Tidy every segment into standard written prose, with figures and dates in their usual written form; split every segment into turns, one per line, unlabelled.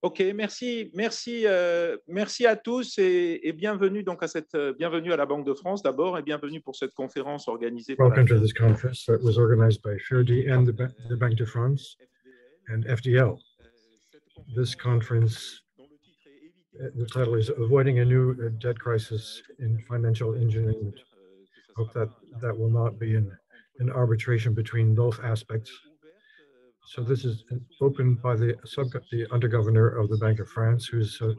Ok, merci à tous et bienvenue donc bienvenue à la Banque de France d'abord et bienvenue pour cette conférence organisée par la
Welcome to
FERDI
this conference that was organized by FERDI and the Banque de France and FDL. This conference, the title is Avoiding a New Debt Crisis in Financial Engineering. Hope that that will not be an arbitration between both aspects. So this is opened by the undergovernor of the Bank of France, who's going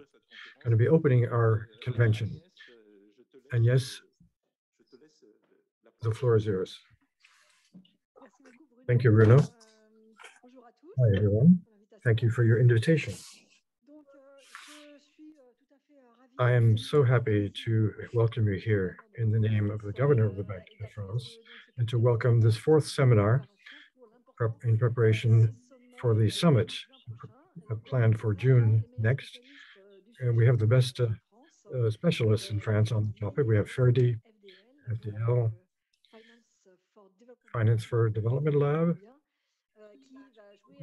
to be opening our convention. And yes, the floor is yours. Thank you, Bruno. Hi, everyone. Thank you for your invitation. I am so happy to welcome you here in the name of the governor of the Banque de France and to welcome this fourth seminar in preparation for the summit planned for June next. And we have the best specialists in France on the topic. We have FERDI, FDL, Finance for Development Lab,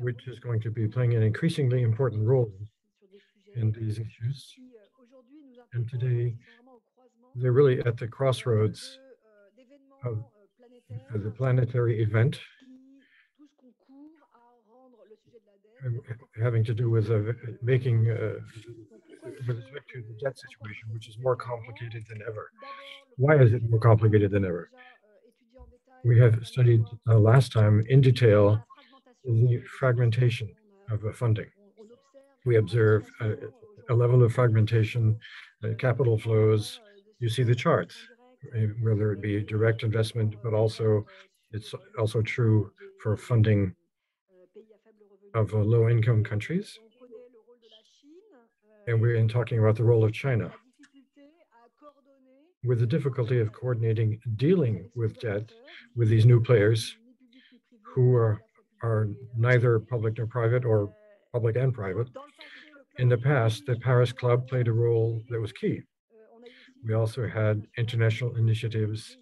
which is going to be playing an increasingly important role in these issues. And today, they're really at the crossroads of the planetary event having to do with making, with respect to the debt situation, which is more complicated than ever. Why is it more complicated than ever? We have studied last time in detail the fragmentation of funding. We observe a level of fragmentation, capital flows. You see the charts, whether it be direct investment, but also it's also true for funding of low-income countries. And we're talking about the role of China. With the difficulty of coordinating, dealing with debt with these new players who are neither public nor private or public and private. In the past, the Paris Club played a role that was key. We also had international initiatives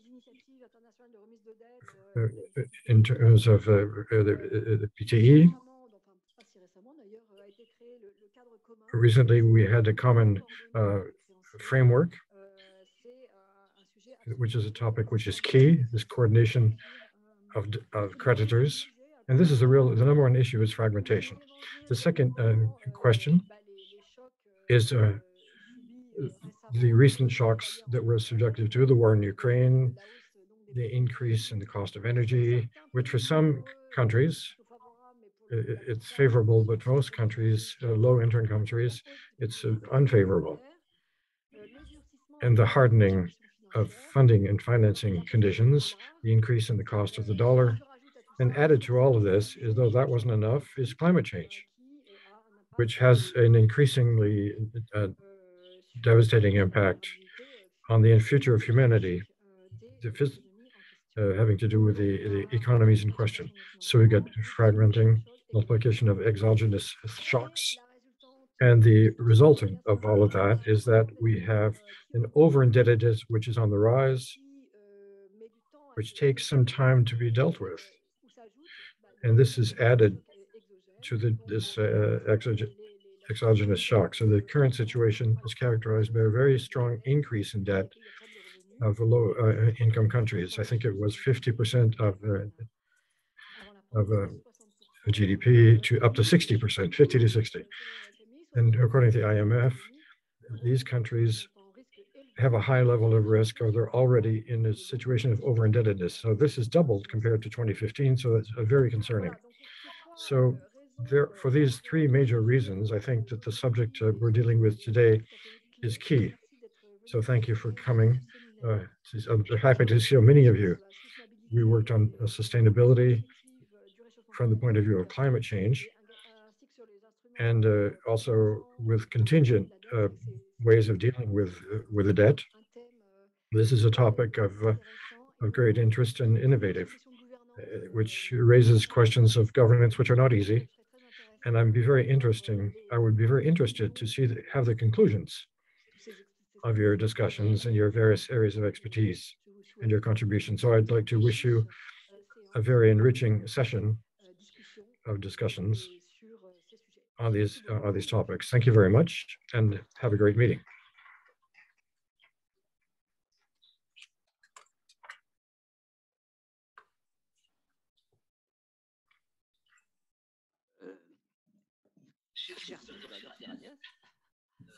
in terms of the PTE. Recently, we had a common framework, which is a topic which is key, this coordination of creditors. And this is the number one issue is fragmentation. The second question is the recent shocks that we're subjected to, the war in Ukraine, the increase in the cost of energy, which for some countries, it's favorable, but for most countries, low-income countries, it's unfavorable. And the hardening of funding and financing conditions, the increase in the cost of the dollar, and added to all of this, as though that wasn't enough, is climate change, which has an increasingly devastating impact on the future of humanity, having to do with the economies in question. So we get fragmenting, multiplication of exogenous shocks. And the resultant of all of that is that we have an over-indebtedness which is on the rise, which takes some time to be dealt with. And this is added to this exogenous shock. So the current situation is characterized by a very strong increase in debt of low-income countries. I think it was 50% of GDP to up to 60%, 50 to 60. And according to the IMF, these countries have a high level of risk or they're already in a situation of over-indebtedness. So this is doubled compared to 2015, so it's very concerning. So for these three major reasons, I think that the subject we're dealing with today is key. So thank you for coming. I'm happy to see so many of you. We worked on sustainability from the point of view of climate change and also with contingent ways of dealing with the debt. This is a topic of great interest and innovative, which raises questions of governance which are not easy. And I would be very interested to have the conclusions of your discussions and your various areas of expertise and your contribution. So I'd like to wish you a very enriching session of discussions on these topics. Thank you very much, and have a great meeting.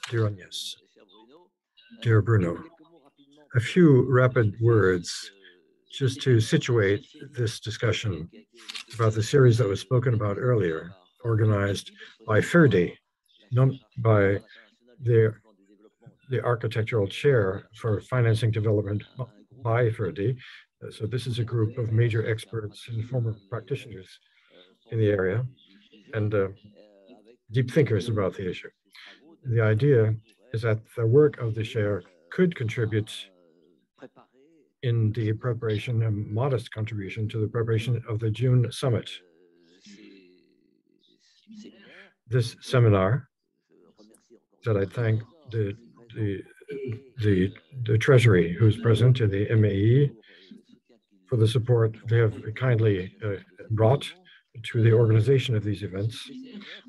Dear Agnes, dear Bruno, a few rapid words just to situate this discussion about the series that was spoken about earlier, organized by FERDI, by the architectural chair for financing development by FERDI. So this is a group of major experts and former practitioners in the area and deep thinkers about the issue. The idea is that the work of the chair could contribute in the preparation, a modest contribution to the preparation of the June summit. This seminar, that I thank the Treasury who's present in the MAE for the support they have kindly brought to the organization of these events.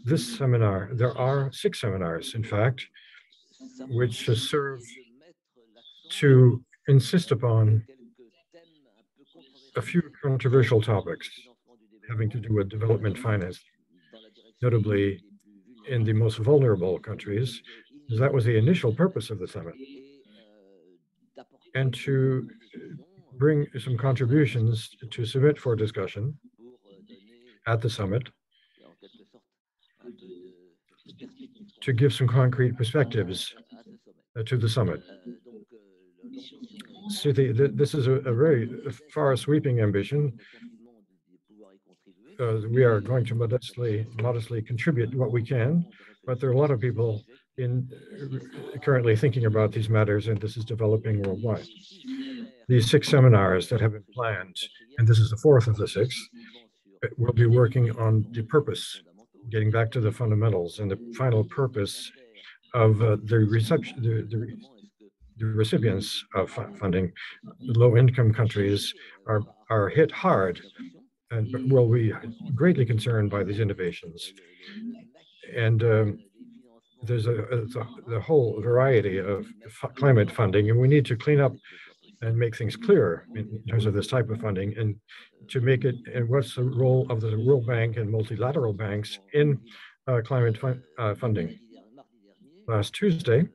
This seminar, there are 6 seminars, in fact, which serve to insist upon a few controversial topics having to do with development finance, notably in the most vulnerable countries. That was the initial purpose of the summit. And to bring some contributions to submit for discussion at the summit, to give some concrete perspectives to the summit. So this is a very far-sweeping ambition. We are going to modestly contribute what we can, but there are a lot of people currently thinking about these matters, and this is developing worldwide. These 6 seminars that have been planned, and this is the 4th of the 6, will be working on the purpose, getting back to the fundamentals and the final purpose of the recipients of funding. Low-income countries are hit hard and will be greatly concerned by these innovations. And there's the whole variety of climate funding, and we need to clean up and make things clearer in terms of this type of funding, and to make it, and what's the role of the World Bank and multilateral banks in climate funding. Last Tuesday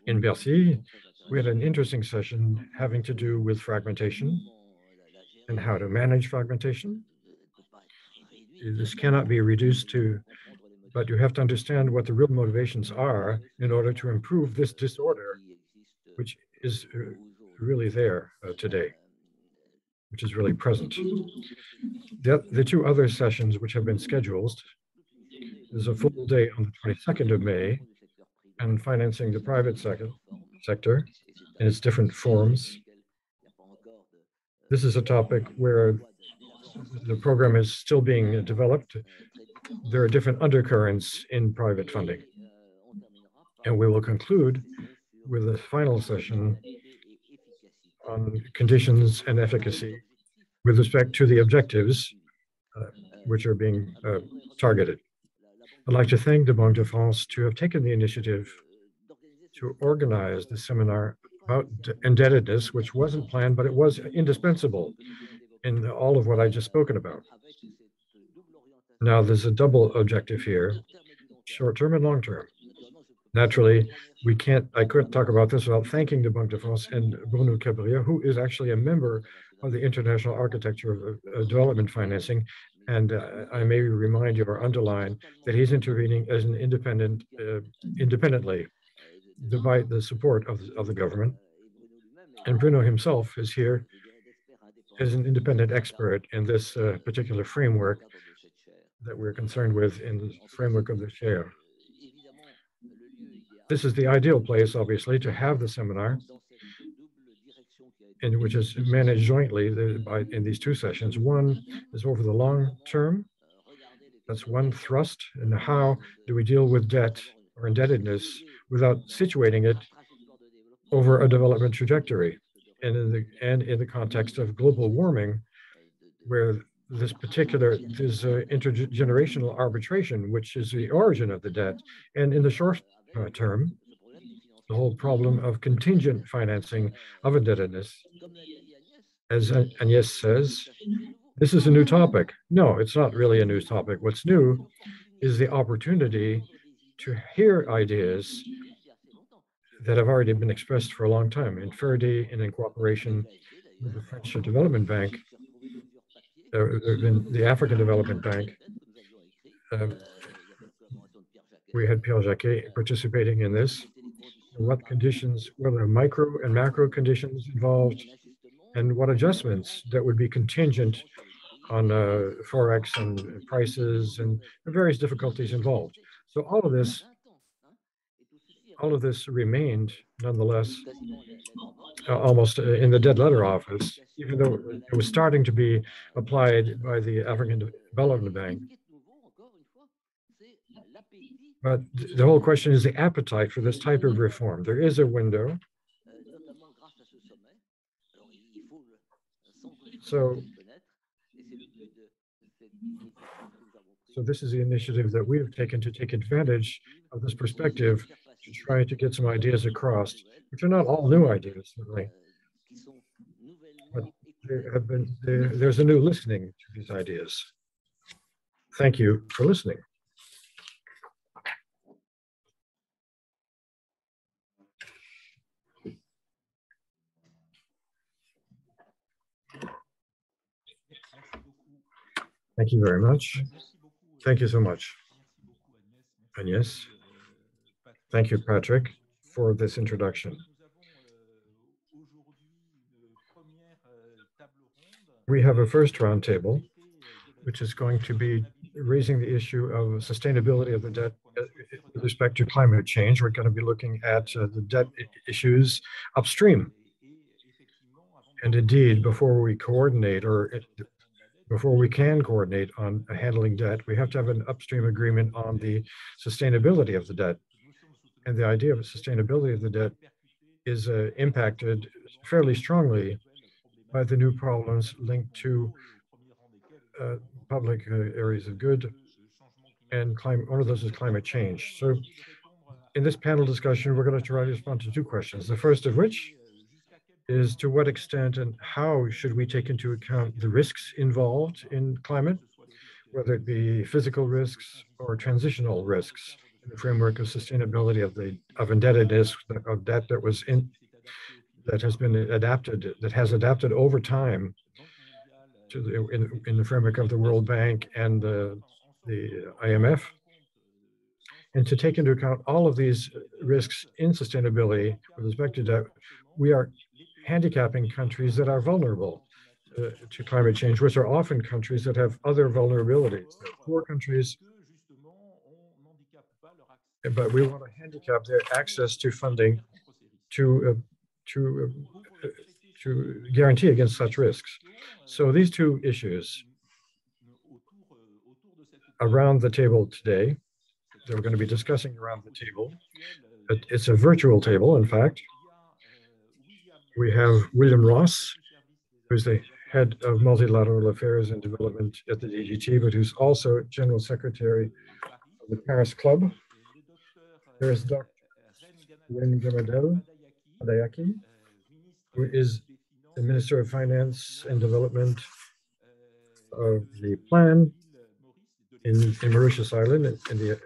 in Bercy, we had an interesting session having to do with fragmentation and how to manage fragmentation. This cannot be reduced to, but you have to understand what the real motivations are in order to improve this disorder, which is really there today, which is really present. The 2 other sessions which have been scheduled, there's a full day on the 22nd of May, and financing the private sector in its different forms. This is a topic where the program is still being developed. There are different undercurrents in private funding. And we will conclude with a final session on conditions and efficacy with respect to the objectives which are being targeted. I'd like to thank the Banque de France to have taken the initiative to organize the seminar about indebtedness, which wasn't planned, but it was indispensable in all of what I just spoken about. Now, there's a double objective here, short-term and long-term. Naturally, I couldn't talk about this without thanking the Banque de France and Bruno Cabrier, who is actually a member of the International Architecture of Development Financing. And I may remind you or underline that he's intervening as an independently, despite the support of the government. And Bruno himself is here as an independent expert in this particular framework that we're concerned with in the framework of the chair. This is the ideal place, obviously, to have the seminar, and which is managed jointly in these 2 sessions. One is over the long term. That's one thrust. And how do we deal with debt or indebtedness without situating it over a development trajectory? And in the context of global warming, where this intergenerational arbitration, which is the origin of the debt. And in the short term, the whole problem of contingent financing of indebtedness. As Agnès says, this is a new topic. No, it's not really a new topic. What's new is the opportunity to hear ideas that have already been expressed for a long time in FERDI and in cooperation with the French Development Bank, the African Development Bank. We had Pierre Jacquet participating in this. What conditions, whether micro and macro conditions involved, and what adjustments that would be contingent on forex and prices and the various difficulties involved. So all of this remained nonetheless almost in the dead letter office, even though it was starting to be applied by the African Development Bank. But the whole question is the appetite for this type of reform. There is a window. So this is the initiative that we've taken to take advantage of this perspective to try to get some ideas across, which are not all new ideas, certainly. But there's a new listening to these ideas. Thank you for listening. Thank you very much. Thank you so much, Agnès. Thank you, Patrick, for this introduction. We have a first roundtable, which is going to be raising the issue of sustainability of the debt with respect to climate change. We're going to be looking at the debt issues upstream. And indeed, before we coordinate before we can coordinate on handling debt, we have to have an upstream agreement on the sustainability of the debt. And the idea of sustainability of the debt is impacted fairly strongly by the new problems linked to public areas of good and climate. One of those is climate change. So in this panel discussion, we're going to try to respond to two questions. The first of which is to what extent and how should we take into account the risks involved in climate, whether it be physical risks or transitional risks in the framework of sustainability of indebtedness, of debt that has adapted over time to in the framework of the World Bank and the IMF, and to take into account all of these risks in sustainability with respect to debt. We are handicapping countries that are vulnerable to climate change, which are often countries that have other vulnerabilities. They're poor countries, but we want to handicap their access to funding to guarantee against such risks. So these two issues around the table today that we're going to be discussing around the table. It's a virtual table, in fact. We have William Ross, who's the head of multilateral affairs and development at the DGT, but who's also General Secretary of the Paris Club. There's Dr. Wen Gamadel Adayaki, who is the Minister of Finance and Development of the Plan in Mauritius Island in the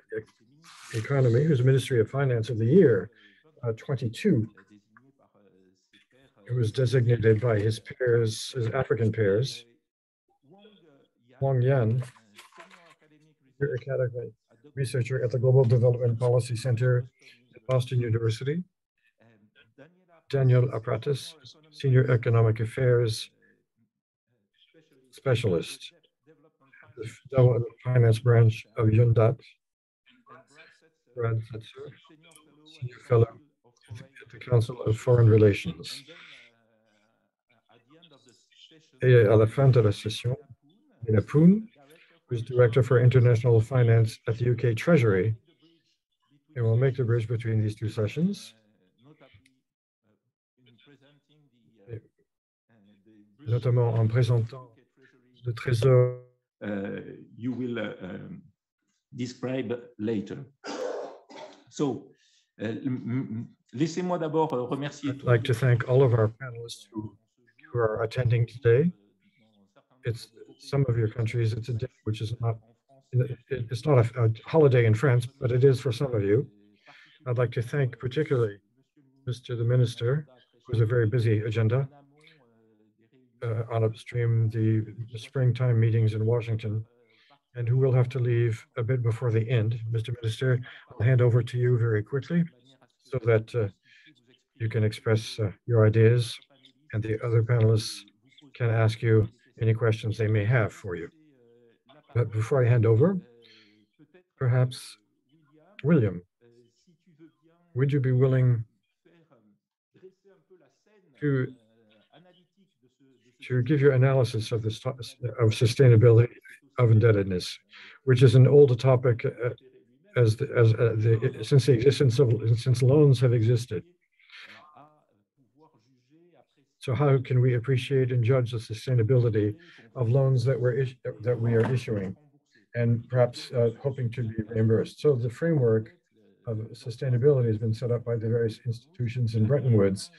economy, who's Ministry of Finance of the Year 22. It was designated by his peers, his African peers. Wang Yan, academic researcher at the Global Development Policy Center at Boston University. Daniel Apratis, Senior Economic Affairs Specialist at the Development Finance Branch of UNDAP. Brad Setzer, Senior Fellow at the Council of Foreign Relations. Et à la fin de la session, Nina Poon, who is Director for International Finance at the UK Treasury, and we'll make the bridge between these two sessions, notamment en présentant le Trésor
you will describe later. So, laissez-moi d'abord remercier.
I'd like to thank all of our panelists who are attending today. It's some of your countries, it's a day which is not, it's not a holiday in France, but it is for some of you. I'd like to thank particularly Mr. the Minister, who has a very busy agenda on upstream the springtime meetings in Washington, and who will have to leave a bit before the end. Mr. Minister, I'll hand over to you very quickly so that you can express your ideas and the other panelists can ask you any questions they may have for you. But before I hand over, perhaps, William, would you be willing to give your analysis of this of sustainability of indebtedness, which is an old topic since the existence of since loans have existed. So how can we appreciate and judge the sustainability of loans that we are issuing, and perhaps hoping to be reimbursed? So the framework of sustainability has been set up by the various institutions in Bretton Woods,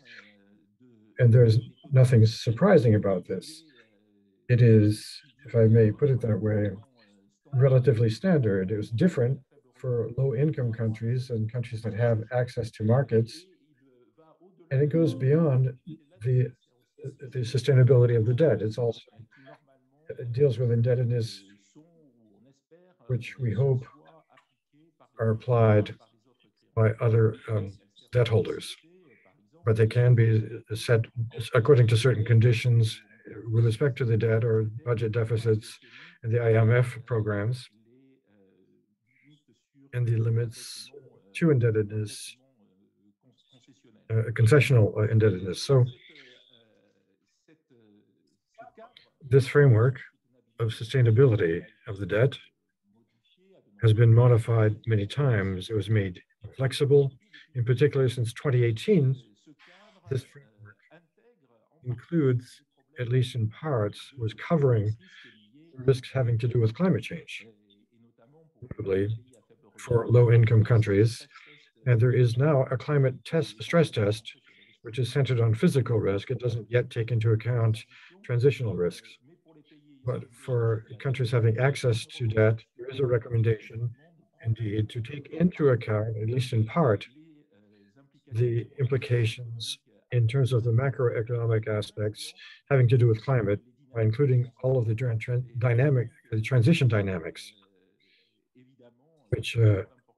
and there's nothing surprising about this. It is, if I may put it that way, relatively standard. It was different for low-income countries and countries that have access to markets, and it goes beyond the sustainability of the debt. It deals with indebtedness, which we hope are applied by other debt holders, but they can be set according to certain conditions with respect to the debt or budget deficits and the IMF programs, and the limits to indebtedness, concessional indebtedness. So this framework of sustainability of the debt has been modified many times. It was made flexible, in particular since 2018. This framework includes, at least in parts, was covering risks having to do with climate change, notably for low-income countries. And there is now a climate stress test, which is centered on physical risk. It doesn't yet take into account transitional risks. But for countries having access to debt, there is a recommendation, indeed, to take into account, at least in part, the implications in terms of the macroeconomic aspects having to do with climate, by including all of the transition dynamics, which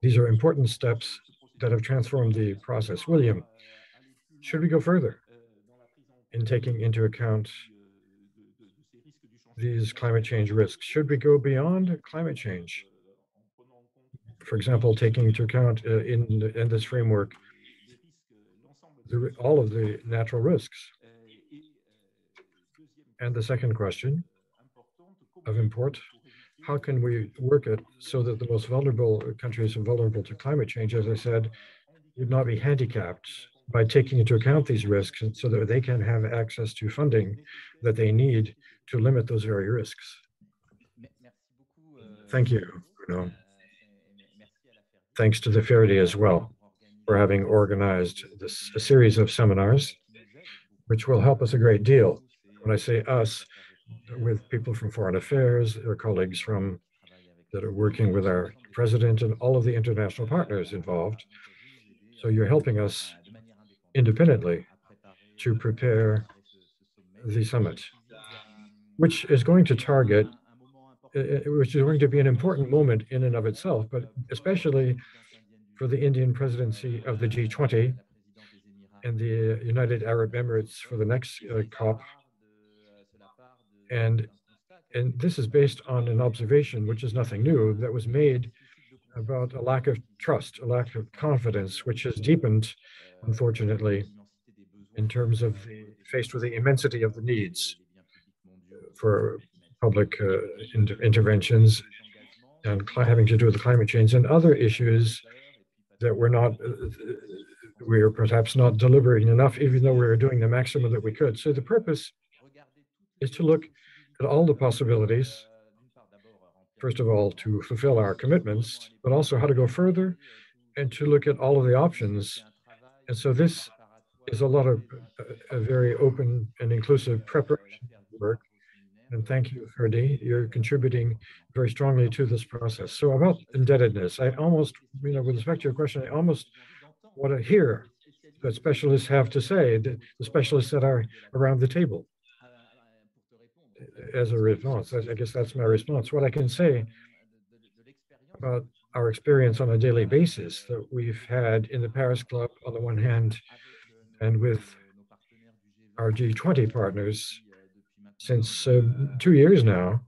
these are important steps that have transformed the process. William, should we go further in taking into account these climate change risks? Should we go beyond climate change? For example, taking into account in this framework all of the natural risks. And the second question of import, how can we work it so that the most vulnerable countries are vulnerable to climate change, as I said, would not be handicapped by taking into account these risks, so that they can have access to funding that they need to limit those very risks? Thank you, Bruno. Thanks to the FERDI as well for having organized a series of seminars, which will help us a great deal. When I say us, with people from foreign affairs, or colleagues that are working with our president and all of the international partners involved. So you're helping us independently to prepare the summit, which is going to target, which is going to be an important moment in and of itself, but especially for the Indian presidency of the G20 and the United Arab Emirates for the next COP. And this is based on an observation, which is nothing new, that was made about a lack of trust, a lack of confidence, which has deepened, unfortunately, in terms of faced with the immensity of the needs for public interventions and having to do with climate change and other issues that we are perhaps not deliberating enough, even though we are doing the maximum that we could. So the purpose is to look at all the possibilities, first of all, to fulfill our commitments, but also how to go further and to look at all of the options. And so this is a lot of a very open and inclusive preparation work. And thank you, FERDI. You're contributing very strongly to this process. So about indebtedness, I almost, with respect to your question, I almost want to hear what specialists have to say, the specialists that are around the table as a response. I guess that's my response. What I can say about our experience on a daily basis that we've had in the Paris Club on the one hand, and with our G20 partners since 2 years now,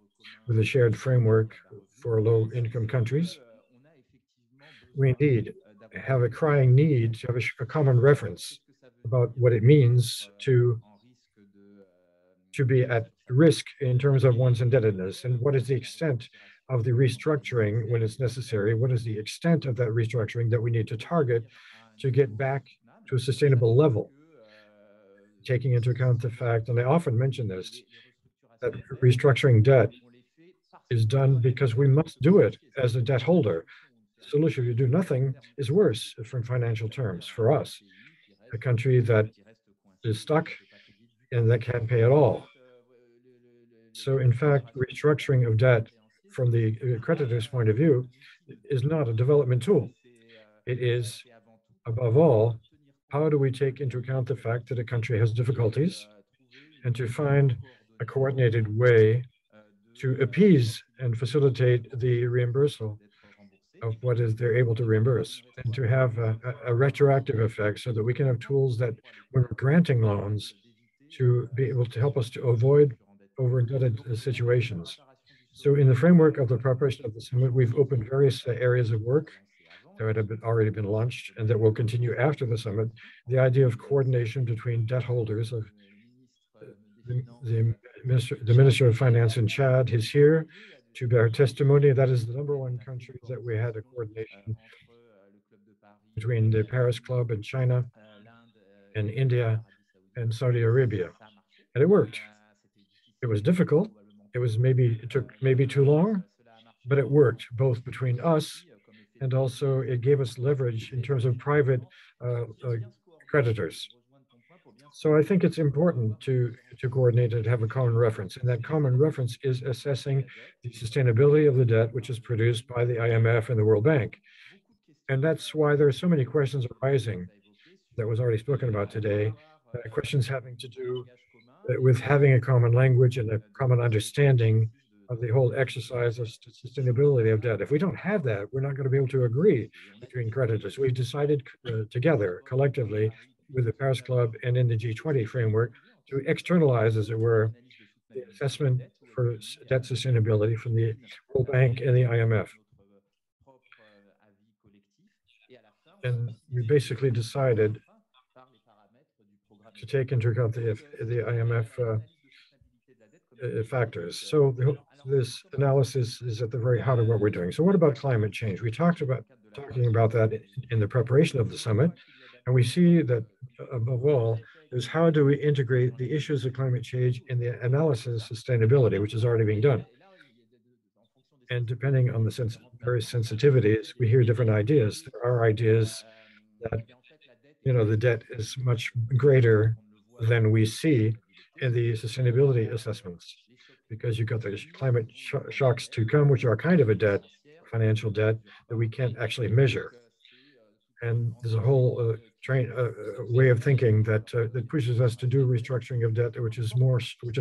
with a shared framework for low-income countries. We indeed have a crying need to have a common reference about what it means to be at risk in terms of one's indebtedness, and what is the extent of the restructuring when it's necessary, what is the extent of that restructuring that we need to target to get back to a sustainable level, taking into account the fact, and I often mention this, that restructuring debt is done because we must do it as a debt holder. The solution to do nothing is worse from financial terms for us, a country that is stuck and that can't pay at all. So in fact, restructuring of debt from the creditor's point of view is not a development tool. It is, above all, how do we take into account the fact that a country has difficulties and to find a coordinated way to appease and facilitate the reimbursal of what is they're able to reimburse, and to have a retroactive effect so that we can have tools that when we're granting loans to be able to help us to avoid over-indebted situations. So in the framework of the preparation of the summit, we've opened various areas of work that have already been launched and that will continue after the summit. The idea of coordination between debt holders of the Minister of Finance in Chad is here to bear testimony. That is the number one country that we had a coordination between the Paris Club and China and India and Saudi Arabia. And it worked. It was difficult. It took maybe too long, but it worked both between us and also it gave us leverage in terms of private creditors. So I think it's important to coordinate and have a common reference. And that common reference is assessing the sustainability of the debt, which is produced by the IMF and the World Bank. And that's why there are so many questions arising that was already spoken about today, questions having to do with having a common language and a common understanding of the whole exercise of sustainability of debt. If we don't have that, we're not going to be able to agree between creditors. We've decided together, collectively, with the Paris Club and in the G20 framework, to externalize, as it were, the assessment for debt sustainability from the World Bank and the IMF. And we basically decided to take into account the IMF factors. So this analysis is at the very heart of what we're doing. So what about climate change? We talking about that in the preparation of the summit, and we see that above all is how do we integrate the issues of climate change in the analysis of sustainability, which is already being done. And depending on the various sensitivities, we hear different ideas. There are ideas that the debt is much greater than we see in the sustainability assessments, because you've got the climate shocks to come, which are kind of a debt, financial debt, that we can't actually measure. And there's a whole way of thinking that pushes us to do restructuring of debt, which is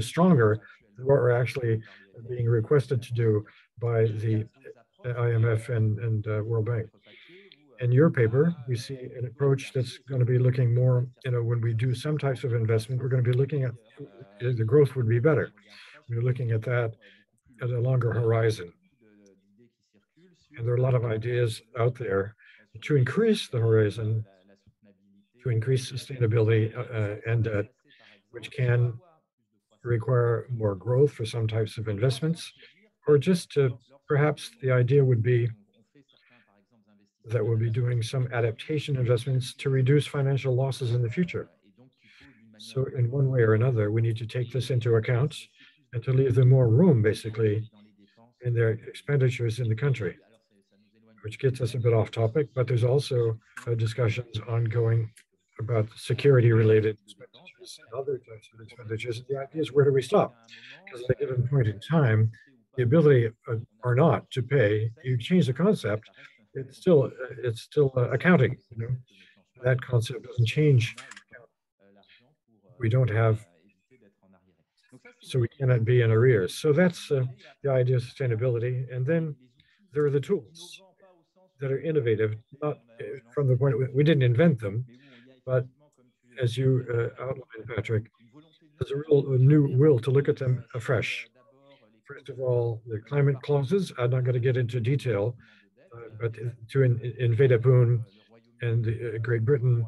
stronger than what we're actually being requested to do by the IMF and World Bank. In your paper, we see an approach that's going to be looking more, when we do some types of investment, we're going to be looking at the growth would be better. We're looking at that at a longer horizon. And there are a lot of ideas out there to increase the horizon, to increase sustainability and debt, which can require more growth for some types of investments, or just perhaps the idea would be that we'll be doing some adaptation investments to reduce financial losses in the future. So in one way or another, we need to take this into account and to leave them more room, basically, in their expenditures in the country, which gets us a bit off topic, but there's also discussions ongoing about security-related expenditures and other types of expenditures. And the idea is, where do we stop? Because at a given point in time, the ability or not to pay, you change the concept, it's still accounting. That concept doesn't change. We don't have, so we cannot be in arrears. So that's the idea of sustainability. And then there are the tools that are innovative, not from the point we didn't invent them, but as you outlined, Patrick, there's a real new will to look at them afresh. First of all, the climate clauses. I'm not going to get into detail, but in Vedapun and Great Britain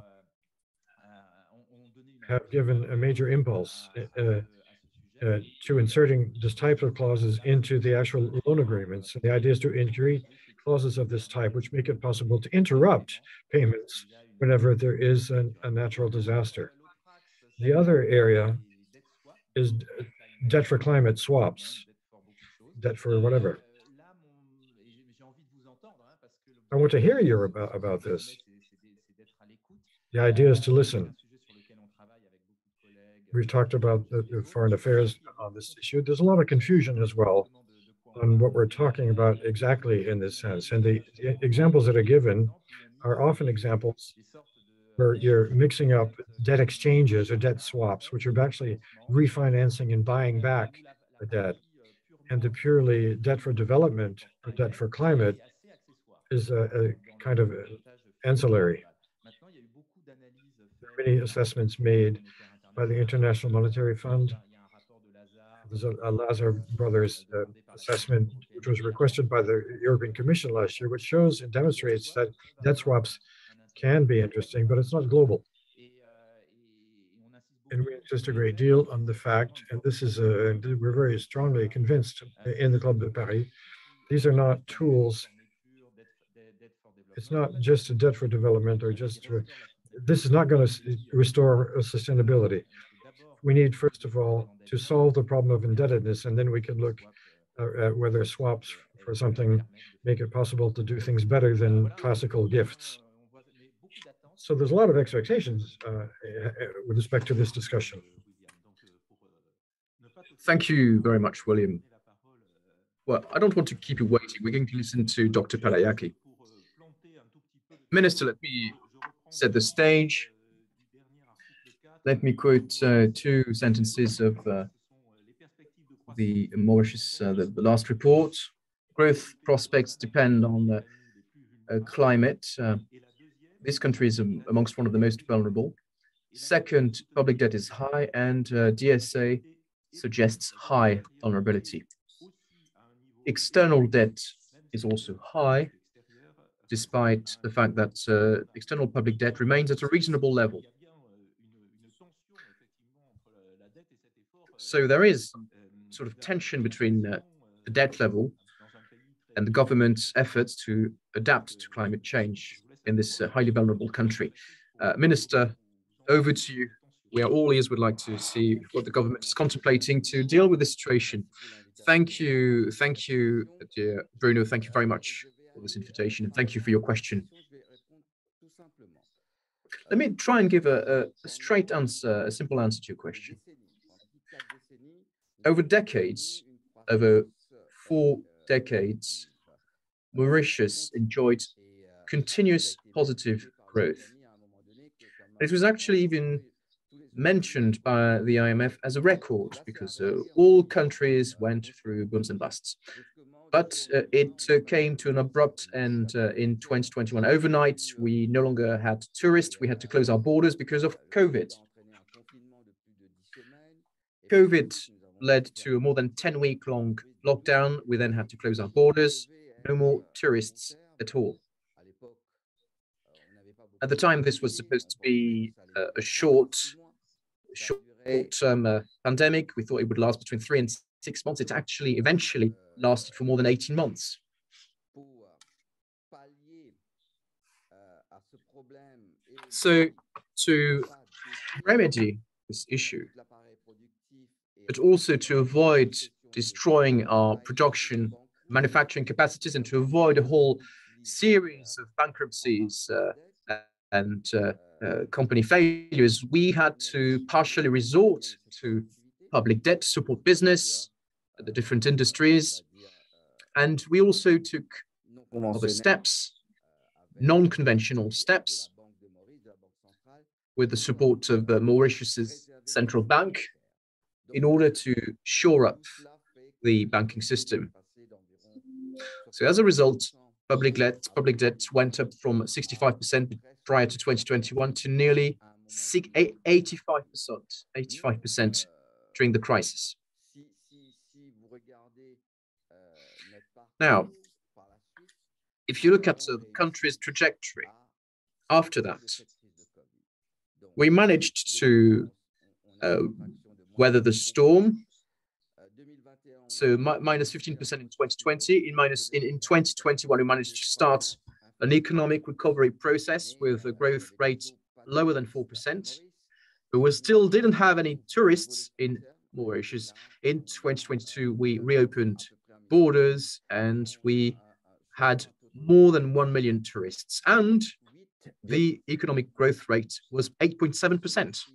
have given a major impulse to inserting this type of clauses into the actual loan agreements. And the idea is to integrate clauses of this type, which make it possible to interrupt payments whenever there is a natural disaster. The other area is debt for climate swaps, debt for whatever. I want to hear you about this. The idea is to listen. We've talked about the foreign affairs on this issue. There's a lot of confusion as well on what we're talking about exactly in this sense. And the examples that are given are often examples where you're mixing up debt exchanges or debt swaps, which are actually refinancing and buying back the debt. And the purely debt for development or debt for climate is a kind of ancillary. There are many assessments made by the International Monetary Fund. There's a Lazar Brothers assessment, which was requested by the European Commission last year, which shows and demonstrates that debt swaps can be interesting, but it's not global. And we insist a great deal on the fact, and this is we're very strongly convinced in the Club de Paris, these are not tools. It's not just a debt for development or just this is not going to restore sustainability. We need, first of all, to solve the problem of indebtedness, and then we can look at whether swaps for something make it possible to do things better than classical gifts. So there's a lot of expectations with respect to this discussion.
Thank you very much, William. Well, I don't want to keep you waiting. We're going to listen to Dr. Palayaki. Minister, let me set the stage. Let me quote two sentences of the Mauritius, the last report. Growth prospects depend on the climate. This country is amongst one of the most vulnerable. Second, public debt is high, and DSA suggests high vulnerability. External debt is also high, despite the fact that external public debt remains at a reasonable level. So there is some sort of tension between the debt level and the government's efforts to adapt to climate change in this highly vulnerable country. Minister, over to you. We are all ears, would like to see what the government is contemplating to deal with the situation. Thank you, dear Bruno. Thank you very much for this invitation, and thank you for your question. Let me try and give a straight answer, a simple answer to your question. Over decades, over 4 decades, Mauritius enjoyed continuous positive growth. It was actually even mentioned by the IMF as a record because all countries went through booms and busts. But it came to an abrupt end in 2021. Overnight, we no longer had tourists. We had to close our borders because of COVID. COVID led to a more than 10-week-long lockdown. We then had to close our borders. No more tourists at all. At the time, this was supposed to be a short-term pandemic. We thought it would last between 3 and 6 months. It actually eventually lasted for more than 18 months. So to remedy this issue, but also to avoid destroying our manufacturing capacities, and to avoid a whole series of bankruptcies and company failures, we had to partially resort to public debt to support business, the different industries. And we also took other steps, non-conventional steps, with the support of Mauritius's central bank, in order to shore up the banking system. So as a result, public debt went up from 65% prior to 2021 to nearly 85% during the crisis. Now, if you look at the country's trajectory after that, we managed to weather the storm. So minus 15% in 2020. In 2021, we managed to start an economic recovery process with a growth rate lower than 4%. But we still didn't have any tourists in Mauritius. In 2022, we reopened borders and we had more than 1 million tourists. And the economic growth rate was 8.7%.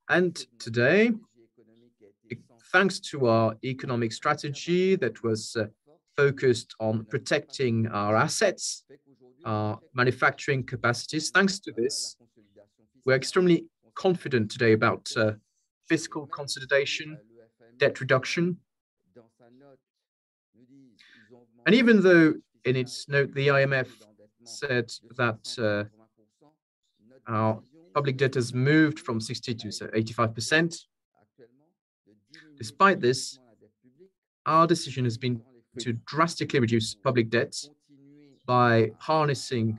And today, thanks to our economic strategy that was focused on protecting our assets, our manufacturing capacities, thanks to this, we're extremely confident today about fiscal consolidation, debt reduction. And even though in its note, the IMF said that our public debt has moved from 60 to 85%. Despite this, our decision has been to drastically reduce public debt by harnessing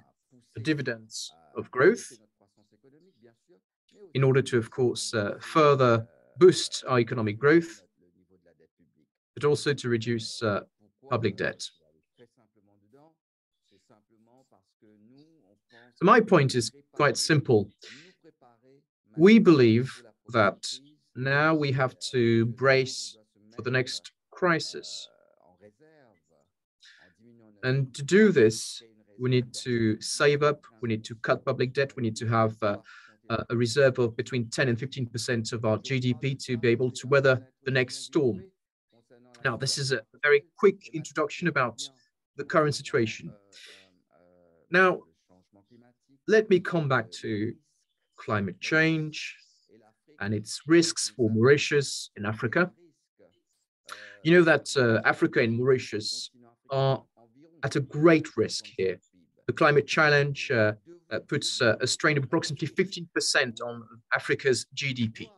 the dividends of growth in order to, of course, further boost our economic growth, but also to reduce public debt. So my point is quite simple. We believe that now we have to brace for the next crisis. And to do this, we need to save up, we need to cut public debt, we need to have a reserve of between 10 and 15% of our GDP to be able to weather the next storm. Now, this is a very quick introduction about the current situation. Now, let me come back to climate change and its risks for Mauritius in Africa. You know that Africa and Mauritius are at a great risk here. The climate challenge puts a strain of approximately 15% on Africa's GDP.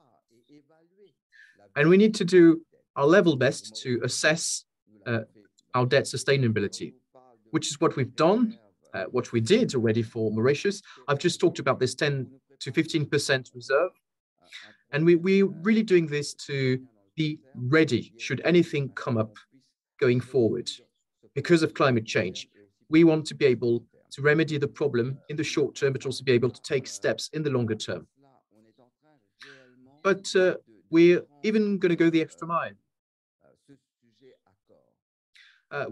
And we need to do our level best to assess our debt sustainability, which is what we've done, what we did already for Mauritius. I've just talked about this 10 to 15% reserve. And we're really doing this to be ready should anything come up going forward because of climate change. We want to be able to remedy the problem in the short term, but also be able to take steps in the longer term. But we're even going to go the extra mile.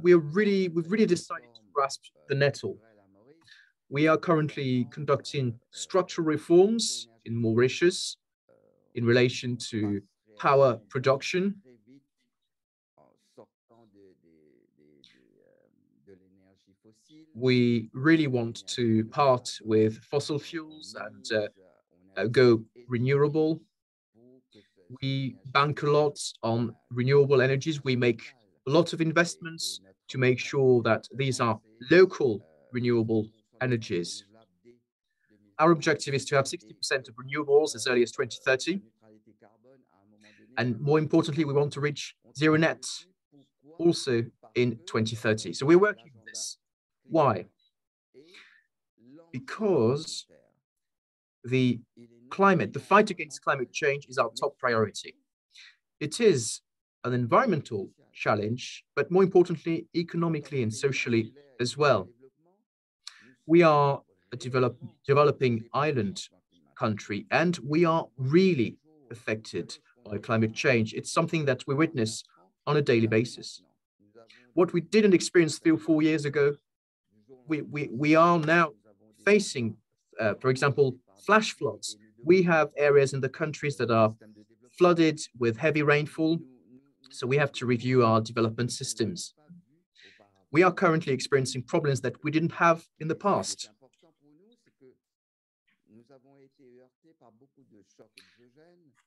We've really decided to grasp the nettle. We are currently conducting structural reforms in Mauritius in relation to power production. We really want to part with fossil fuels and go renewable. We bank a lot on renewable energies. We make a lot of investments to make sure that these are local renewable energies. Our objective is to have 60% of renewables as early as 2030. And more importantly, we want to reach zero net also in 2030. So we're working on this. Why? Because the fight against climate change is our top priority. It is an environmental challenge, but more importantly, economically and socially as well. We are a developing island country, and we are really affected by climate change. It's something that we witness on a daily basis. What we didn't experience 3 or 4 years ago, we are now facing, for example, flash floods. We have areas in the countries that are flooded with heavy rainfall, so we have to review our development systems. We are currently experiencing problems that we didn't have in the past.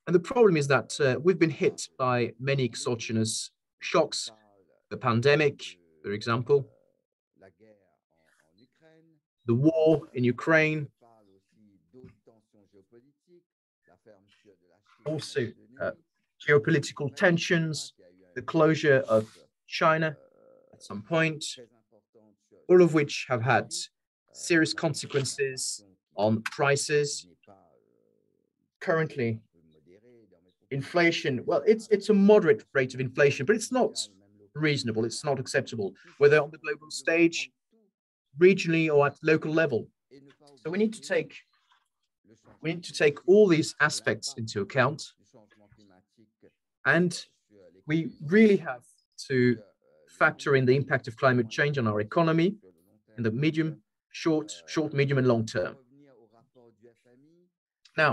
And the problem is that we've been hit by many exogenous shocks, the pandemic, for example, the war in Ukraine, also geopolitical tensions, the closure of China at some point, all of which have had serious consequences on prices. Currently, inflation, well, it's a moderate rate of inflation, but it's not reasonable, it's not acceptable, whether on the global stage, regionally, or at local level. So we need to take all these aspects into account, and we really have to factor in the impact of climate change on our economy in the medium, short, medium, and long term. Now,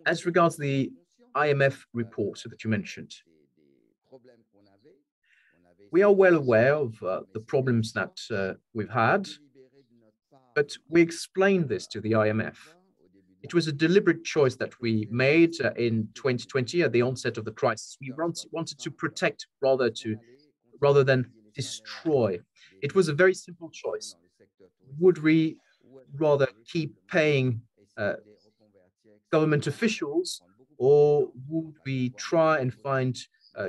as regards the IMF report that you mentioned, we are well aware of the problems that we've had, but we explained this to the IMF. It was a deliberate choice that we made in 2020 at the onset of the crisis. We wanted to protect rather than destroy. It was a very simple choice. Would we rather keep paying government officials, or would we try and find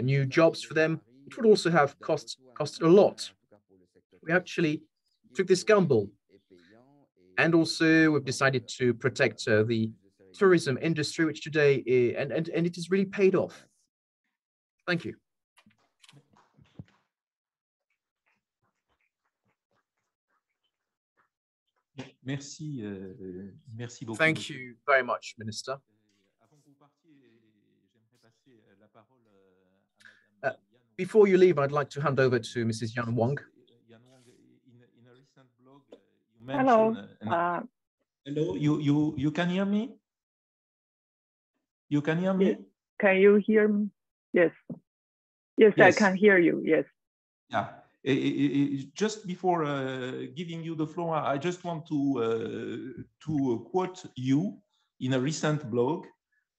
new jobs for them? It would also have costed a lot. We actually took this gamble. And also, we've decided to protect the tourism industry, which today, and it has really paid off. Thank you.
Merci, merci beaucoup.
Thank you very much, Minister. Before you leave, I'd like to hand over to Mrs. Yan Wang.
Hello.
Hello, you can hear me? You can hear me?
Yes. Can you hear me? Yes. Yes, I can hear you. Yes.
Yeah. Just before giving you the floor, I just want to quote you in a recent blog.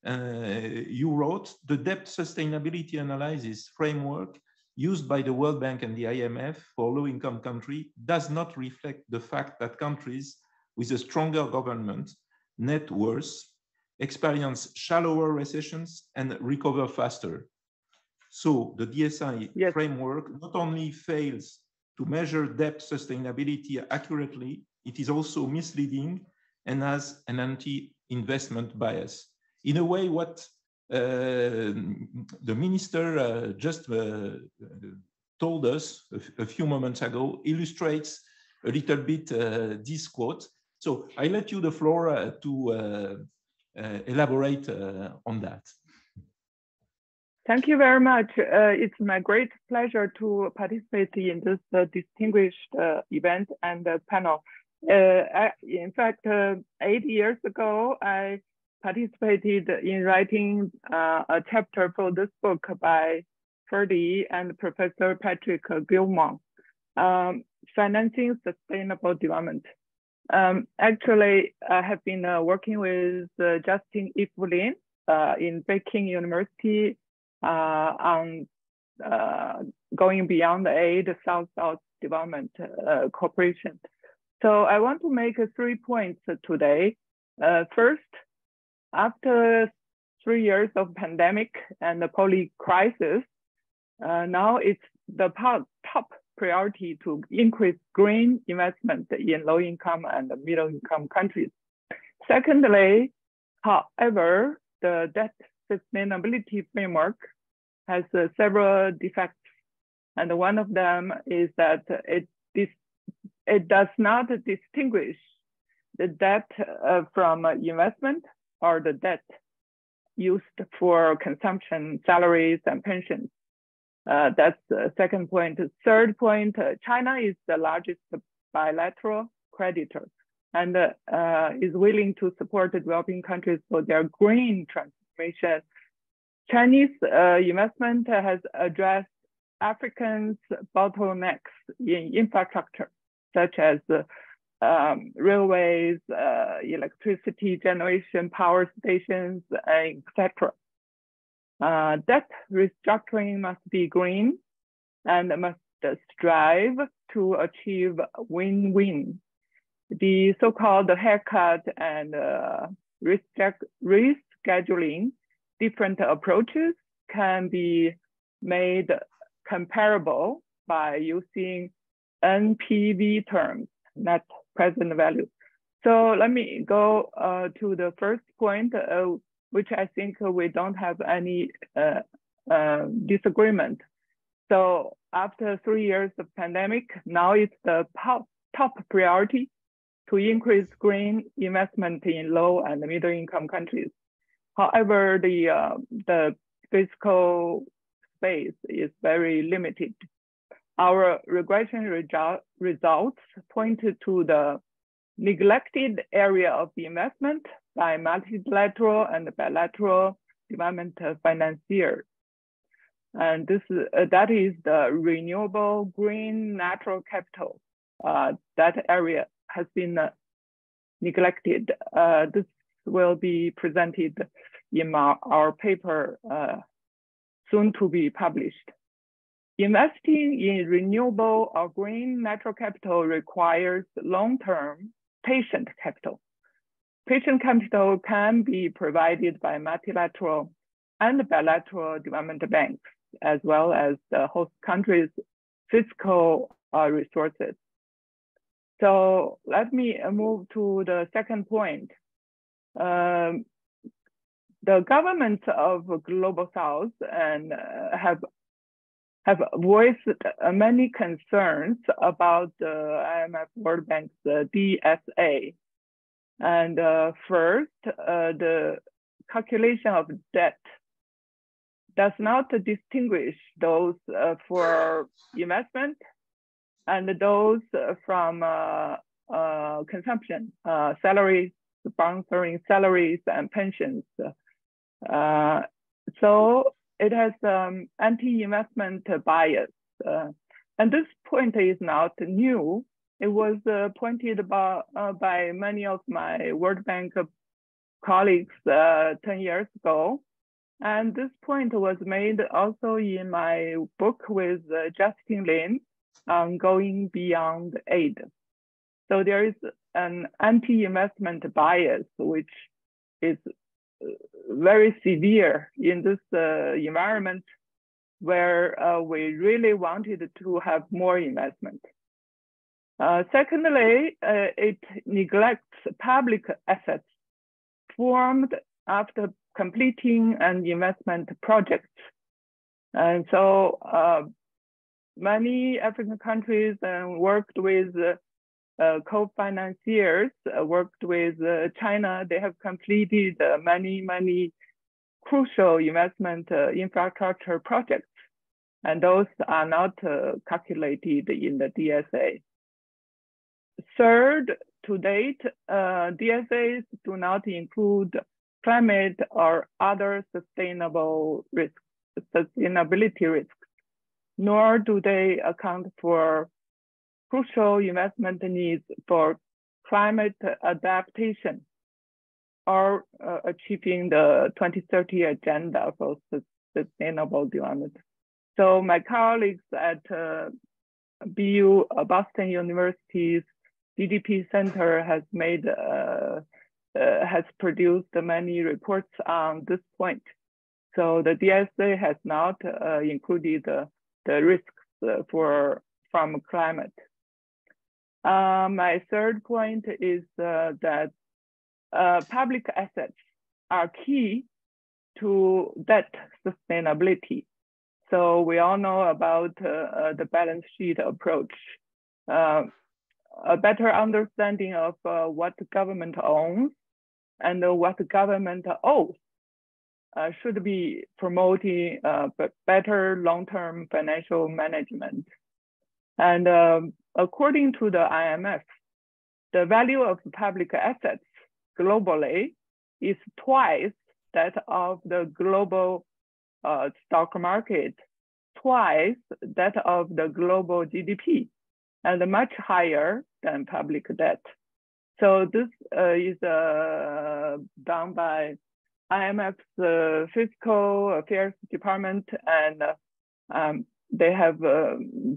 You wrote, "The debt sustainability analysis framework used by the World Bank and the IMF for low-income countries does not reflect the fact that countries with a stronger government net worth experience shallower recessions and recover faster. So the DSI framework not only fails to measure debt sustainability accurately, it is also misleading and has an anti-investment bias." In a way, what the minister just told us a few moments ago illustrates a little bit this quote. So I let you the floor to elaborate on that.
Thank you very much. It's my great pleasure to participate in this distinguished event and panel. In fact, 8 years ago, I participated in writing a chapter for this book by FERDI and Professor Patrick Gilman, Financing Sustainable Development. Actually, I have been working with Justin Evelyn in Peking University on going beyond aid, South-South development cooperation. So I want to make 3 points today. First, after 3 years of pandemic and the poly crisis, now it's the top priority to increase green investment in low-income and middle-income countries. Secondly, however, the debt sustainability framework has several defects, and one of them is that it does not distinguish the debt from investment or the debt used for consumption, salaries, and pensions. That's the second point. Third point, China is the largest bilateral creditor and is willing to support developing countries for their green transformation. Chinese investment has addressed Africans' bottlenecks in infrastructure, such as railways, electricity generation, power stations, etc. Debt restructuring must be green and must strive to achieve win-win. The so-called haircut and rescheduling different approaches can be made comparable by using NPV terms, net present value. So let me go to the first point, which I think we don't have any disagreement. So after 3 years of pandemic, now it's the top priority to increase green investment in low and middle income countries. However, the fiscal space is very limited. Our regression results pointed to the neglected area of the investment by multilateral and bilateral development financiers. And that is the renewable green natural capital. That area has been neglected. This will be presented in our paper soon to be published. Investing in renewable or green natural capital requires long-term patient capital. Patient capital can be provided by multilateral and bilateral development banks, as well as the host country's fiscal resources. So let me move to the second point. The governments of Global South and have voiced many concerns about the IMF World Bank's DSA. And first, the calculation of debt does not distinguish those for investment and those from consumption, salaries, sponsoring salaries and pensions. So it has anti-investment bias. And this point is not new. It was pointed by many of my World Bank colleagues 10 years ago. And this point was made also in my book with Justin Lin on Going Beyond Aid. So there is an anti-investment bias, which is very severe in this environment where we really wanted to have more investment. Secondly, it neglects public assets formed after completing an investment project. And so many African countries worked with co-financiers, worked with China. They have completed many crucial investment infrastructure projects, and those are not calculated in the DSA. Third, to date, DSAs do not include climate or other sustainability risks, nor do they account for crucial investment needs for climate adaptation or achieving the 2030 agenda for sustainable development. So my colleagues at BU, Boston University's GDP Center has produced many reports on this point. So the DSA has not included the risks from climate. My third point is that public assets are key to debt sustainability. So we all know about the balance sheet approach. a better understanding of what the government owns and what the government owes should be promoting better long-term financial management. And according to the IMF, the value of public assets globally is twice that of the global stock market, twice that of the global GDP, and much higher than public debt. So this is done by IMF's Fiscal Affairs Department, and they have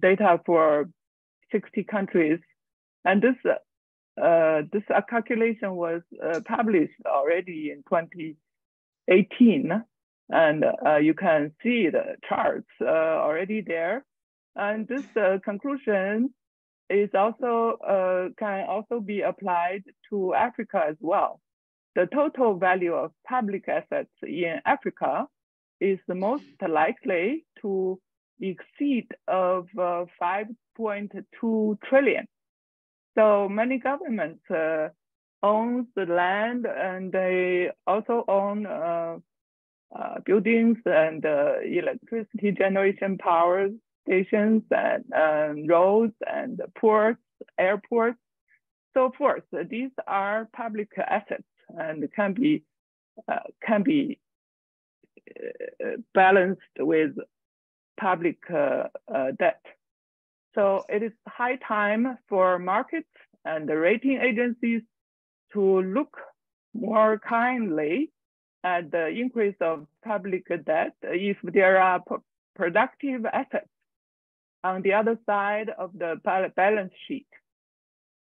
data for 60 countries. And this calculation was published already in 2018. And you can see the charts already there. And this conclusion is also can also be applied to Africa as well. The total value of public assets in Africa is the most likely to exceed of 5.2 trillion. So many governments own the land, and they also own buildings and electricity generation power stations and roads and ports, airports, so forth. These are public assets and can be balanced with public debt. So it is high time for markets and the rating agencies to look more kindly at the increase of public debt if there are productive assets on the other side of the balance sheet.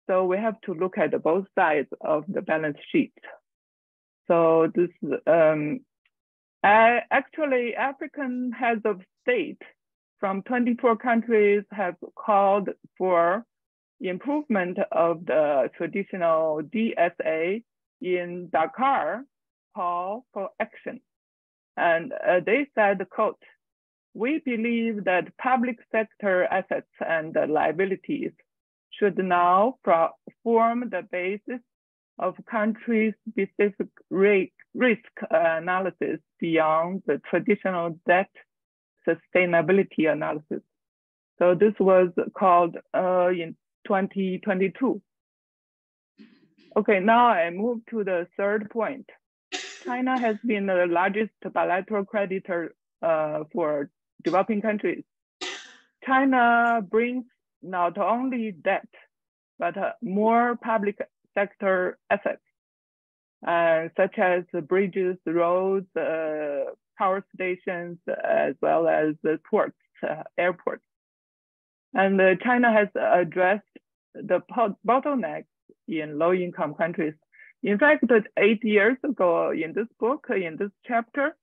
So we have to look at both sides of the balance sheet. So this actually African heads of state from 24 countries have called for improvement of the traditional DSA in Dakar, call for action. And they said, quote, "We believe that public sector assets and liabilities should now form the basis of country-specific risk analysis beyond the traditional debt sustainability analysis." So this was called in 2022. Okay, now I move to the third point. China has been the largest bilateral creditor for developing countries. China brings not only debt, but more public sector assets, such as bridges, roads, power stations, as well as the ports, airports. And China has addressed the bottlenecks in low-income countries. In fact, 8 years ago in this book, in this chapter,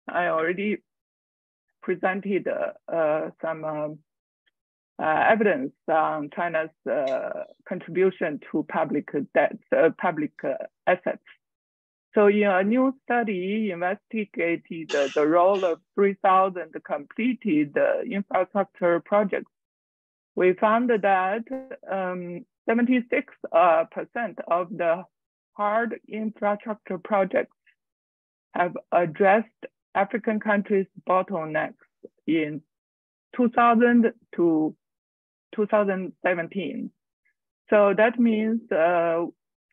I already presented some evidence on China's contribution to public debt, public assets. So in a new study investigated the role of 3,000 completed infrastructure projects, we found that 76% of the hard infrastructure projects have addressed African countries' bottlenecks in 2000 to 2017. So that means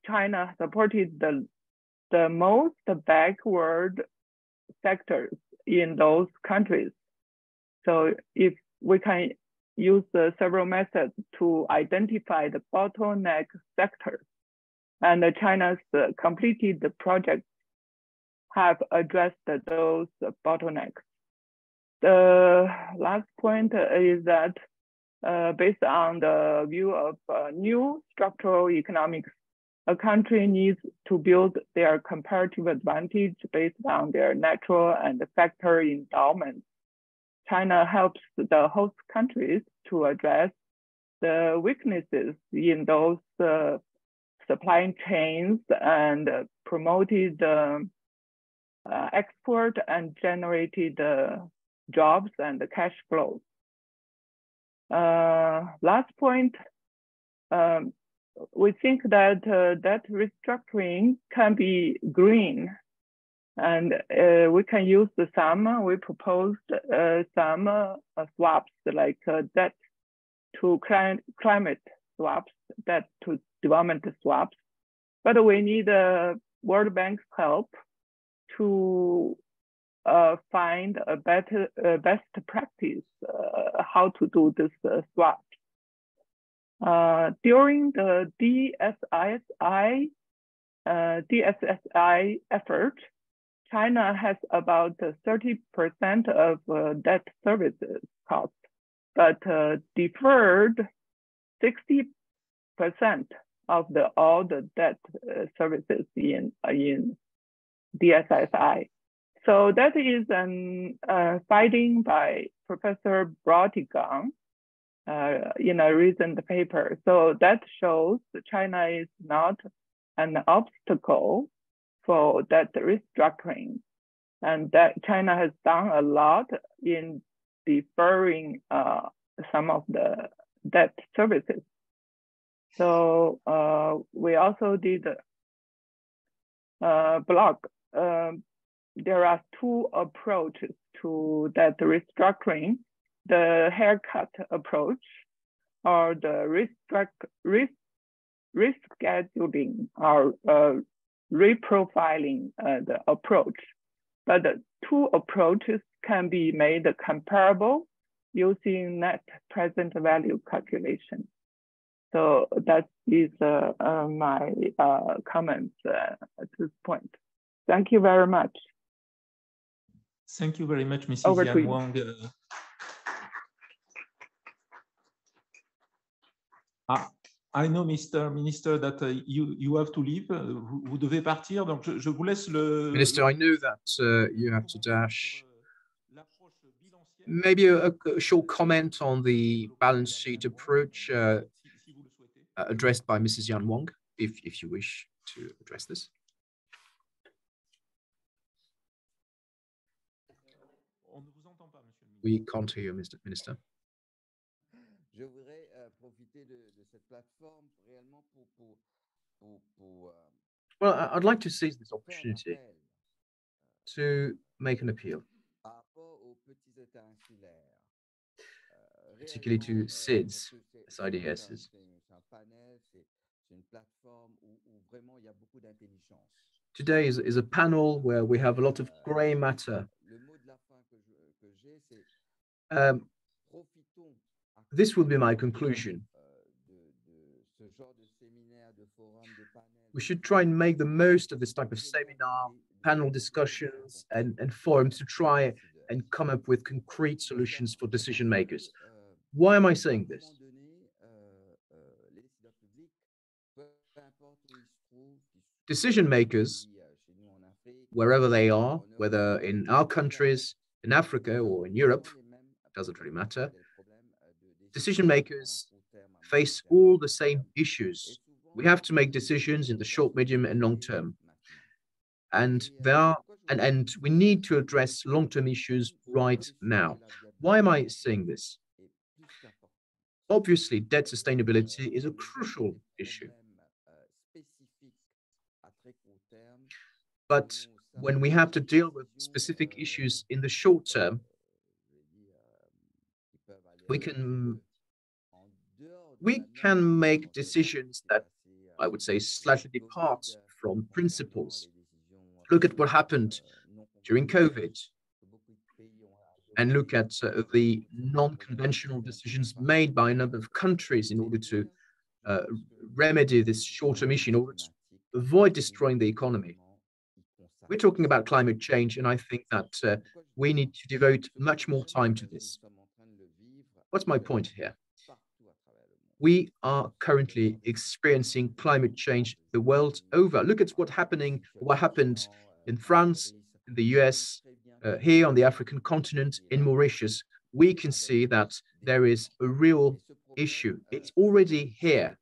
China supported the most backward sectors in those countries. So if we can use several methods to identify the bottleneck sectors, and China's completed projects have addressed those bottlenecks. The last point is that based on the view of new structural economics, a country needs to build their comparative advantage based on their natural and factor endowments. China helps the host countries to address the weaknesses in those supply chains and promoted export and generated jobs and cash flows. Last point, we think that that restructuring can be green, and we can use we proposed some swaps, like debt to climate swaps, debt to development swaps. But we need World Bank's help to find a best practice how to do this swap. During the DSSI effort, China has about 30% of debt services cost, but deferred 60% of all the debt services in DSSI. So that is a finding by Professor Brotigang in a recent paper. So that shows that China is not an obstacle for debt restructuring, and that China has done a lot in deferring some of the debt services. So we also did a blog. There are two approaches to debt restructuring: the haircut approach or the rescheduling or reprofiling the approach. But the two approaches can be made comparable using net present value calculation. So that is my comments at this point. Thank you very much.
Thank you very much, Mrs. Yan Wang. I know, Mr. Minister, that you have to leave. Vous devez partir, donc je vous laisse le.
Minister, I know that you have to dash. Maybe a short comment on the balance sheet approach addressed by Mrs. Yan Wang, if you wish to address this. We can't hear you, Mr. Minister. Well, I'd like to seize this opportunity to make an appeal, particularly to SIDS, SIDSs. Today is a panel where we have a lot of gray matter. This will be my conclusion. We should try and make the most of this type of seminar, panel discussions, and forums to try and come up with concrete solutions for decision makers. Why am I saying this? Decision makers, wherever they are, whether in our countries, in Africa or in Europe, doesn't really matter. Decision makers face all the same issues. We have to make decisions in the short, medium, and long term. And we need to address long-term issues right now. Why am I saying this? Obviously, debt sustainability is a crucial issue. But when we have to deal with specific issues in the short term, we can make decisions that, I would say, slightly depart from principles. Look at what happened during COVID, and look at the non-conventional decisions made by a number of countries in order to remedy this short-term issue, in order to avoid destroying the economy. We're talking about climate change, and I think that we need to devote much more time to this. What's my point here? We are currently experiencing climate change the world over. Look at what happened in France, in the US, here on the African continent, in Mauritius. We can see that there is a real issue. It's already here.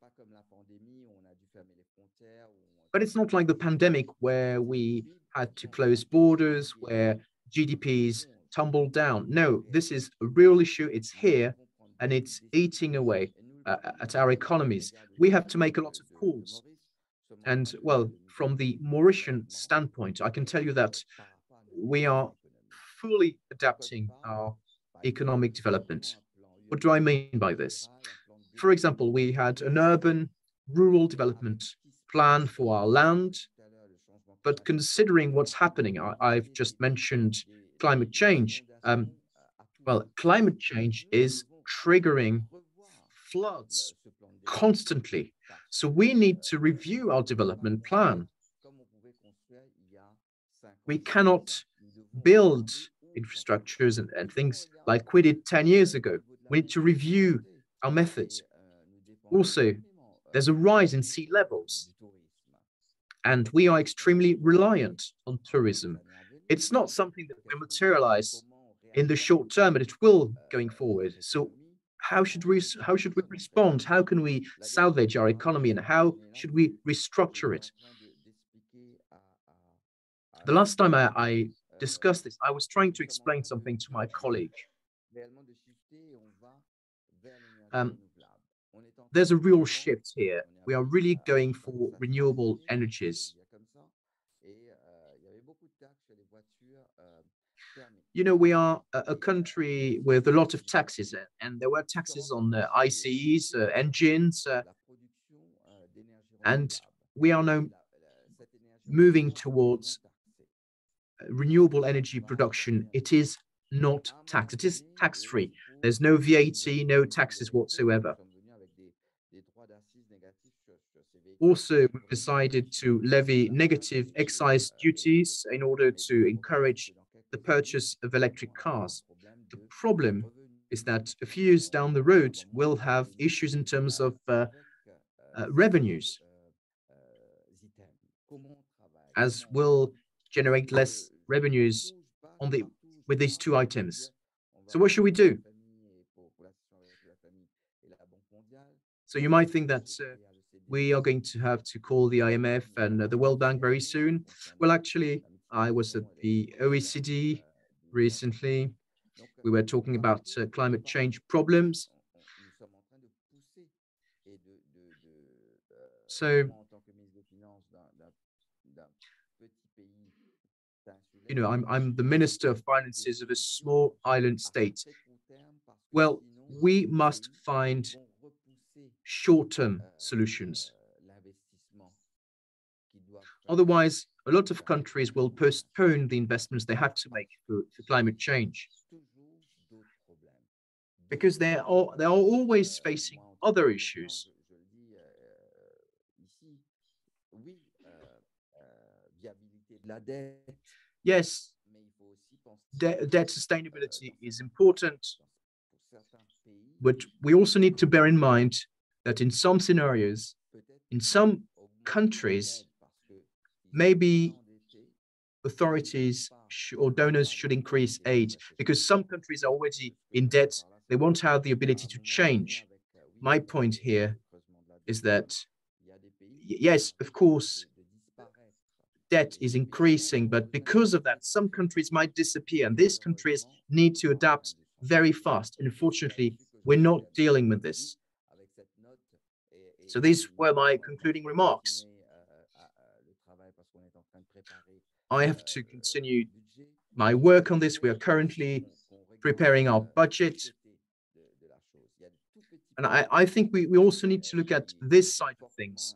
But it's not like the pandemic where we had to close borders, where GDPs tumbled down. No, this is a real issue. It's here, and it's eating away. at our economies. We have to make a lot of calls. And well, from the Mauritian standpoint, I can tell you that we are fully adapting our economic development. What do I mean by this? For example, we had an urban rural development plan for our land, but considering what's happening, I've just mentioned climate change. Well, climate change is triggering floods constantly. So we need to review our development plan. We cannot build infrastructures and things like we did 10 years ago. We need to review our methods. Also, there's a rise in sea levels, and we are extremely reliant on tourism. It's not something that will materialize in the short term, but it will going forward. So how should we respond? How can we salvage our economy, and how should we restructure it? The last time I discussed this, I was trying to explain something to my colleague. There's a real shift here. We are really going for renewable energies. You know, we are a country with a lot of taxes, and there were taxes on ICEs, engines, and we are now moving towards renewable energy production. It is not taxed. It is tax-free. There's no VAT, no taxes whatsoever. Also, we've decided to levy negative excise duties in order to encourage the purchase of electric cars. The problem is that a few years down the road, we'll have issues in terms of revenues, as will generate less revenues with these two items. So what should we do? So you might think that we are going to have to call the IMF and the World Bank very soon. Well, actually, I was at the OECD recently. We were talking about climate change problems. So, you know, I'm the Minister of Finances of a small island state. Well, we must find short-term solutions. Otherwise, a lot of countries will postpone the investments they have to make for climate change, because they are always facing other issues. Yes, debt sustainability is important, but we also need to bear in mind that in some scenarios, in some countries, maybe authorities or donors should increase aid, because some countries are already in debt. They won't have the ability to change. My point here is that, yes, of course, debt is increasing, but because of that, some countries might disappear, and these countries need to adapt very fast. And unfortunately, we're not dealing with this. So these were my concluding remarks. I have to continue my work on this. We are currently preparing our budget. And I think we also need to look at this side of things.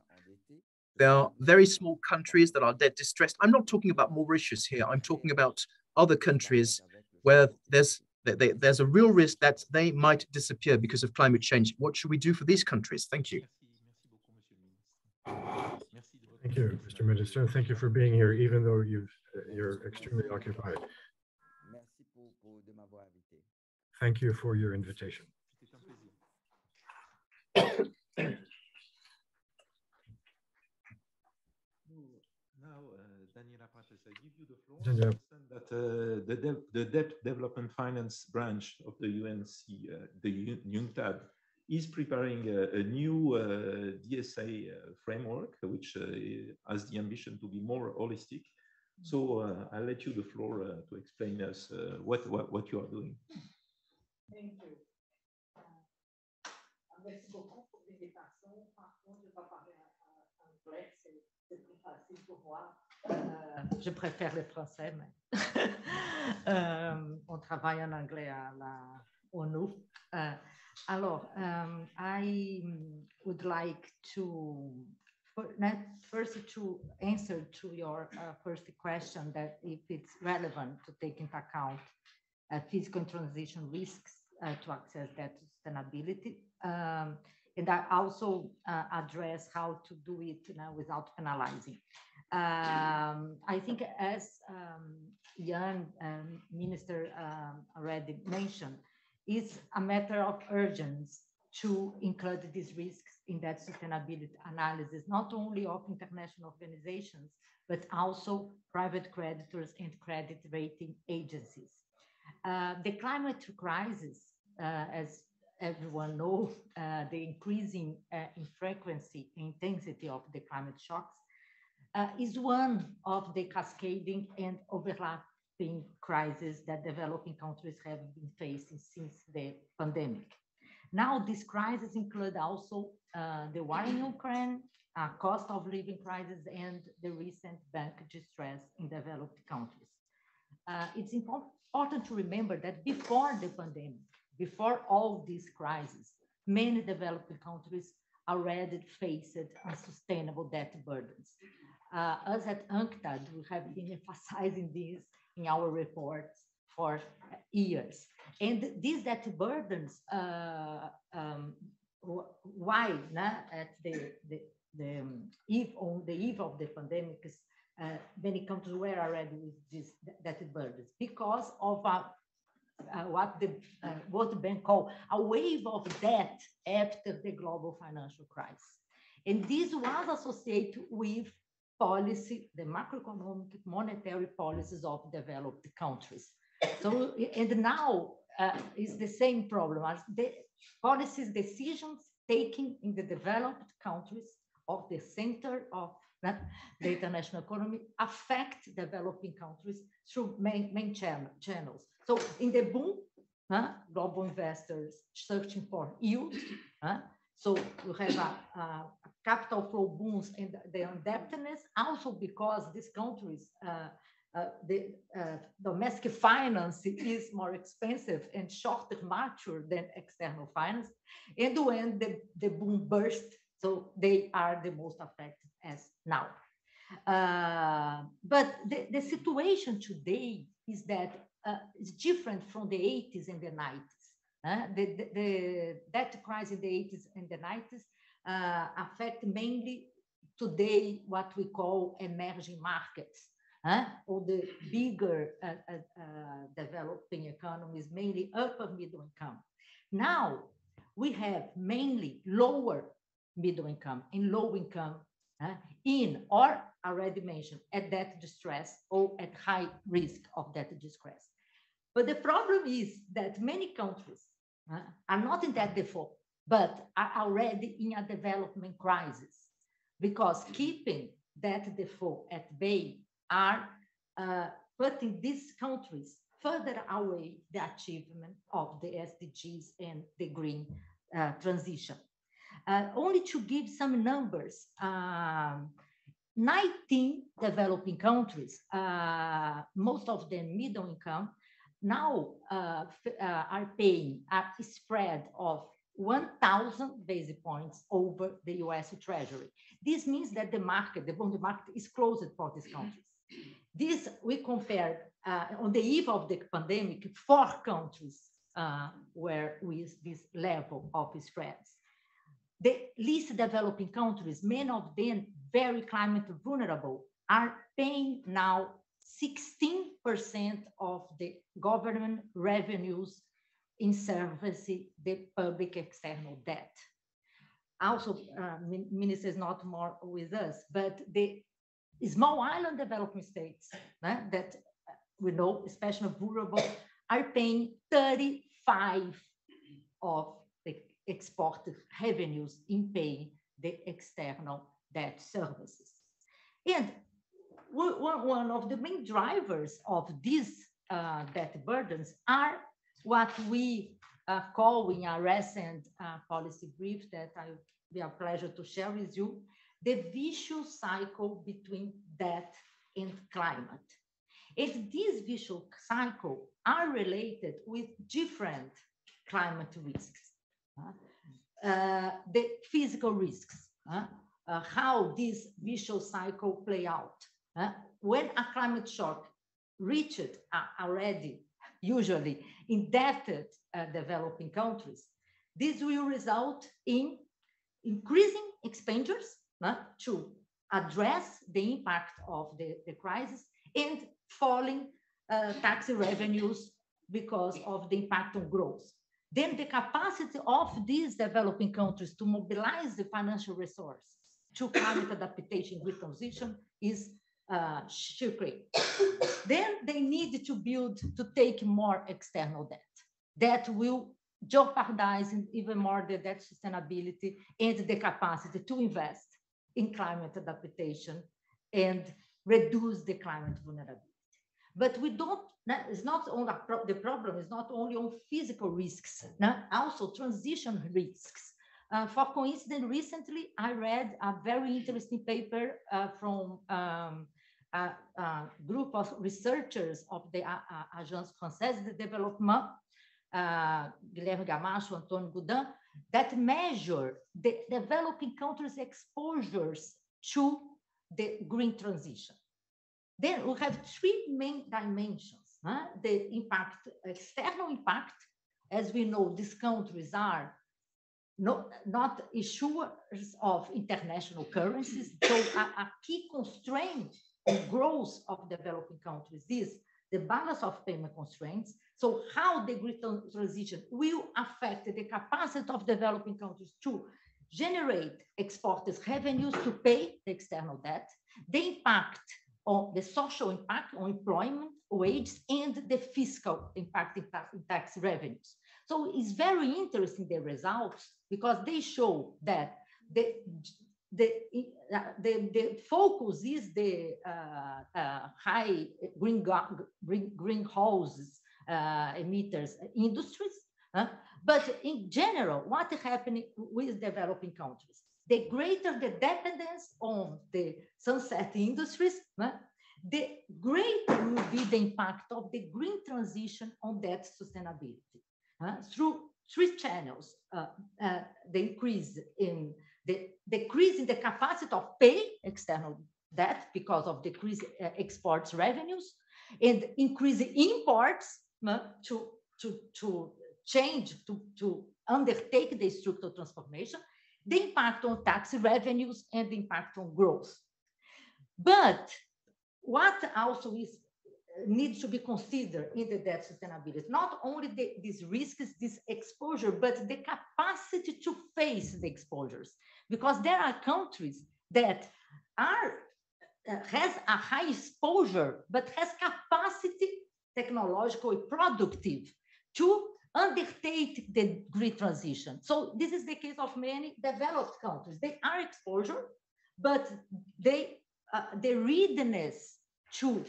There are very small countries that are debt distressed. I'm not talking about Mauritius here. I'm talking about other countries where there's a real risk that they might disappear because of climate change. What should we do for these countries? Thank you.
Thank you, Mr. Minister. Thank you for being here, even though you're extremely occupied. Thank you for your invitation.
Now, Daniela Prates, I give you the floor. Daniela. That the Debt Development Finance branch of the UNC, the UNCTAD, is preparing a new DSA framework, which has the ambition to be more holistic. So I'll let you the floor to explain us what you are doing.
Thank you. I'm Merci beaucoup pour l'invitation. Par contre, je vais parler en anglais, c'est plus facile pour moi. Je préfère le français, mais on travaille en anglais à la ONU. Alors, I would like to first to answer to your first question, that if it's relevant to take into account physical transition risks to access that sustainability. And I also address how to do it without penalizing. I think, as Jan Minister already mentioned, it's a matter of urgency to include these risks in that sustainability analysis, not only of international organizations, but also private creditors and credit rating agencies. The climate crisis, as everyone knows, the increasing in frequency and intensity of the climate shocks is one of the cascading and overlapping crises that developing countries have been facing since the pandemic. Now, these crises include also the war in Ukraine, cost of living crisis, and the recent bank distress in developed countries. It's important to remember that before the pandemic, before all these crises, many developing countries already faced unsustainable debt burdens. Us at UNCTAD, we have been emphasizing this in our reports for years. And these debt burdens, why at the eve of the pandemic, many countries were already with these debt burdens because of what the World Bank called a wave of debt after the global financial crisis. And this was associated with policy, the macroeconomic monetary policies of developed countries. So, and now is the same problem as the policies decisions taken in the developed countries of the center of the international economy affect developing countries through main channels. So in the boom, global investors searching for yield. So you have a capital flow booms and the indebtedness, also because these countries, the domestic finance is more expensive and shorter mature than external finance. And when the boom burst, so they are the most affected as now. But the situation today is that it's different from the 80s and the 90s. The debt crisis in the 80s and the 90s affect mainly today what we call emerging markets, or the bigger developing economies, mainly upper middle income. Now we have mainly lower middle income and low income in, or already mentioned, at debt distress or at high risk of debt distress. But the problem is that many countries are not in debt default, but are already in a development crisis, because keeping that default at bay are putting these countries further away the achievement of the SDGs and the green transition. Only to give some numbers, 19 developing countries, most of them middle income, now are paying a spread of 1,000 basis points over the US Treasury. This means that the market, the bond market, is closed for these countries. This we compared on the eve of the pandemic, 4 countries were with this level of spreads. The least developing countries, many of them very climate vulnerable, are paying now 16% of the government revenues in servicing the public external debt. Also, Minister is not more with us, but the small island developing states that we know, especially vulnerable, are paying 35% of the exported revenues in paying the external debt services. And one of the main drivers of these debt burdens are what we call in a recent policy brief that I will be a pleasure to share with you, the vicious cycle between debt and climate. And these vicious cycles are related with different climate risks. The physical risks, how this vicious cycle play out. When a climate shock reached already, usually indebted developing countries, this will result in increasing expenditures to address the impact of the crisis and falling tax revenues because of the impact on growth. Then the capacity of these developing countries to mobilize the financial resources to climate adaptation with transition is shrinking. Then they need to take more external debt that will jeopardize even more the debt sustainability and the capacity to invest in climate adaptation and reduce the climate vulnerability. But we don't, it's not only, the problem is not only on physical risks, also transition risks. For coincidence, recently I read a very interesting paper from a group of researchers of the Agence Française de Développement, Guilherme Gamacho, Antônio Goudin, that measure the developing countries' exposures to the green transition. Then we have three main dimensions. The impact, external impact. As we know, these countries are not issuers of international currencies. So a key constraint in growth of developing countries is the balance of payment constraints. So how the green transition will affect the capacity of developing countries to generate exporters' revenues to pay the external debt, the impact on the social impact on employment, wages, and the fiscal impact in tax revenues. So it's very interesting, the results, because they show that the focus is the high greenhouse emitters industries, but in general, what is happening with developing countries? The greater the dependence on the sunset industries, the greater will be the impact of the green transition on debt sustainability. Through three channels, the increase in the decrease in the capacity of pay external debt because of decreased exports revenues, and increase imports to undertake the structural transformation, the impact on tax revenues, and the impact on growth. But what also needs to be considered in the debt sustainability, not only these risks, this exposure, but the capacity to face the exposures, because there are countries that has a high exposure, but has capacity, technological, productive, to undertake the green transition. So this is the case of many developed countries. They are exposure, but the readiness to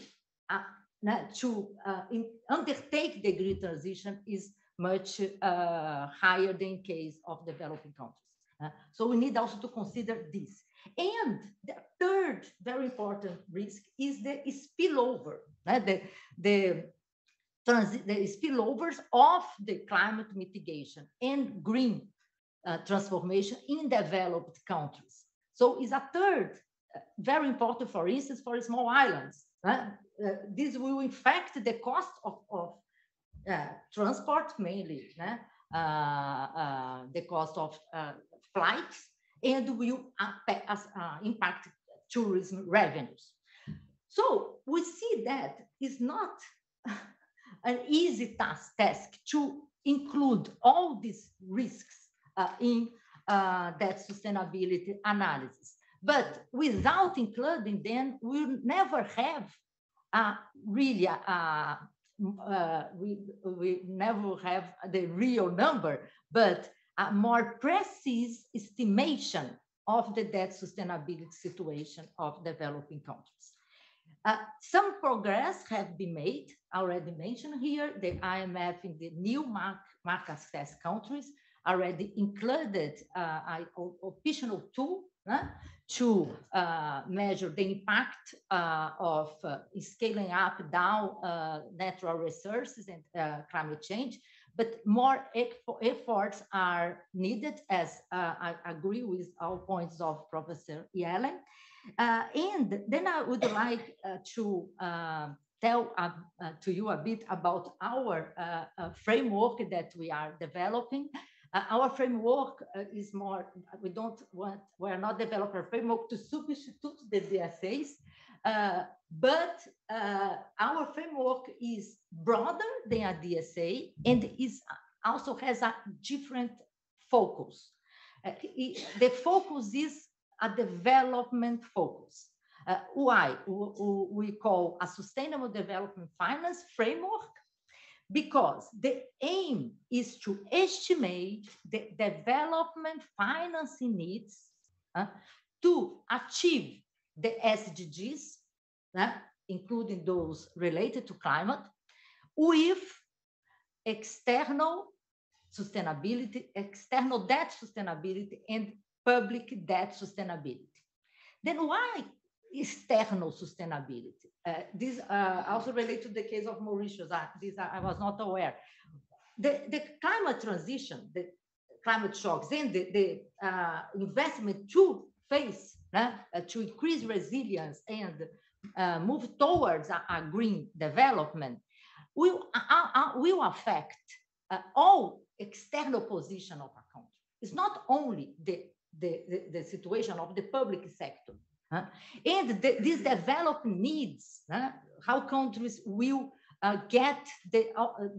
undertake the green transition is much higher than in case of developing countries. So we need also to consider this. And the third very important risk is the spillover, the spillovers of the climate mitigation and green transformation in developed countries. So it's a third very important, for instance, for small islands. This will affect the cost of transport mainly, the cost of flights, and will impact tourism revenues. So we see that it's not an easy task to include all these risks in that sustainability analysis. But without including them, we'll never have we never have the real number, but a more precise estimation of the debt sustainability situation of developing countries. Some progress have been made, already mentioned here, the IMF in the new market access countries already included an optional tool to measure the impact of scaling up, down natural resources and climate change. But more efforts are needed, as I agree with all points of Professor Yellen. And then I would like to tell to you a bit about our framework that we are developing. Our framework is more, we're not developing a framework to substitute the DSAs, but our framework is broader than a DSA and also has a different focus. The focus is a development focus. Why? We call a sustainable development finance framework, because the aim is to estimate the development financing needs to achieve the SDGs, including those related to climate, with external sustainability, external debt sustainability, and public debt sustainability. Then why external sustainability? This also relates to the case of Mauritius. I was not aware. The climate transition, the climate shocks, and the investment to face, to increase resilience and move towards a green development will affect all external position of a country. It's not only the situation of the public sector. And these development needs, how countries will get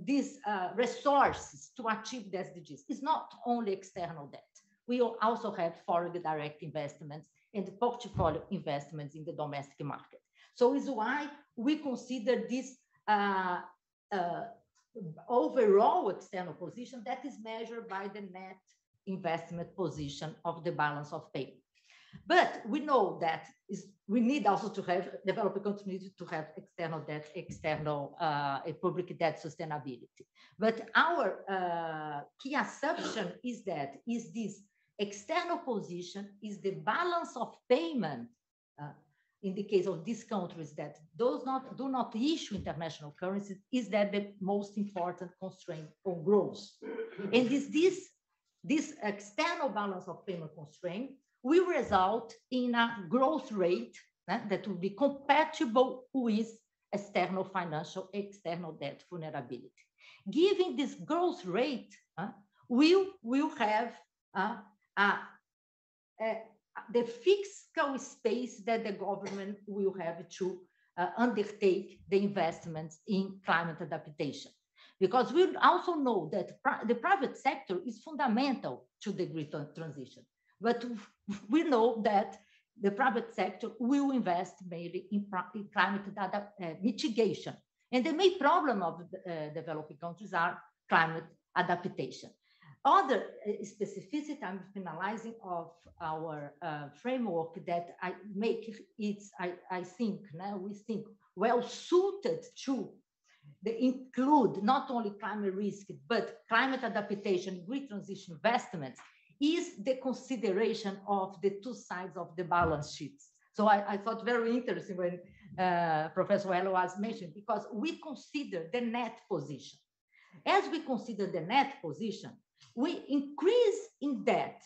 these resources to achieve the SDGs. It's not only external debt. We will also have foreign direct investments and portfolio investments in the domestic market. So it's why we consider this overall external position that is measured by the net investment position of the balance of payment. But we know that we need also to have developing countries to have external debt, external public debt sustainability. But our key assumption is that this external position is the balance of payment in the case of these countries that do not issue international currencies, is that the most important constraint on growth. And this external balance of payment constraint will result in a growth rate that will be compatible with external debt vulnerability. Given this growth rate, we will have the fiscal space that the government will have to undertake the investments in climate adaptation. Because we also know that the private sector is fundamental to the green transition. But we know that the private sector will invest mainly in climate mitigation. And the main problem of developing countries are climate adaptation. Other specificity I'm finalizing of our framework that I make it, I think, now we think, well suited to include not only climate risk, but climate adaptation, green transition investments, is the consideration of the two sides of the balance sheets. So I thought very interesting when Professor Elo was mentioned, because we consider the net position. As we consider the net position, we increase in debt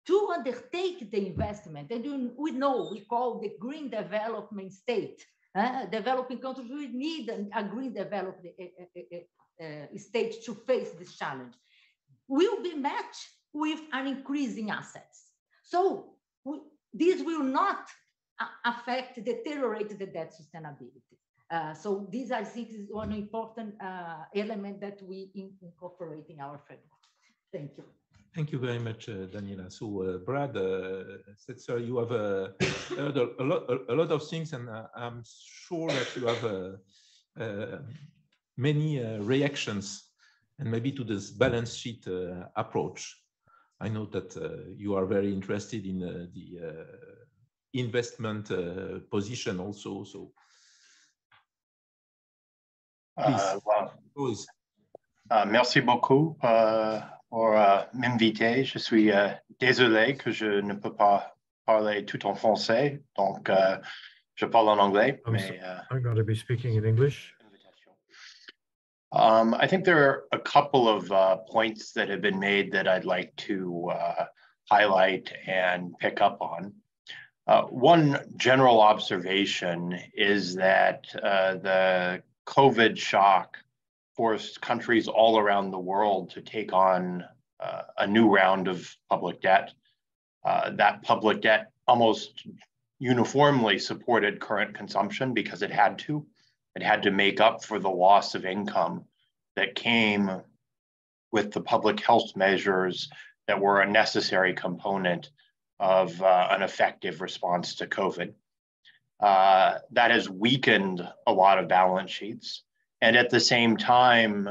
to undertake the investment. And we call the green development state. Developing countries will need a green development state to face this challenge. Will be matched with an increase in assets. So this will not deteriorate the debt sustainability. So this, I think, is one important element that we incorporate in our framework. Thank you.
Thank you very much, Daniela. So, Brad, sir, you have heard a lot of things, and I'm sure that you have many reactions, and maybe to this balance sheet approach. I know that you are very interested in the investment position also. So, please.
Merci beaucoup pour m'inviter. Je suis désolé que je ne peux pas parler tout en français, donc je parle en anglais.
I'm going to be speaking in English.
I think there are a couple of points that have been made that I'd like to highlight and pick up on. One general observation is that the COVID shock forced countries all around the world to take on a new round of public debt. That public debt almost uniformly supported current consumption because it had to. It had to make up for the loss of income that came with the public health measures that were a necessary component of an effective response to COVID. That has weakened a lot of balance sheets. And at the same time,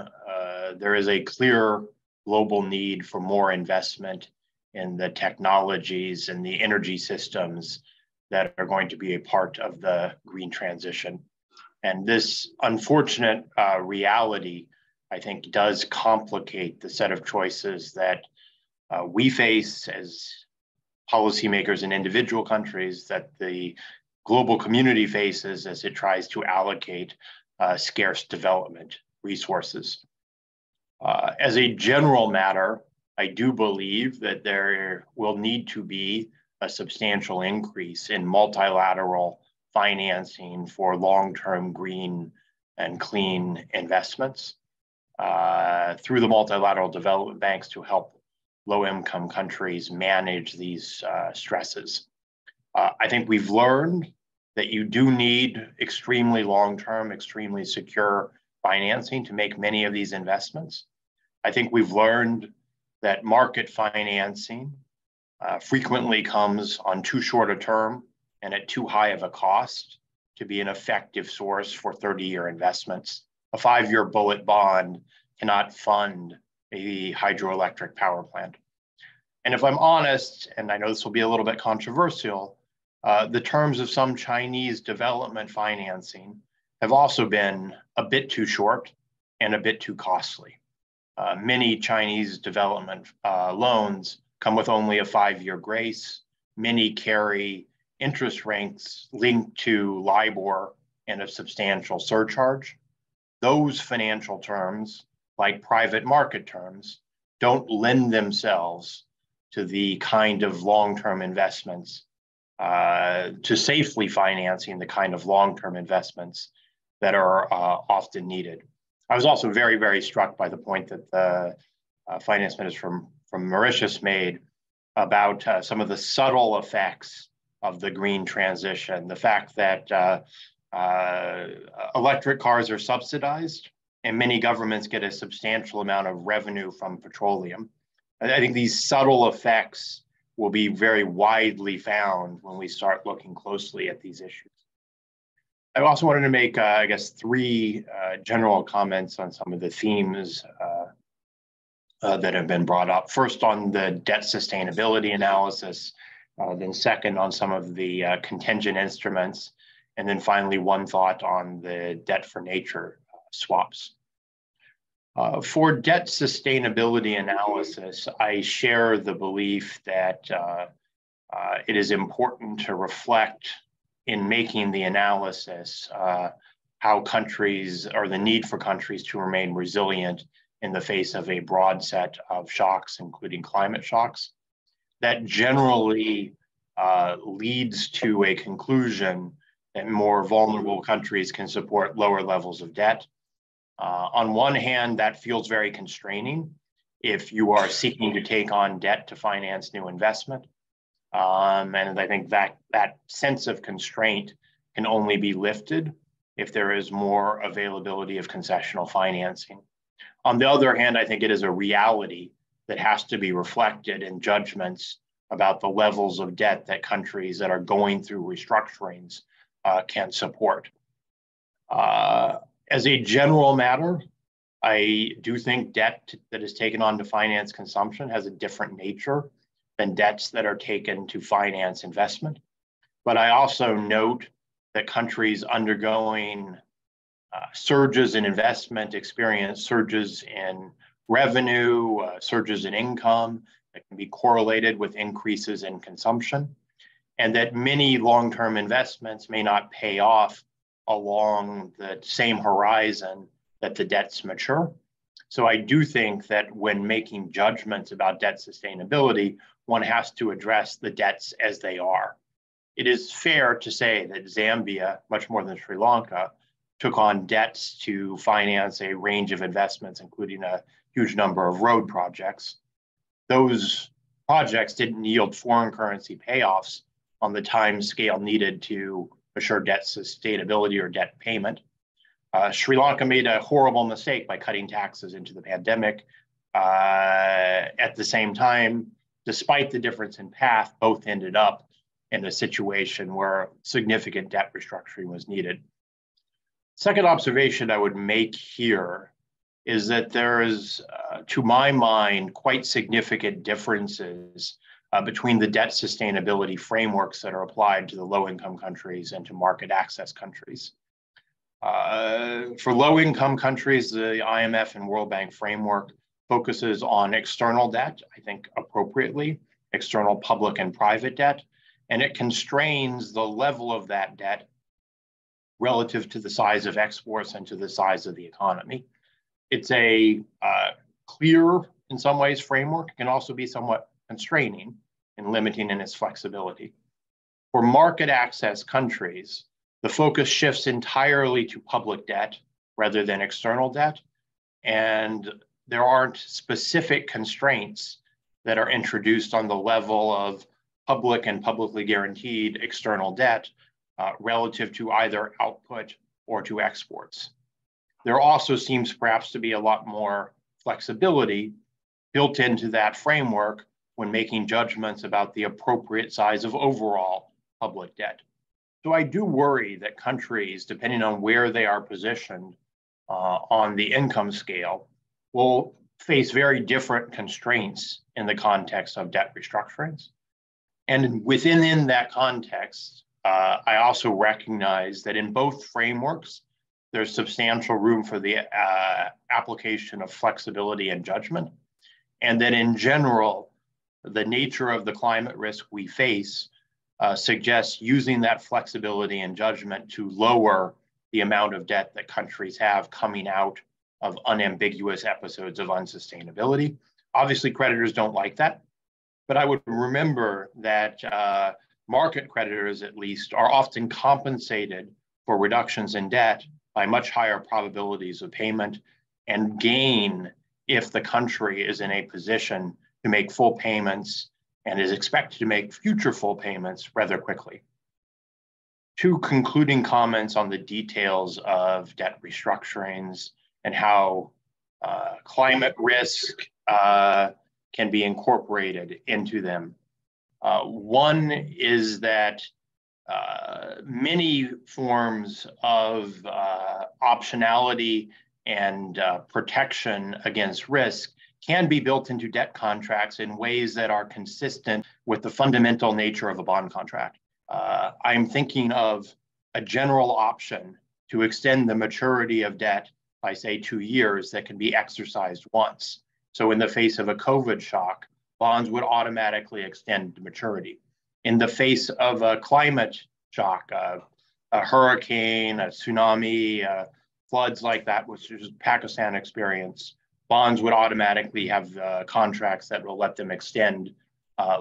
there is a clear global need for more investment in the technologies and the energy systems that are going to be a part of the green transition. And this unfortunate reality, I think, does complicate the set of choices that we face as policymakers in individual countries, that the global community faces as it tries to allocate scarce development resources. As a general matter, I do believe that there will need to be a substantial increase in multilateral financing for long-term green and clean investments through the multilateral development banks to help low-income countries manage these stresses. I think we've learned that you do need extremely long-term, extremely secure financing to make many of these investments. I think we've learned that market financing frequently comes on too short a term and at too high of a cost to be an effective source for 30-year investments. A 5-year bullet bond cannot fund a hydroelectric power plant. And if I'm honest, and I know this will be a little bit controversial, the terms of some Chinese development financing have also been a bit too short and a bit too costly. Many Chinese development loans come with only a 5-year grace. Many carry interest rates linked to LIBOR and a substantial surcharge. Those financial terms, like private market terms, don't lend themselves to the kind of long-term investments, to safely financing the kind of long-term investments that are often needed. I was also very, very struck by the point that the finance minister from Mauritius made about some of the subtle effects of the green transition, the fact that electric cars are subsidized and many governments get a substantial amount of revenue from petroleum. I think these subtle effects will be very widely found when we start looking closely at these issues. I also wanted to make, I guess, 3 general comments on some of the themes that have been brought up. First, on the debt sustainability analysis, then second on some of the contingent instruments, and then finally one thought on the debt for nature swaps. For debt sustainability analysis, I share the belief that it is important to reflect in making the analysis how countries, or the need for countries to remain resilient in the face of a broad set of shocks, including climate shocks. That generally leads to a conclusion that more vulnerable countries can support lower levels of debt. On one hand, that feels very constraining if you are seeking to take on debt to finance new investment. And I think that sense of constraint can only be lifted if there is more availability of concessional financing. On the other hand, I think it is a reality that has to be reflected in judgments about the levels of debt that countries that are going through restructurings can support. As a general matter, I do think debt that is taken on to finance consumption has a different nature than debts that are taken to finance investment. But I also note that countries undergoing surges in investment experience surges in revenue, surges in income that can be correlated with increases in consumption, and that many long-term investments may not pay off along the same horizon that the debts mature. So I do think that when making judgments about debt sustainability, one has to address the debts as they are. It is fair to say that Zambia, much more than Sri Lanka, took on debts to finance a range of investments, including a huge number of road projects. Those projects didn't yield foreign currency payoffs on the time scale needed to assure debt sustainability or debt payment. Sri Lanka made a horrible mistake by cutting taxes into the pandemic. At the same time, despite the difference in path, both ended up in a situation where significant debt restructuring was needed. Second observation I would make here is that there is, to my mind, quite significant differences between the debt sustainability frameworks that are applied to the low-income countries and to market access countries. For low-income countries, the IMF and World Bank framework focuses on external debt, I think appropriately, external public and private debt, and it constrains the level of that debt relative to the size of exports and to the size of the economy. It's a clear, in some ways, framework. It can also be somewhat constraining and limiting in its flexibility. For market access countries, the focus shifts entirely to public debt rather than external debt, and there aren't specific constraints that are introduced on the level of public and publicly guaranteed external debt relative to either output or to exports. There also seems perhaps to be a lot more flexibility built into that framework when making judgments about the appropriate size of overall public debt. So I do worry that countries, depending on where they are positioned on the income scale, will face very different constraints in the context of debt restructurings. And within that context, I also recognize that in both frameworks, there's substantial room for the application of flexibility and judgment. And that in general, the nature of the climate risk we face suggests using that flexibility and judgment to lower the amount of debt that countries have coming out of unambiguous episodes of unsustainability. Obviously, creditors don't like that, but I would remember that market creditors, at least, are often compensated for reductions in debt by much higher probabilities of payment and gain if the country is in a position to make full payments and is expected to make future full payments rather quickly. Two concluding comments on the details of debt restructurings and how climate risk can be incorporated into them. One is that many forms of optionality and protection against risk can be built into debt contracts in ways that are consistent with the fundamental nature of a bond contract. I'm thinking of a general option to extend the maturity of debt by, say, 2 years that can be exercised once. So in the face of a COVID shock, bonds would automatically extend to maturity. In the face of a climate shock, a hurricane, a tsunami, floods like that, which is Pakistan experience, bonds would automatically have contracts that will let them extend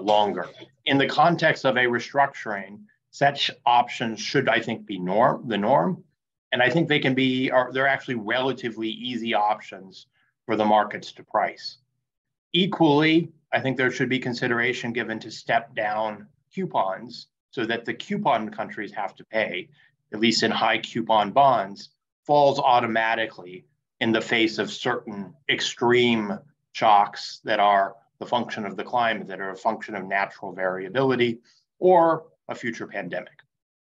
longer. In the context of a restructuring, such options should, I think, be the norm. And I think they can be, they're actually relatively easy options for the markets to price. Equally, I think there should be consideration given to step down coupons so that the coupon countries have to pay, at least in high coupon bonds, falls automatically in the face of certain extreme shocks that are the function of the climate, that are a function of natural variability or a future pandemic.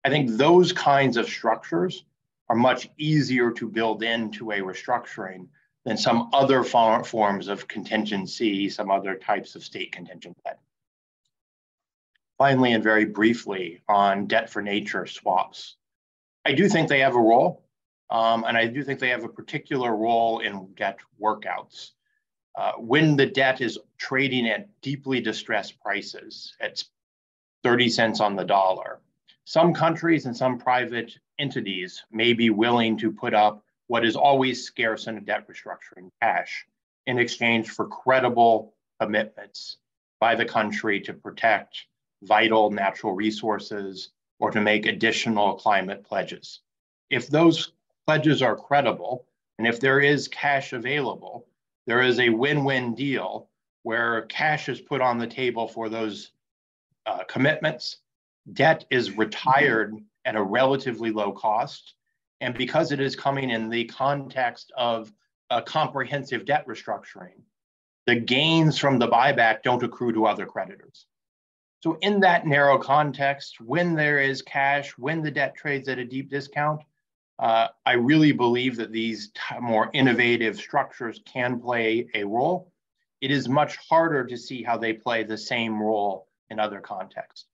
I think those kinds of structures are much easier to build into a restructuring than some other forms of contingency, some other types of state contingent debt. Finally, and very briefly, on debt for nature swaps. I do think they have a role. and I do think they have a particular role in debt workouts. When the debt is trading at deeply distressed prices, at 30 cents on the dollar, some countries and some private entities may be willing to put up what is always scarce in a debt restructuring, cash, in exchange for credible commitments by the country to protect vital natural resources or to make additional climate pledges. If those pledges are credible, and if there is cash available, there is a win-win deal where cash is put on the table for those commitments, debt is retired at a relatively low cost, and because it is coming in the context of a comprehensive debt restructuring, the gains from the buyback don't accrue to other creditors. So in that narrow context, when there is cash, when the debt trades at a deep discount, I really believe that these more innovative structures can play a role. It is much harder to see how they play the same role in other contexts.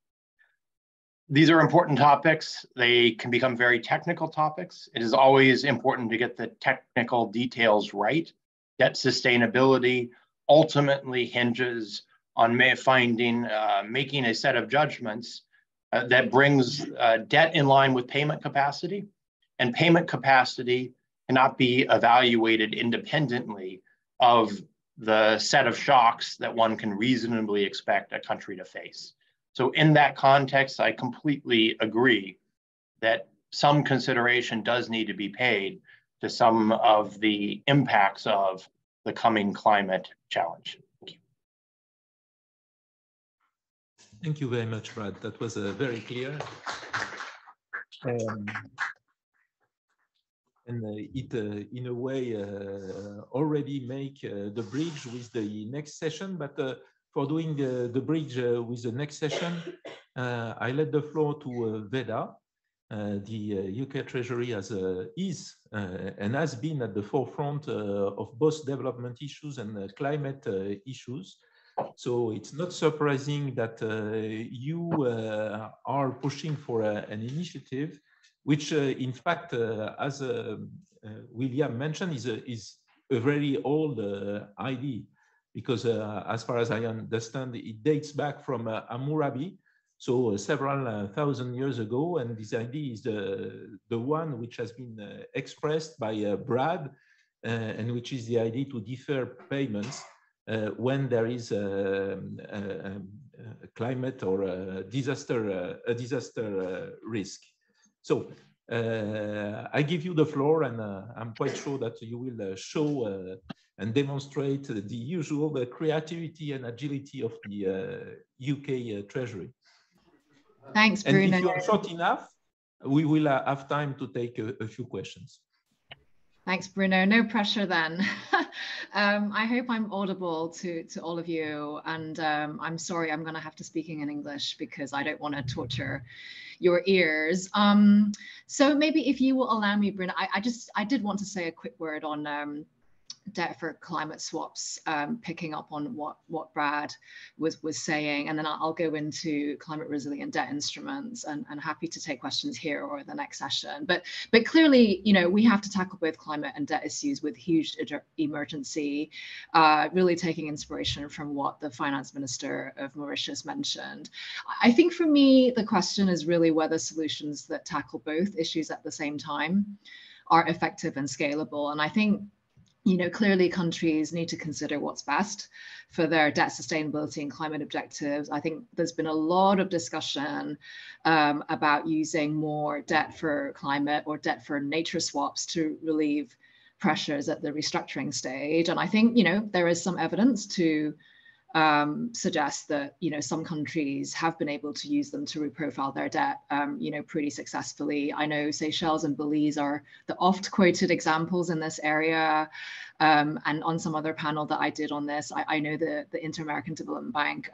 These are important topics. They can become very technical topics. It is always important to get the technical details right. Debt sustainability ultimately hinges on making a set of judgments that brings debt in line with payment capacity. And payment capacity cannot be evaluated independently of the set of shocks that one can reasonably expect a country to face. So in that context, I completely agree that some consideration does need to be paid to some of the impacts of the coming climate challenge. Thank you.
Thank you very much, Brad. That was very clear. And it, in a way, already make the bridge with the next session. But for doing the bridge with the next session, I let the floor to Veda. The UK Treasury is and has been at the forefront of both development issues and climate issues. So it's not surprising that you are pushing for an initiative which, in fact, as William mentioned, is a very old idea, because as far as I understand, it dates back from Hammurabi, so several thousand years ago, and this idea is the one which has been expressed by Brad, and which is the idea to defer payments when there is a climate or a disaster risk. So I give you the floor, and I'm quite sure that you will show and demonstrate the usual creativity and agility of the UK Treasury.
Thanks, Bruno.
And if you're short enough, we will have time to take a few questions.
Thanks, Bruno. No pressure then. I hope I'm audible to all of you. And I'm sorry, I'm going to have to speak in English because I don't want to torture your ears. So maybe if you will allow me, Bruno, I did want to say a quick word on debt for climate swaps, picking up on what Brad was saying, and then I'll go into climate resilient debt instruments, and happy to take questions here or the next session. But clearly, you know, we have to tackle both climate and debt issues with huge emergency, really taking inspiration from what the finance minister of Mauritius mentioned. I think for me, the question is really whether solutions that tackle both issues at the same time are effective and scalable. And I think, you know, clearly countries need to consider what's best for their debt sustainability and climate objectives. I think there's been a lot of discussion about using more debt for climate or debt for nature swaps to relieve pressures at the restructuring stage. And I think, you know, there is some evidence to suggest that, you know, some countries have been able to use them to reprofile their debt, you know, pretty successfully. I know Seychelles and Belize are the oft quoted examples in this area. And on some other panel that I did on this, I know the Inter-American Development Bank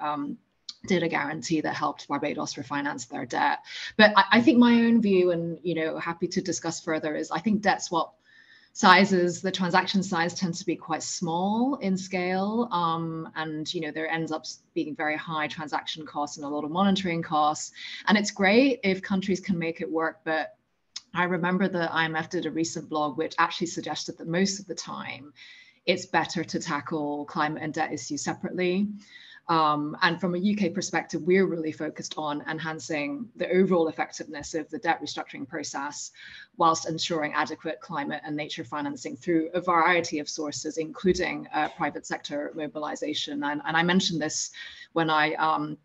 did a guarantee that helped Barbados refinance their debt. But I think my own view, and, you know, happy to discuss further, is I think debt swap sizes, the transaction size tends to be quite small in scale, and, you know, there ends up being very high transaction costs and a lot of monitoring costs. And it's great if countries can make it work, but I remember the IMF did a recent blog which actually suggested that most of the time it's better to tackle climate and debt issues separately. And from a UK perspective, we're really focused on enhancing the overall effectiveness of the debt restructuring process, whilst ensuring adequate climate and nature financing through a variety of sources, including private sector mobilization. And I mentioned this when I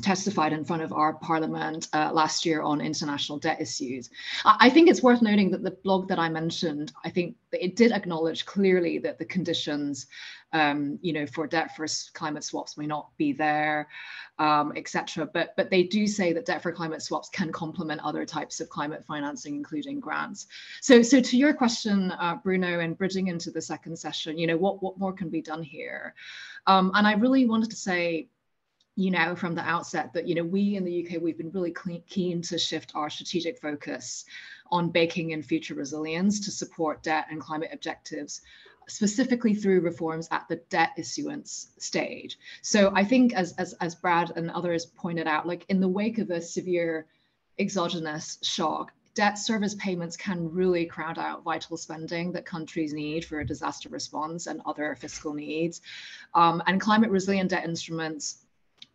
testified in front of our parliament last year on international debt issues. I think it's worth noting that the blog that I mentioned, I think it did acknowledge clearly that the conditions, for debt for climate swaps may not be there, etc. But they do say that debt for climate swaps can complement other types of climate financing, including grants. So to your question, Bruno, and bridging into the second session, what more can be done here? And I really wanted to say, from the outset that, we in the UK, we've been really keen to shift our strategic focus on baking in future resilience to support debt and climate objectives, specifically through reforms at the debt issuance stage. So I think as Brad and others pointed out, like in the wake of a severe exogenous shock, debt service payments can really crowd out vital spending that countries need for a disaster response and other fiscal needs. And climate resilient debt instruments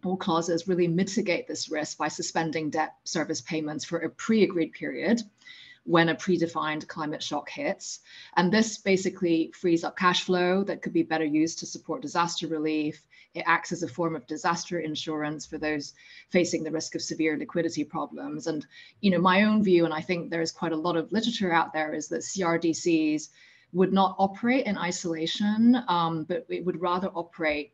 or clauses really mitigate this risk by suspending debt service payments for a pre-agreed period when a predefined climate shock hits. And this basically frees up cash flow that could be better used to support disaster relief. It acts as a form of disaster insurance for those facing the risk of severe liquidity problems. And, my own view, and I think there's quite a lot of literature out there, is that CRDCs would not operate in isolation, but it would rather operate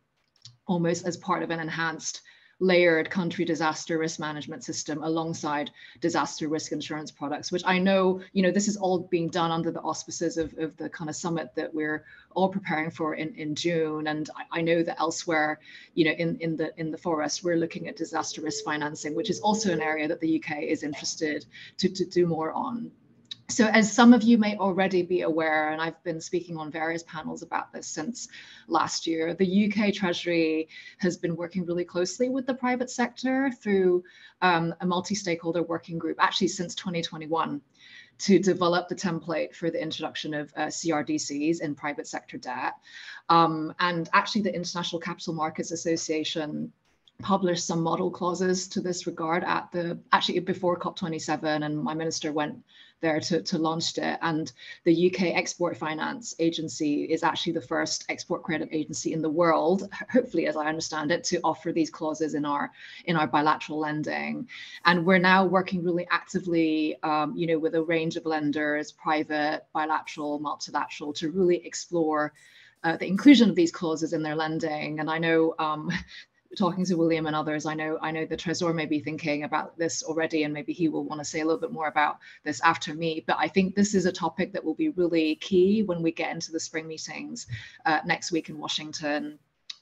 almost as part of an enhanced layered country disaster risk management system alongside disaster risk insurance products, which I know, this is all being done under the auspices of the kind of summit that we're all preparing for in June. And I know that elsewhere, in the forest, we're looking at disaster risk financing, which is also an area that the UK is interested to do more on. So as some of you may already be aware, and I've been speaking on various panels about this since last year, the UK Treasury has been working really closely with the private sector through a multi-stakeholder working group, actually since 2021, to develop the template for the introduction of CRDCs in private sector debt. And actually the International Capital Markets Association published some model clauses to this regard actually before COP27, and my minister went there to launch it. And the UK Export Finance Agency is actually the first export credit agency in the world, hopefully, as I understand it, to offer these clauses in our bilateral lending. And we're now working really actively, with a range of lenders, private, bilateral, multilateral, to really explore the inclusion of these clauses in their lending. And I know, talking to William and others, I know the Trésor may be thinking about this already, and maybe he will want to say a little bit more about this after me. But I think this is a topic that will be really key when we get into the spring meetings next week in Washington.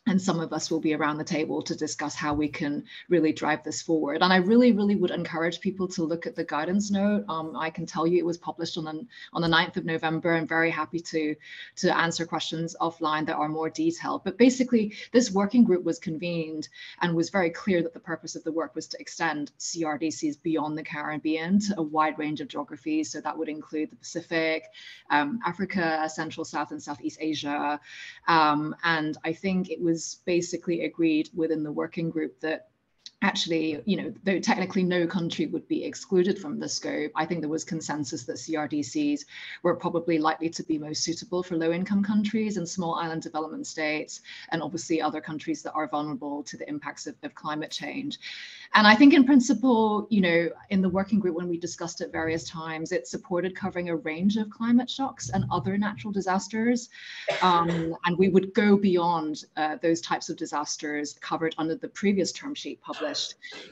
And some of us will be around the table to discuss how we can really drive this forward. And I really, really would encourage people to look at the guidance note. I can tell you it was published on the 9th of November. I'm very happy to answer questions offline that are more detailed. But basically, this working group was convened and was very clear that the purpose of the work was to extend CRDCs beyond the Caribbean to a wide range of geographies. So that would include the Pacific, Africa, Central, South, and Southeast Asia. And I think it was basically agreed within the working group that actually, though technically no country would be excluded from the scope, I think there was consensus that CRDCs were probably likely to be most suitable for low-income countries and small island development states, and obviously other countries that are vulnerable to the impacts of climate change. And I think in principle, in the working group, when we discussed it various times, it supported covering a range of climate shocks and other natural disasters. And we would go beyond those types of disasters covered under the previous term sheet published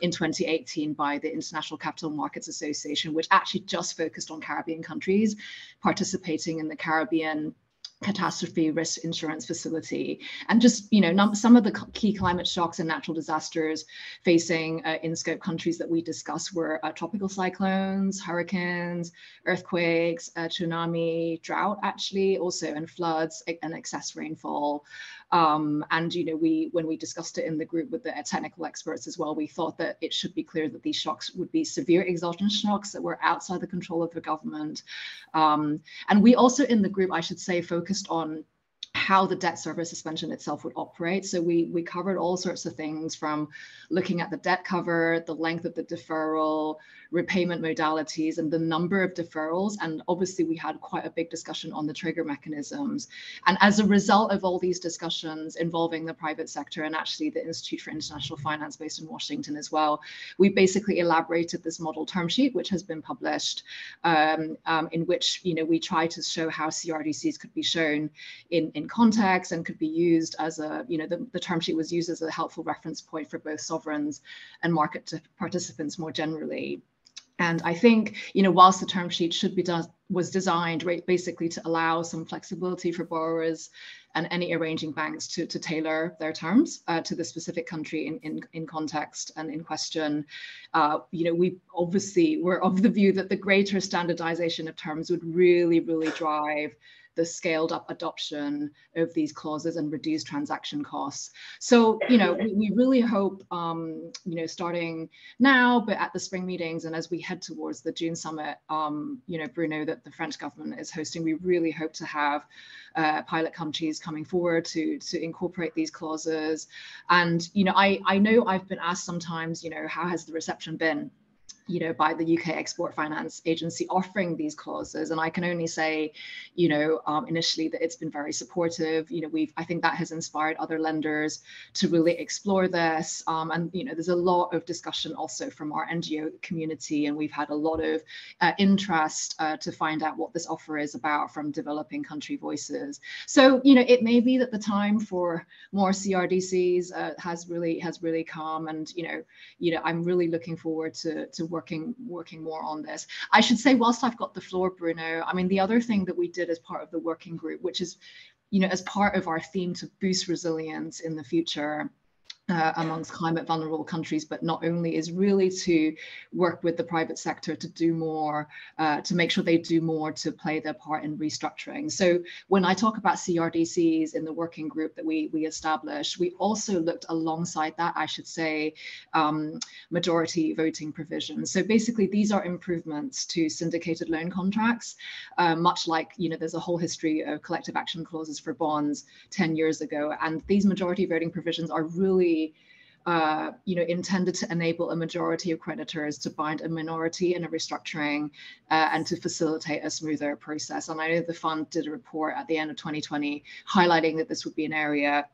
in 2018 by the International Capital Markets Association, which actually just focused on Caribbean countries participating in the Caribbean Catastrophe Risk Insurance Facility. And just, some of the key climate shocks and natural disasters facing in-scope countries that we discussed were tropical cyclones, hurricanes, earthquakes, tsunami, drought actually also, and floods and excess rainfall. And when we discussed it in the group with the technical experts as well, we thought that it should be clear that these shocks would be severe exogenous shocks that were outside the control of the government. And we also in the group, I should say, focused on how the debt service suspension itself would operate. So we covered all sorts of things from looking at the debt cover, the length of the deferral, repayment modalities, and the number of deferrals. And obviously we had quite a big discussion on the trigger mechanisms. And as a result of all these discussions involving the private sector and actually the Institute for International Finance based in Washington as well, we basically elaborated this model term sheet, which has been published, in which we try to show how CRDCs could be shown in context and could be used as a, the term sheet was used as a helpful reference point for both sovereigns and market participants more generally. And I think, whilst the term sheet was designed basically to allow some flexibility for borrowers and any arranging banks to tailor their terms to the specific country in context and in question, we obviously were of the view that the greater standardization of terms would really, really drive the scaled up adoption of these clauses and reduce transaction costs. So, we really hope, starting now, but at the spring meetings and as we head towards the June summit, Bruno, that the French government is hosting, we really hope to have pilot countries coming forward to incorporate these clauses. And, I know I've been asked sometimes, how has the reception been? By the UK Export Finance Agency offering these clauses. And I can only say, initially that it's been very supportive. I think that has inspired other lenders to really explore this. And, there's a lot of discussion also from our NGO community. And we've had a lot of interest to find out what this offer is about from developing country voices. So, it may be that the time for more CRDCs has really come. And, I'm really looking forward to working more on this. I should say, whilst I've got the floor, Bruno, I mean, the other thing that we did as part of the working group, which is, as part of our theme to boost resilience in the future, amongst climate vulnerable countries, but not only, is really to work with the private sector to do more, to make sure they do more to play their part in restructuring. So when I talk about CRDCs in the working group that we established, we also looked alongside that, I should say, majority voting provisions. So basically these are improvements to syndicated loan contracts, much like, there's a whole history of collective action clauses for bonds 10 years ago. And these majority voting provisions are really intended to enable a majority of creditors to bind a minority in a restructuring and to facilitate a smoother process. And I know the fund did a report at the end of 2020 highlighting that this would be an area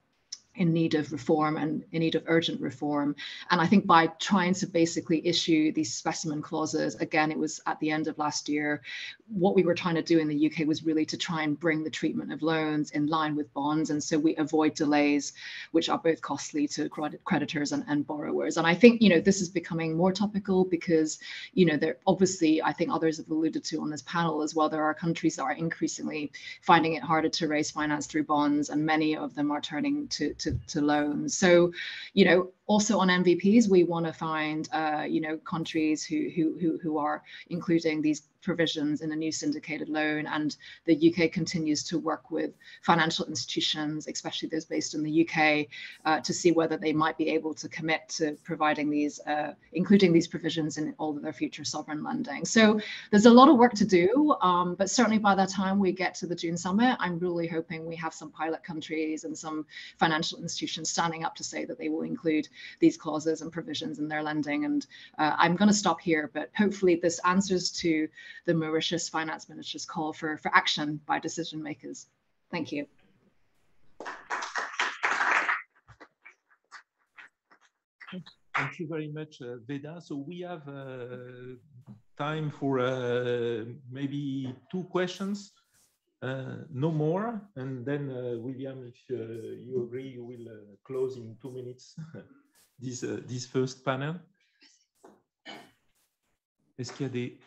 in need of reform and in need of urgent reform. And I think by trying to basically issue these specimen clauses, again, it was at the end of last year, what we were trying to do in the UK was really to try and bring the treatment of loans in line with bonds. And so we avoid delays, which are both costly to creditors and borrowers. And I think, this is becoming more topical because, there obviously, I think others have alluded to on this panel as well, there are countries that are increasingly finding it harder to raise finance through bonds, and many of them are turning to loans. So, also on MVPs, we want to find, countries who are including these provisions in a new syndicated loan. And the UK continues to work with financial institutions, especially those based in the UK, to see whether they might be able to commit to providing these, including these provisions in all of their future sovereign lending. So there's a lot of work to do, but certainly by the time we get to the June summit, I'm really hoping we have some pilot countries and some financial institutions standing up to say that they will include these clauses and provisions in their lending. And I'm going to stop here, but hopefully this answers to the Mauritius Finance Minister's call for action by decision makers. Thank you.
Thank you very much, Veda. So we have time for maybe 2 questions, no more. And then, William, if you agree, you will close in 2 minutes this first panel. Est-ce qu'il y a des...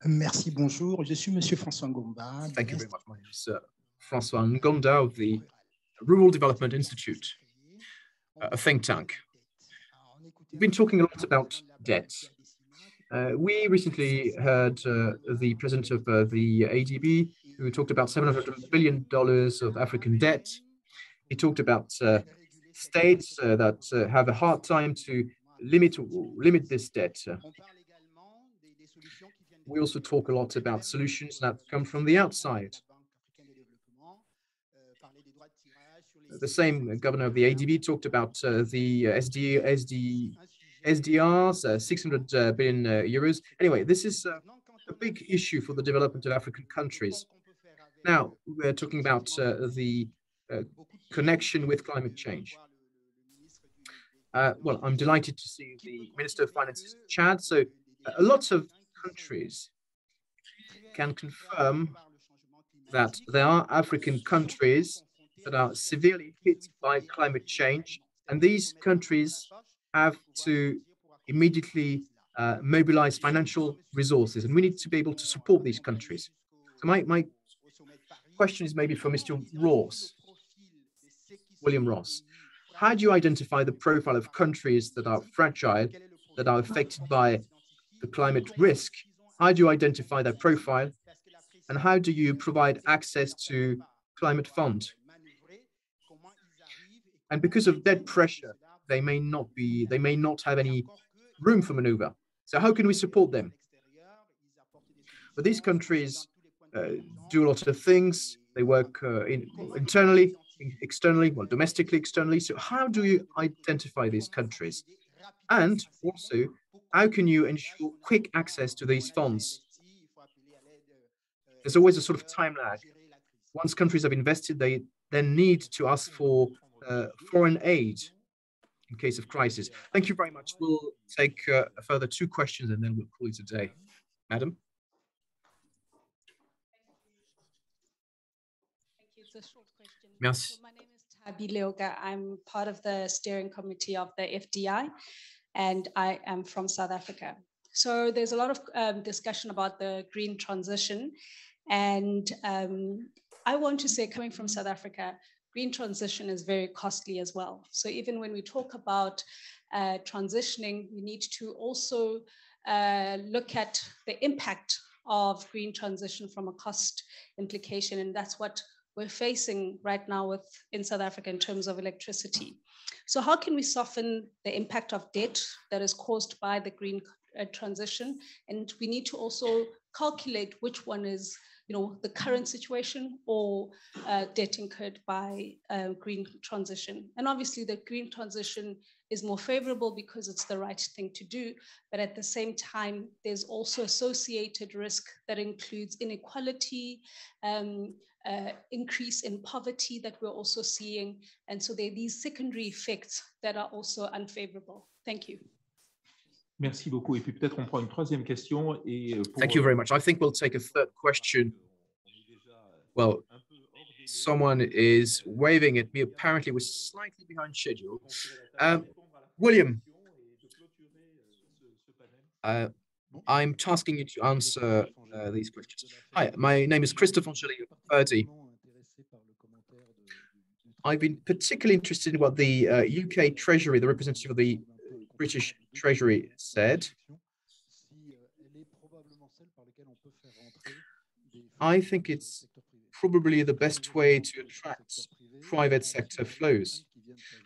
Merci, bonjour. Je suis Monsieur François Ngomba.
Thank you very much. My name is François Ngonda of the Rural Development Institute, a think tank. We've been talking a lot about debt. We recently heard the president of the ADB, who talked about $700 billion of African debt. He talked about states that have a hard time to limit this debt. We also talk a lot about solutions that come from the outside. The same governor of the ADB talked about the SDRs, 600 billion euros. Anyway, this is a big issue for the development of African countries. Now, we're talking about the connection with climate change. Well, I'm delighted to see the Minister of Finance, Chad. So a lot of countries can confirm that there are African countries that are severely hit by climate change, and these countries have to immediately mobilize financial resources, and we need to be able to support these countries. So my question is maybe for Mr. Ross, William Ross. How do you identify the profile of countries that are fragile, that are affected by the climate risk? How do you identify that profile? And how do you provide access to climate funds? And because of debt pressure, they may not have any room for maneuver. So how can we support them? But these countries do a lot of things. They work internally, externally, well, domestically, externally. So how do you identify these countries? And also, how can you ensure quick access to these funds? There's always a sort of time lag. Once countries have invested, they then need to ask for foreign aid in case of crisis. Thank you very much. We'll take a further 2 questions and then we'll call it a day. Madam?
Thank you. It's a short question.
Merci.
So my name is Tabi Leoga. I'm part of the steering committee of the FDI, and I am from South Africa. So there's a lot of discussion about the green transition. And I want to say, coming from South Africa, green transition is very costly as well. So even when we talk about transitioning, we need to also look at the impact of green transition from a cost implication. And that's what we're facing right now in South Africa in terms of electricity. So how can we soften the impact of debt that is caused by the green transition? And we need to also calculate which one is the current situation or debt incurred by green transition. And obviously the green transition is more favorable because it's the right thing to do. But at the same time, there's also associated risk that includes inequality, increase in poverty that we're also seeing. And so there are these secondary effects that are also unfavorable. Thank you.
Merci beaucoup. Et puis peut-être on prend une 3e question.
Thank you very much. I think we'll take a 3rd question. Well, someone is waving at me. Apparently, we're slightly behind schedule. William, I'm tasking you to answer these questions. Hi, my name is Christophe Angeli of FERDI. I've been particularly interested in what the UK Treasury, the representative of the British Treasury, said. I think it's probably the best way to attract private sector flows.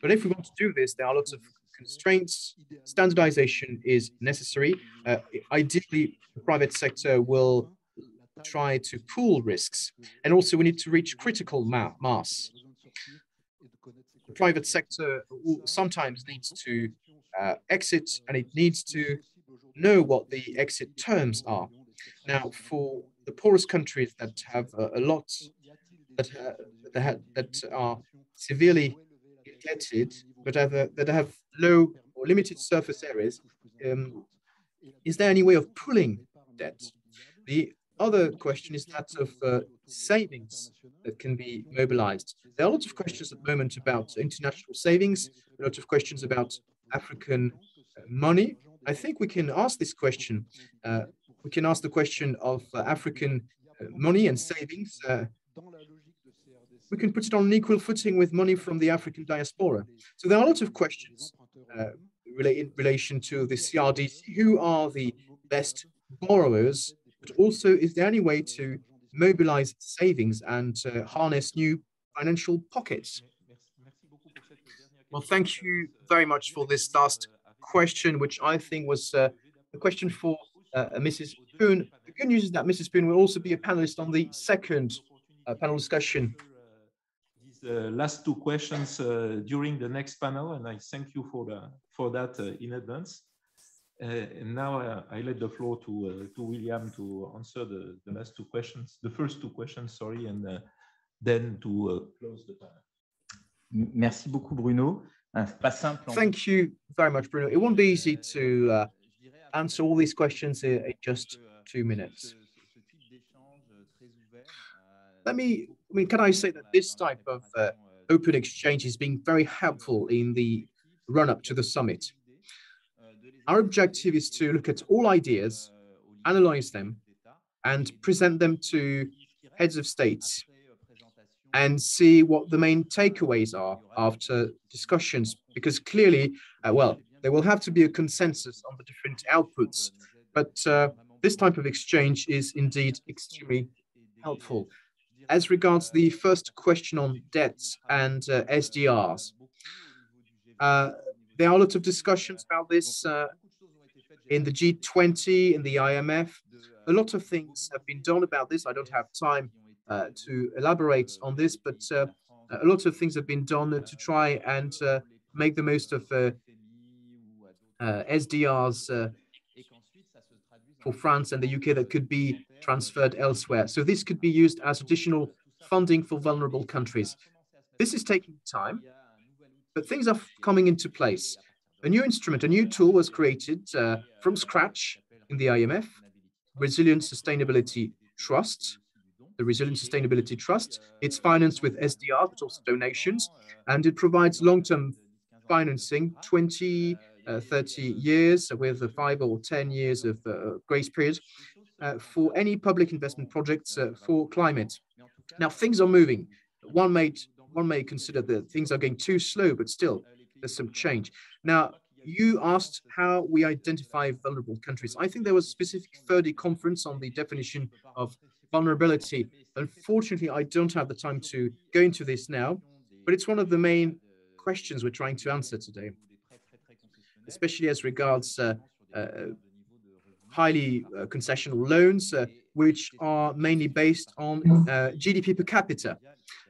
But if we want to do this, there are lots of constraints. Standardization is necessary. Ideally, the private sector will try to pool risks. And also we need to reach critical mass. The private sector sometimes needs to exit, and it needs to know what the exit terms are. Now, for the poorest countries that have a lot, that are severely indebted, but that have low or limited surface areas, is there any way of pooling debt? The other question is that of savings that can be mobilized. There are lots of questions at the moment about international savings, a lot of questions about African money. I think we can ask this question. We can ask the question of African money and savings. We can put it on an equal footing with money from the African diaspora. So there are lots of questions in relation to the CRDC. Who are the best borrowers, but also is there any way to mobilize savings and harness new financial pockets? Well, thank you very much for this last question, which I think was a question for Mrs. Poon. The good news is that Mrs. Poon will also be a panelist on the second panel discussion.
These last two questions during the next panel, and I thank you for that in advance. And now I let the floor to William to answer the last two questions, the first two questions, sorry, and then to close the panel.
Merci beaucoup, Bruno. Pas simple.
Thank you very much, Bruno. It won't be easy to answer all these questions in just 2 minutes. Can I say that this type of open exchange is being very helpful in the run-up to the summit. Our objective is to look at all ideas, analyze them, and present them to heads of states and see what the main takeaways are after discussions, because clearly, well, there will have to be a consensus on the different outputs, but this type of exchange is indeed extremely helpful. As regards the first question on debts and SDRs, there are a lot of discussions about this in the G20, in the IMF. A lot of things have been done about this. I don't have time to elaborate on this, but a lot of things have been done to try and make the most of SDRs for France and the UK that could be transferred elsewhere. So this could be used as additional funding for vulnerable countries. This is taking time, but things are coming into place. A new instrument, a new tool was created from scratch in the IMF, Resilient Sustainability Trust. The Resilient Sustainability Trust, it's financed with SDR, but also donations, and it provides long-term financing, 20, 30 years with 5 or 10 years of grace period for any public investment projects for climate. Now, things are moving. One may consider that things are going too slow, but still, there's some change. Now, you asked how we identify vulnerable countries. I think there was a specific FERDI conference on the definition of vulnerability. Unfortunately, I don't have the time to go into this now, but it's one of the main questions we're trying to answer today, especially as regards highly concessional loans, which are mainly based on GDP per capita.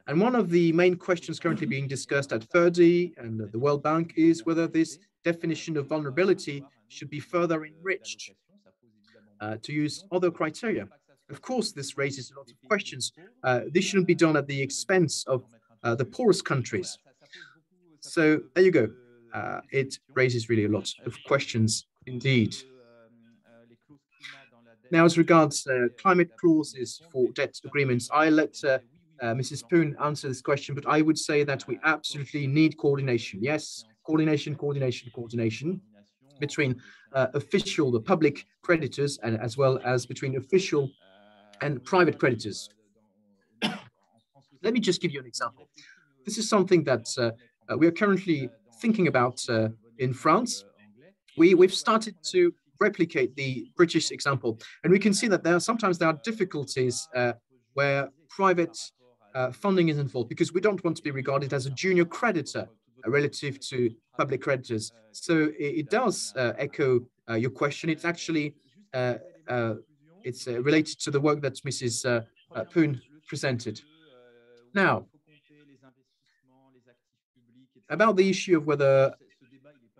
And one of the main questions currently being discussed at FERDI and the World Bank is whether this definition of vulnerability should be further enriched to use other criteria. Of course, this raises a lot of questions. This shouldn't be done at the expense of the poorest countries. So there you go. It raises really a lot of questions indeed. Now, as regards climate clauses for debt agreements, I let Mrs. Poon answer this question, but I would say that we absolutely need coordination. Yes, coordination between the public creditors, and as well as between official and private creditors. Let me just give you an example. This is something that we are currently thinking about in France. We've started to replicate the British example, and we can see that sometimes there are difficulties where private funding is involved, because we don't want to be regarded as a junior creditor relative to public creditors. So it does echo your question. It's actually it's related to the work that Mrs. Poon presented. Now, about the issue of whether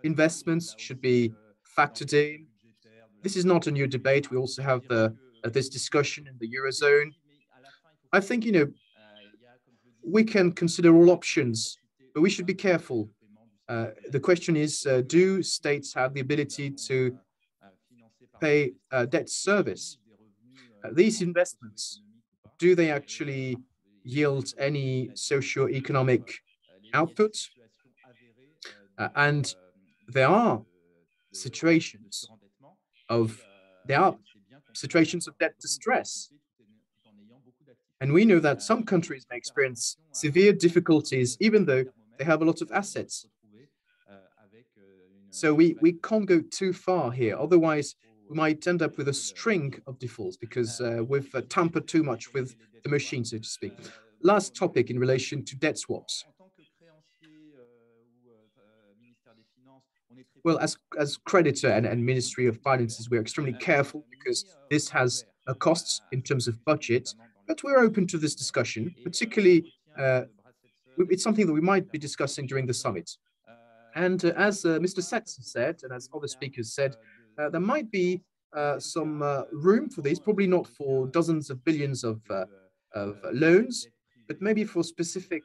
investments should be factored in, this is not a new debate. We also have this discussion in the Eurozone. I think, we can consider all options, but we should be careful. The question is, do states have the ability to pay debt service? These investments, do they actually yield any socio-economic output? And there are situations of debt distress. And we know that some countries may experience severe difficulties, even though they have a lot of assets. So we can't go too far here. Otherwise, we might end up with a string of defaults because we've tampered too much with the machine, so to speak. Last topic in relation to debt swaps. Well, as creditor and Ministry of Finances, we're extremely careful because this has costs in terms of budget, but we're open to this discussion, particularly it's something that we might be discussing during the summit. And as Mr. Setzer said, and as other speakers said, there might be some room for this, probably not for dozens of billions of loans, but maybe for specific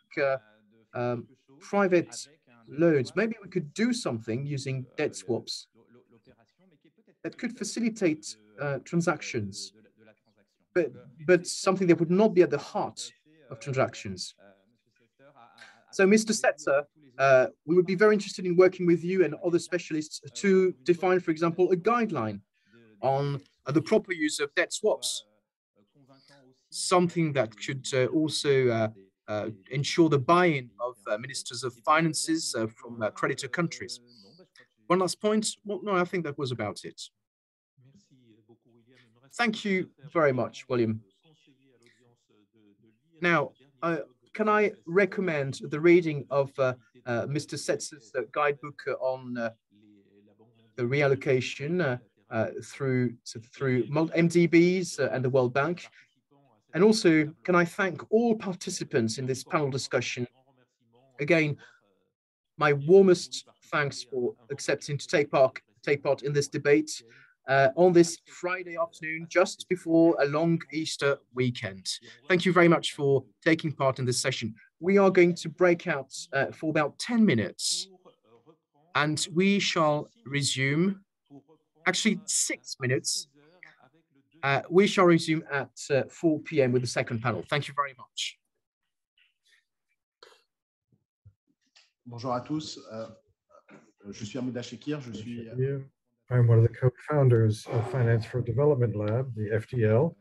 private loans. Maybe we could do something using debt swaps that could facilitate transactions, but something that would not be at the heart of transactions. So, Mr. Setzer, we would be very interested in working with you and other specialists to define, for example, a guideline on the proper use of debt swaps, something that should also ensure the buy-in of ministers of finances from creditor countries. One last point. Well, no, I think that was about it. Thank you very much, William. Now, can I recommend the reading of Mr. Setzer's guidebook on the reallocation through MDBs and the World Bank? And also, can I thank all participants in this panel discussion? Again, my warmest thanks for accepting to take part in this debate on this Friday afternoon, just before a long Easter weekend. Thank you very much for taking part in this session. We are going to break out for about 10 minutes, and we shall resume, actually 6 minutes. We shall resume at 4 p.m. with the second panel. Thank you very much.
Bonjour à tous. Je suis Amouda Shekir.
I'm one of the co-founders of Finance for Development Lab, the FDL.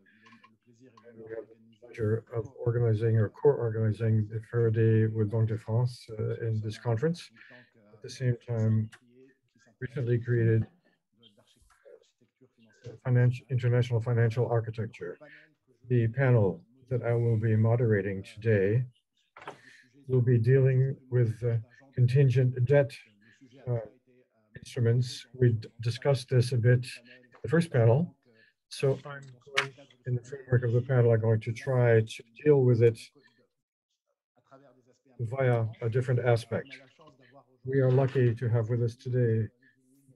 And we have the pleasure of organizing or co-organizing the FERDI with Banque de France in this conference. At the same time, recently created international financial architecture. The panel that I will be moderating today will be dealing with contingent debt instruments. We discussed this a bit in the first panel. So I'm going, in the framework of the panel, I'm going to try to deal with it via a different aspect. We are lucky to have with us today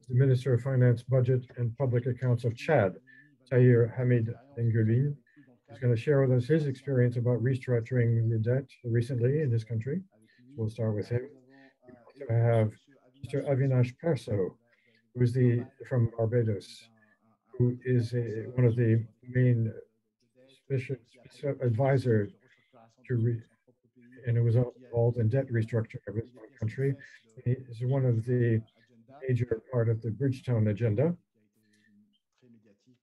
the Minister of Finance, Budget and Public Accounts of Chad, Tahir Hamid Ngulin, who's going to share with us his experience about restructuring the debt recently in his country. So we'll start with him. We also have Mr. Avinash Perso, who is from Barbados, who is one of the main advisors and who was involved in debt restructuring of his own country. He is one of the major part of the Bridgetown agenda,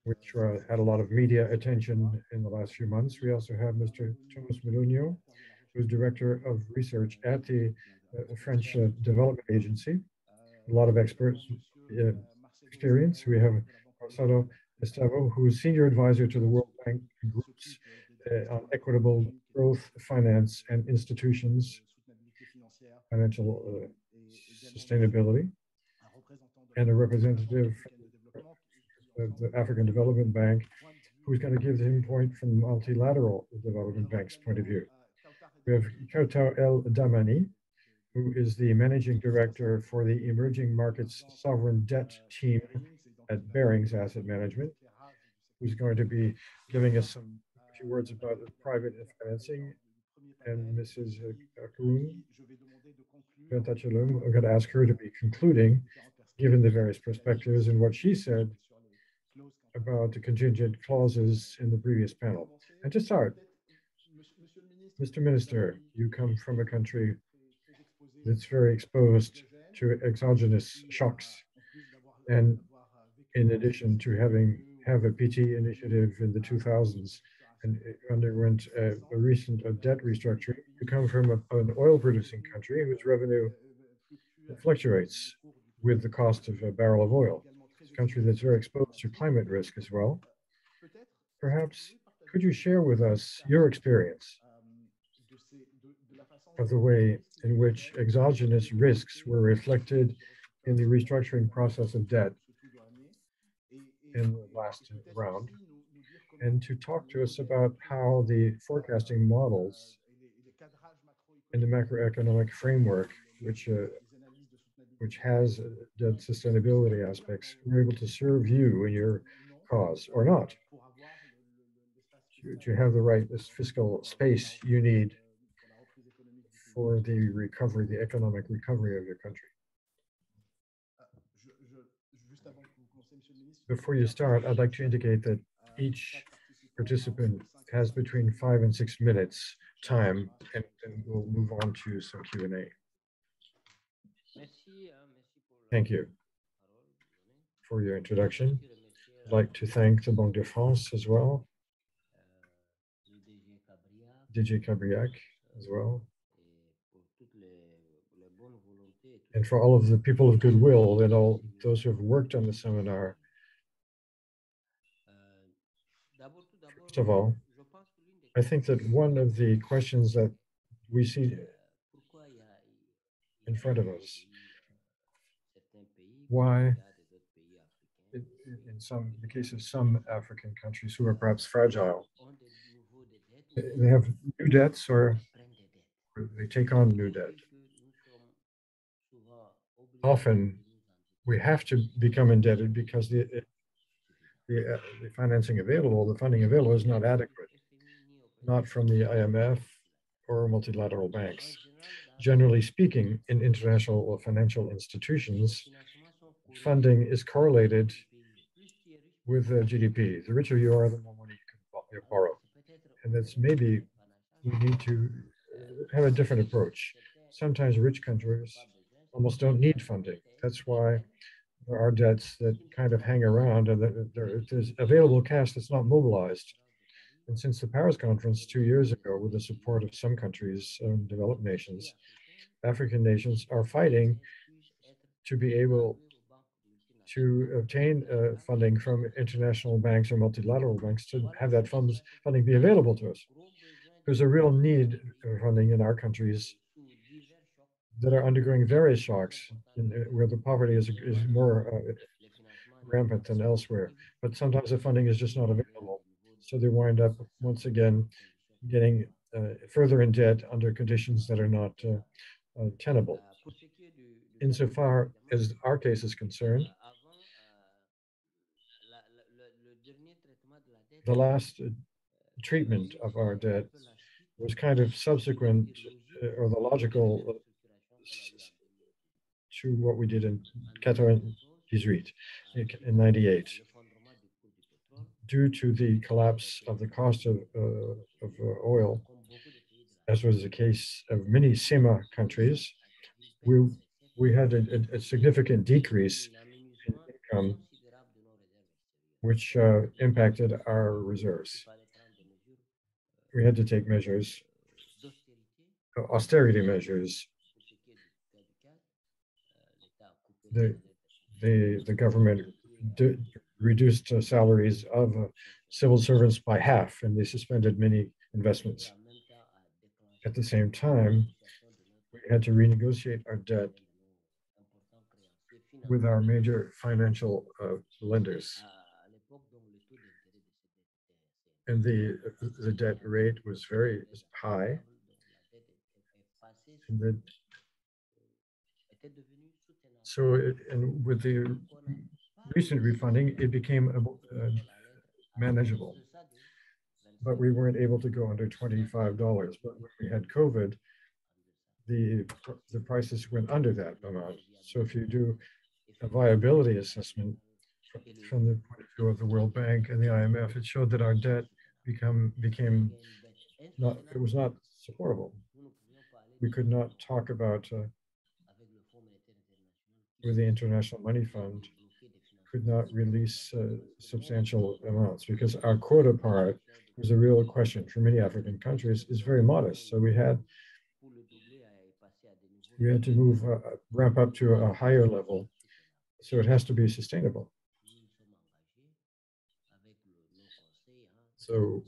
which had a lot of media attention in the last few months. We also have Mr. Thomas Melunio, who's Director of Research at the French Development Agency. A lot of experience. We have Marcelo Estavo, who is Senior Advisor to the World Bank Groups on equitable growth, finance, and institutions, financial sustainability, and a representative of the African Development Bank, who's going to give him point from multilateral development bank's point of view. We have Kautau El Damani, who is the Managing Director for the Emerging Markets Sovereign Debt Team at Barings Asset Management, who's going to be giving us a few words about private financing. And Mrs. Akun Bentachelum, I'm going to ask her to be concluding, given the various perspectives and what she said about the contingent clauses in the previous panel. And to start, Mr. Minister, you come from a country that's very exposed to exogenous shocks. And in addition to have a PT initiative in the 2000s and underwent a recent debt restructuring, you come from an oil-producing country whose revenue fluctuates with the cost of a barrel of oil. It's country that's very exposed to climate risk as well. Perhaps could you share with us your experience of the way in which exogenous risks were reflected in the restructuring process of debt in the last round, and to talk to us about how the forecasting models in the macroeconomic framework, which has debt sustainability aspects, were able to serve you in your cause or not, to have the right fiscal space you need for the recovery, the economic recovery of your country. Before you start, I'd like to indicate that each participant has between 5 and 6 minutes time, and we'll move on to some Q&A. Thank you for your introduction. I'd like to thank the Banque de France as well, DJ Cabriac as well, and for all of the people of goodwill and all those who have worked on the seminar. First of all, I think that one of the questions that we see in front of us, why in the case of some African countries who are perhaps fragile, they have new debts or they take on new debt. Often we have to become indebted because the financing available, the funding available is not adequate, not from the IMF or multilateral banks. Generally speaking, in international financial institutions, funding is correlated with GDP. The richer you are, the more money you can borrow. And that's maybe we need to have a different approach. Sometimes rich countries almost don't need funding. That's why there are debts that kind of hang around and there's available cash that's not mobilized. And since the Paris conference 2 years ago, with the support of some countries and developed nations, African nations are fighting to be able to obtain funding from international banks or multilateral banks to have that funding be available to us. There's a real need for funding in our countries that are undergoing various shocks, where the poverty is more rampant than elsewhere. But sometimes the funding is just not available. So they wind up, once again, getting further in debt under conditions that are not tenable. Insofar as our case is concerned, the last treatment of our debt was kind of subsequent or the logical to what we did in 98 in 98. Due to the collapse of the cost of oil, as was the case of many CEMA countries, we had a significant decrease in income, which impacted our reserves. We had to take measures, austerity measures. The government reduced salaries of civil servants by half, and they suspended many investments. At the same time, we had to renegotiate our debt with our major financial lenders. And the debt rate was very high. And and with the recent refunding, it became manageable. But we weren't able to go under $25. But when we had COVID, the prices went under that amount. So if you do a viability assessment from the point of view of the World Bank and the IMF, it showed that our debt became not, it was not supportable. We could not talk about with the International Money Fund, could not release substantial amounts because our quota part was a real question for many African countries, is very modest. So we had to move, ramp up to a higher level. So it has to be sustainable. So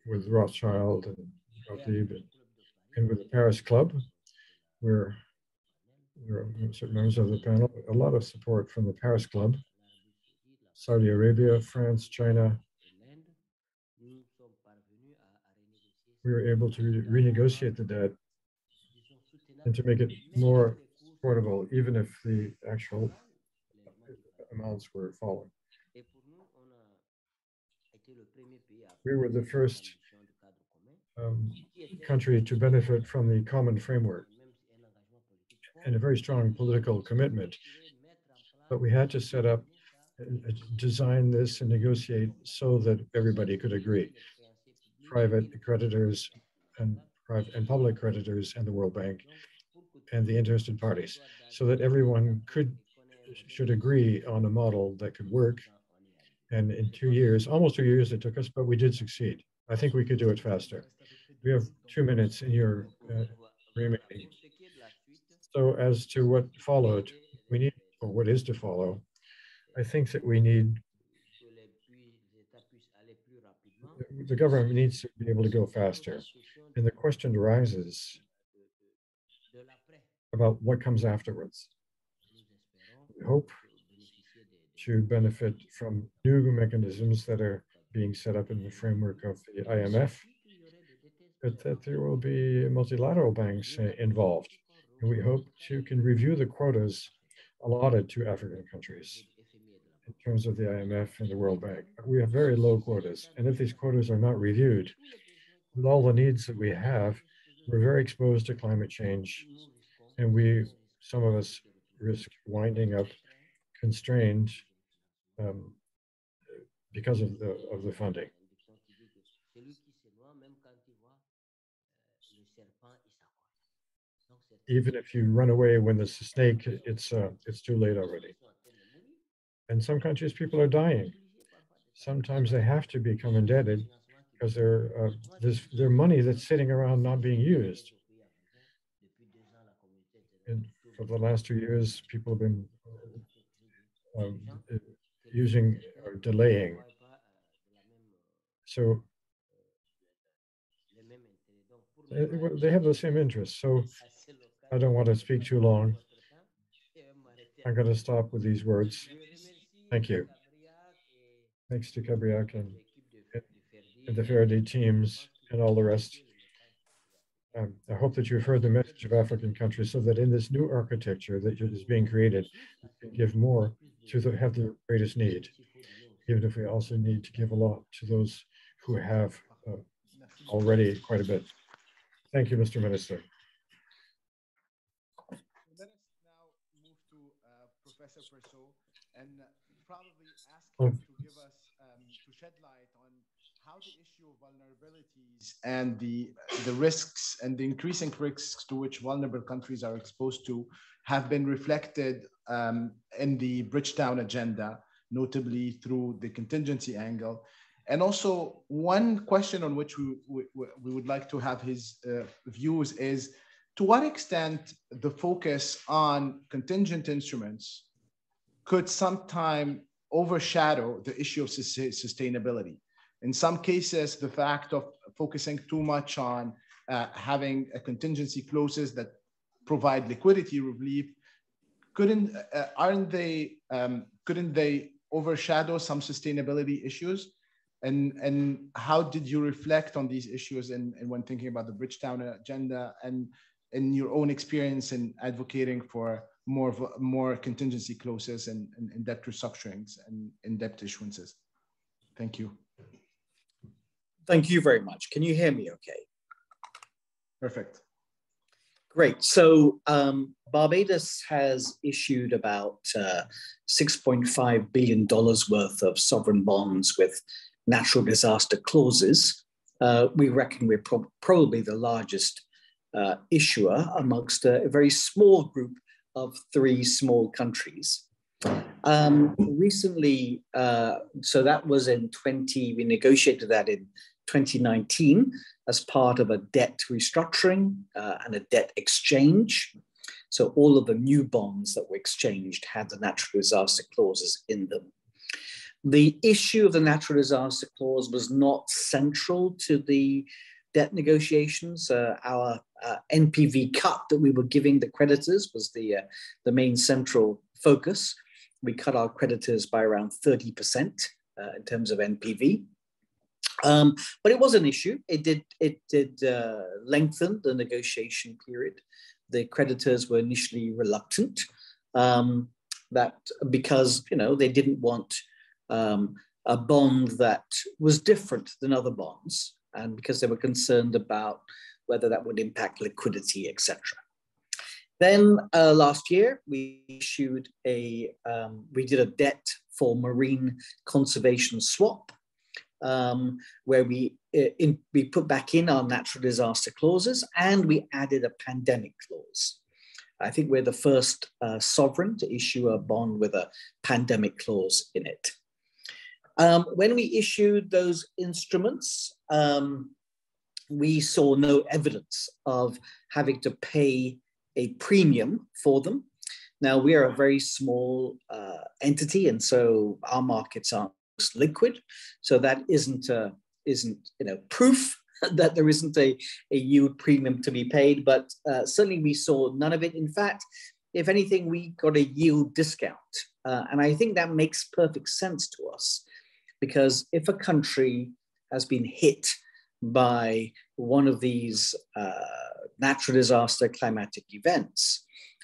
with Rothschild and Gottlieb and with the Paris Club, we're certain members of the panel, a lot of support from the Paris Club, Saudi Arabia, France, China. We were able to renegotiate the debt and to make it more affordable, even if the actual amounts were falling. We were the first country to benefit from the common framework and a very strong political commitment. But we had to set up, design this and negotiate so that everybody could agree. Private creditors and public creditors and the World Bank and the interested parties, so that everyone should agree on a model that could work. And in 2 years, almost 2 years it took us, but we did succeed. I think we could do it faster. We have 2 minutes in your remaining. So as to what followed, we need, or what is to follow, I think that we need, the government needs to be able to go faster. And the question arises about what comes afterwards. We hope to benefit from new mechanisms that are being set up in the framework of the IMF, but that there will be multilateral banks involved. And we hope to can review the quotas allotted to African countries in terms of the IMF and the World Bank. We have very low quotas. And if these quotas are not reviewed, with all the needs that we have, we're very exposed to climate change. And some of us risk winding up constrained because of the funding. Even if you run away when there's a snake, it's too late already. And some countries, people are dying. Sometimes they have to become indebted because there's money that's sitting around not being used. And for the last 2 years, people have been using or delaying. So they have the same interests. So I don't want to speak too long. I'm going to stop with these words. Thank you. Thanks to Cabriac and the FERDI teams and all the rest. I hope that you've heard the message of African countries so that in this new architecture that is being created, we can give more to have the greatest need, even if we also need to give a lot to those who have already quite a bit. Thank you, Mr. Minister.
Let us now move to Professor Persaud and probably ask him to give us, to shed light on how the issue of vulnerabilities and the risks and the increasing risks to which vulnerable countries are exposed to have been reflected in the Bridgetown agenda, notably through the contingency angle. And also one question on which we would like to have his views is, to what extent the focus on contingent instruments could sometime overshadow the issue of sustainability? In some cases, the fact of focusing too much on having a contingency clauses that provide liquidity relief, couldn't they overshadow some sustainability issues? And how did you reflect on these issues when thinking about the Bridgetown agenda and in your own experience in advocating for more contingency clauses and debt restructurings and in debt issuances? Thank you.
Thank you very much. Can you hear me okay?
Perfect.
Great. So Barbados has issued about $6.5 billion worth of sovereign bonds with natural disaster clauses. We reckon we're probably the largest issuer amongst a very small group of 3 small countries. Recently, so that was we negotiated that in 2019 as part of a debt restructuring and a debt exchange. So all of the new bonds that were exchanged had the natural disaster clauses in them. The issue of the natural disaster clause was not central to the debt negotiations. Our NPV cut that we were giving the creditors was the main central focus. We cut our creditors by around 30% in terms of NPV. But it was an issue. It did lengthen the negotiation period. The creditors were initially reluctant because they didn't want a bond that was different than other bonds, and because they were concerned about whether that would impact liquidity, etc. Then last year we issued we did a debt for marine conservation swap, where we put back in our natural disaster clauses, and we added a pandemic clause. I think we're the first sovereign to issue a bond with a pandemic clause in it. When we issued those instruments, we saw no evidence of having to pay a premium for them. Now, we are a very small entity, and so our markets aren't liquid. So that isn't proof that there isn't a yield premium to be paid, but certainly we saw none of it. In fact, if anything, we got a yield discount. And I think that makes perfect sense to us, because if a country has been hit by one of these natural disaster climatic events,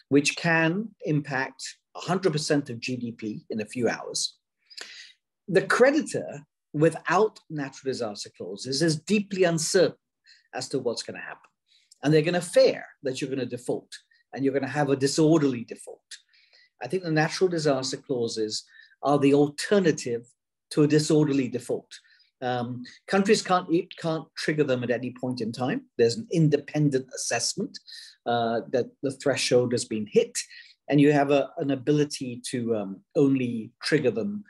which can impact 100% of GDP in a few hours, the creditor without natural disaster clauses is deeply uncertain as to what's going to happen. And they're going to fear that you're going to default, and you're going to have a disorderly default. I think the natural disaster clauses are the alternative to a disorderly default. Countries can't trigger them at any point in time. There's an independent assessment that the threshold has been hit, and you have an ability to only trigger them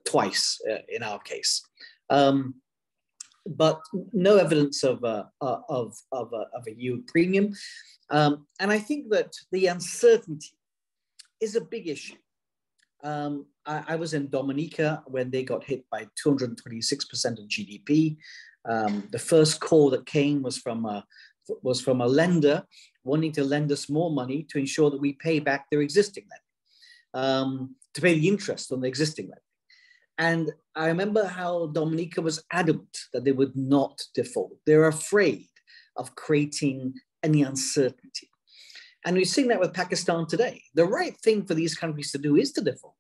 twice in our case. But no evidence of a yield premium. And I think that the uncertainty is a big issue. I was in Dominica when they got hit by 226% of GDP. The first call that came was from a lender wanting to lend us more money to ensure that we pay back their existing lending, to pay the interest on the existing lending. And I remember how Dominica was adamant that they would not default. They're afraid of creating any uncertainty. And we're seeing that with Pakistan today. The right thing for these countries to do is to default.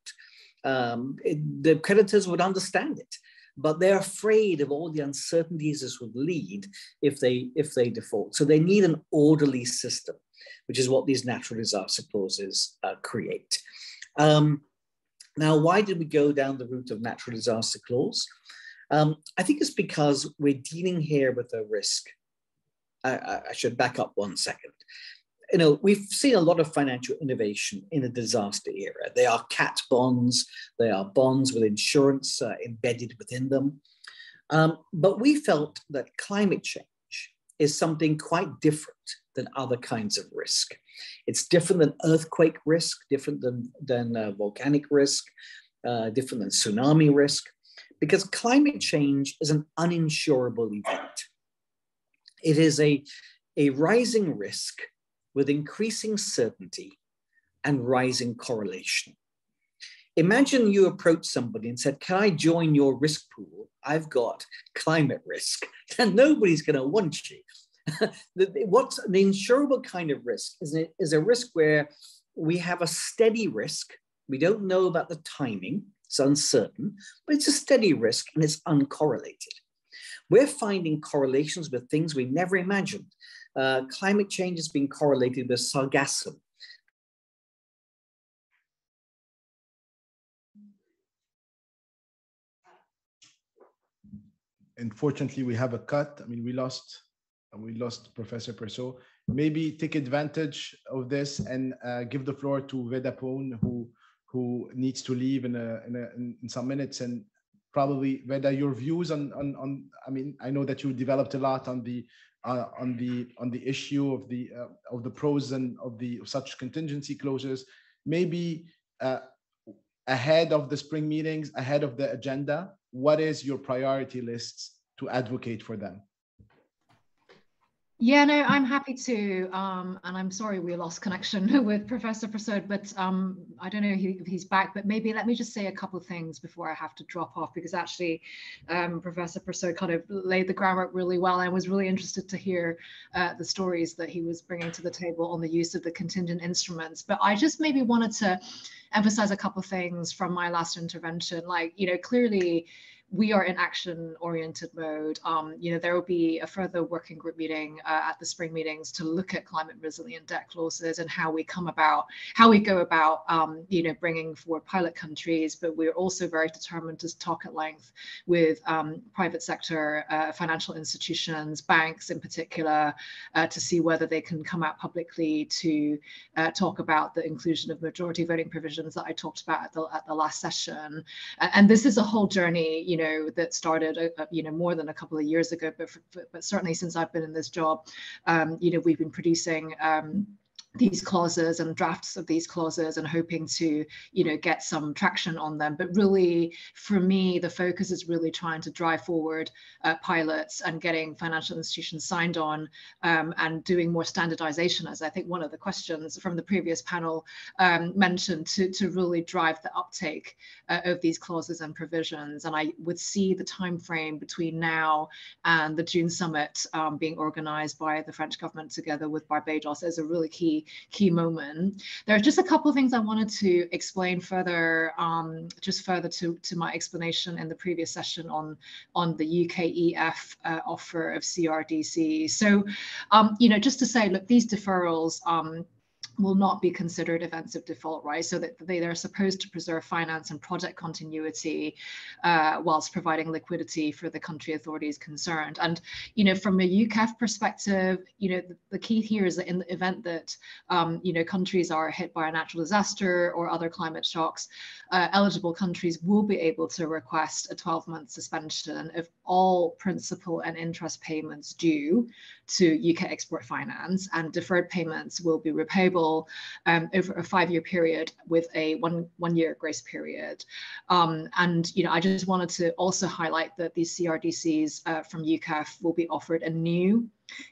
The creditors would understand it, but they're afraid of all the uncertainties this would lead if they default. So they need an orderly system, which is what these natural disaster clauses create. Now, why did we go down the route of natural disaster clause? I think it's because we're dealing here with a risk. I should back up 1 second. We've seen a lot of financial innovation in the disaster era. They are cat bonds. They are bonds with insurance embedded within them. But we felt that climate change is something quite different than other kinds of risk. It's different than earthquake risk, different than volcanic risk, different than tsunami risk, because climate change is an uninsurable event. It is a rising risk with increasing certainty and rising correlation. Imagine you approach somebody and said, "Can I join your risk pool? I've got climate risk." And nobody's going to want you. What's an insurable kind of risk is a risk where we have a steady risk. We don't know about the timing. It's uncertain, but it's a steady risk and it's uncorrelated. We're finding correlations with things we never imagined. Climate change has been correlated with sargassum.
Unfortunately, we have a cut. I mean, we lost Professor Persaud. Maybe take advantage of this and give the floor to Vedapon, who needs to leave in some minutes. And probably, Veda, your views on I mean, I know that you developed a lot on the issue of the pros and of such contingency clauses. Maybe ahead of the spring meetings, ahead of the agenda? What is your priority lists to advocate for them?
Yeah, no, I'm happy to, and I'm sorry we lost connection with Professor Prasad, but I don't know if he's back, but maybe let me just say a couple of things before I have to drop off, because actually Professor Prasad kind of laid the groundwork really well. I was really interested to hear the stories that he was bringing to the table on the use of the contingent instruments. But I just maybe wanted to emphasize a couple of things from my last intervention. Like, you know, clearly we are in action-oriented mode. You know, there will be a further working group meeting at the spring meetings to look at climate resilient debt clauses and how we go about, you know, bringing forward pilot countries. But we're also very determined to talk at length with private sector, financial institutions, banks in particular, to see whether they can come out publicly to talk about the inclusion of majority voting provisions that I talked about at the last session. And this is a whole journey, you know, that started, you know, more than a couple of years ago, but certainly since I've been in this job, you know, we've been producing these clauses and drafts of these clauses and hoping to, you know, get some traction on them. But really, for me, the focus is really trying to drive forward pilots and getting financial institutions signed on, and doing more standardization, as I think one of the questions from the previous panel mentioned, to really drive the uptake of these clauses and provisions. And I would see the time frame between now and the June summit being organized by the French government together with Barbados as a really key moment. There are just a couple of things I wanted to explain further, just further to my explanation in the previous session on the UKEF offer of CRDC. So, you know, just to say, look, these deferrals will not be considered events of default, right? So that they're supposed to preserve finance and project continuity whilst providing liquidity for the country authorities concerned. And, you know, from a UKEF perspective, you know, the key here is that in the event that, you know, countries are hit by a natural disaster or other climate shocks, eligible countries will be able to request a 12-month suspension of all principal and interest payments due to UK Export Finance, and deferred payments will be repayable over a 5-year period with a one-year grace period. And, you know, I just wanted to also highlight that these CRDCs from UKEF will be offered a new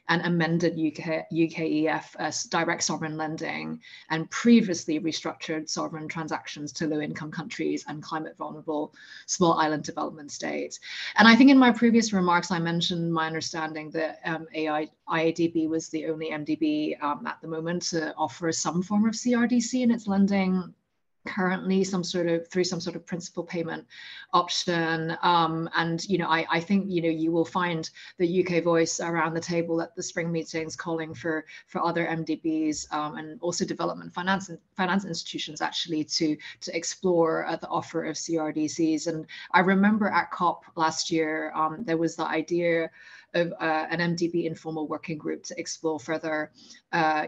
and amended UKEF direct sovereign lending and previously restructured sovereign transactions to low-income countries and climate vulnerable small island development states. And I think in my previous remarks, I mentioned my understanding that IADB was the only MDB at the moment to offer some form of CRDC in its lending currently, through some sort of principal payment option. And, you know, I think, you know, you will find the UK voice around the table at the spring meetings calling for other MDBs and also development finance institutions actually to explore the offer of CRDCs. And I remember at COP last year, there was the idea of an MDB informal working group to explore further,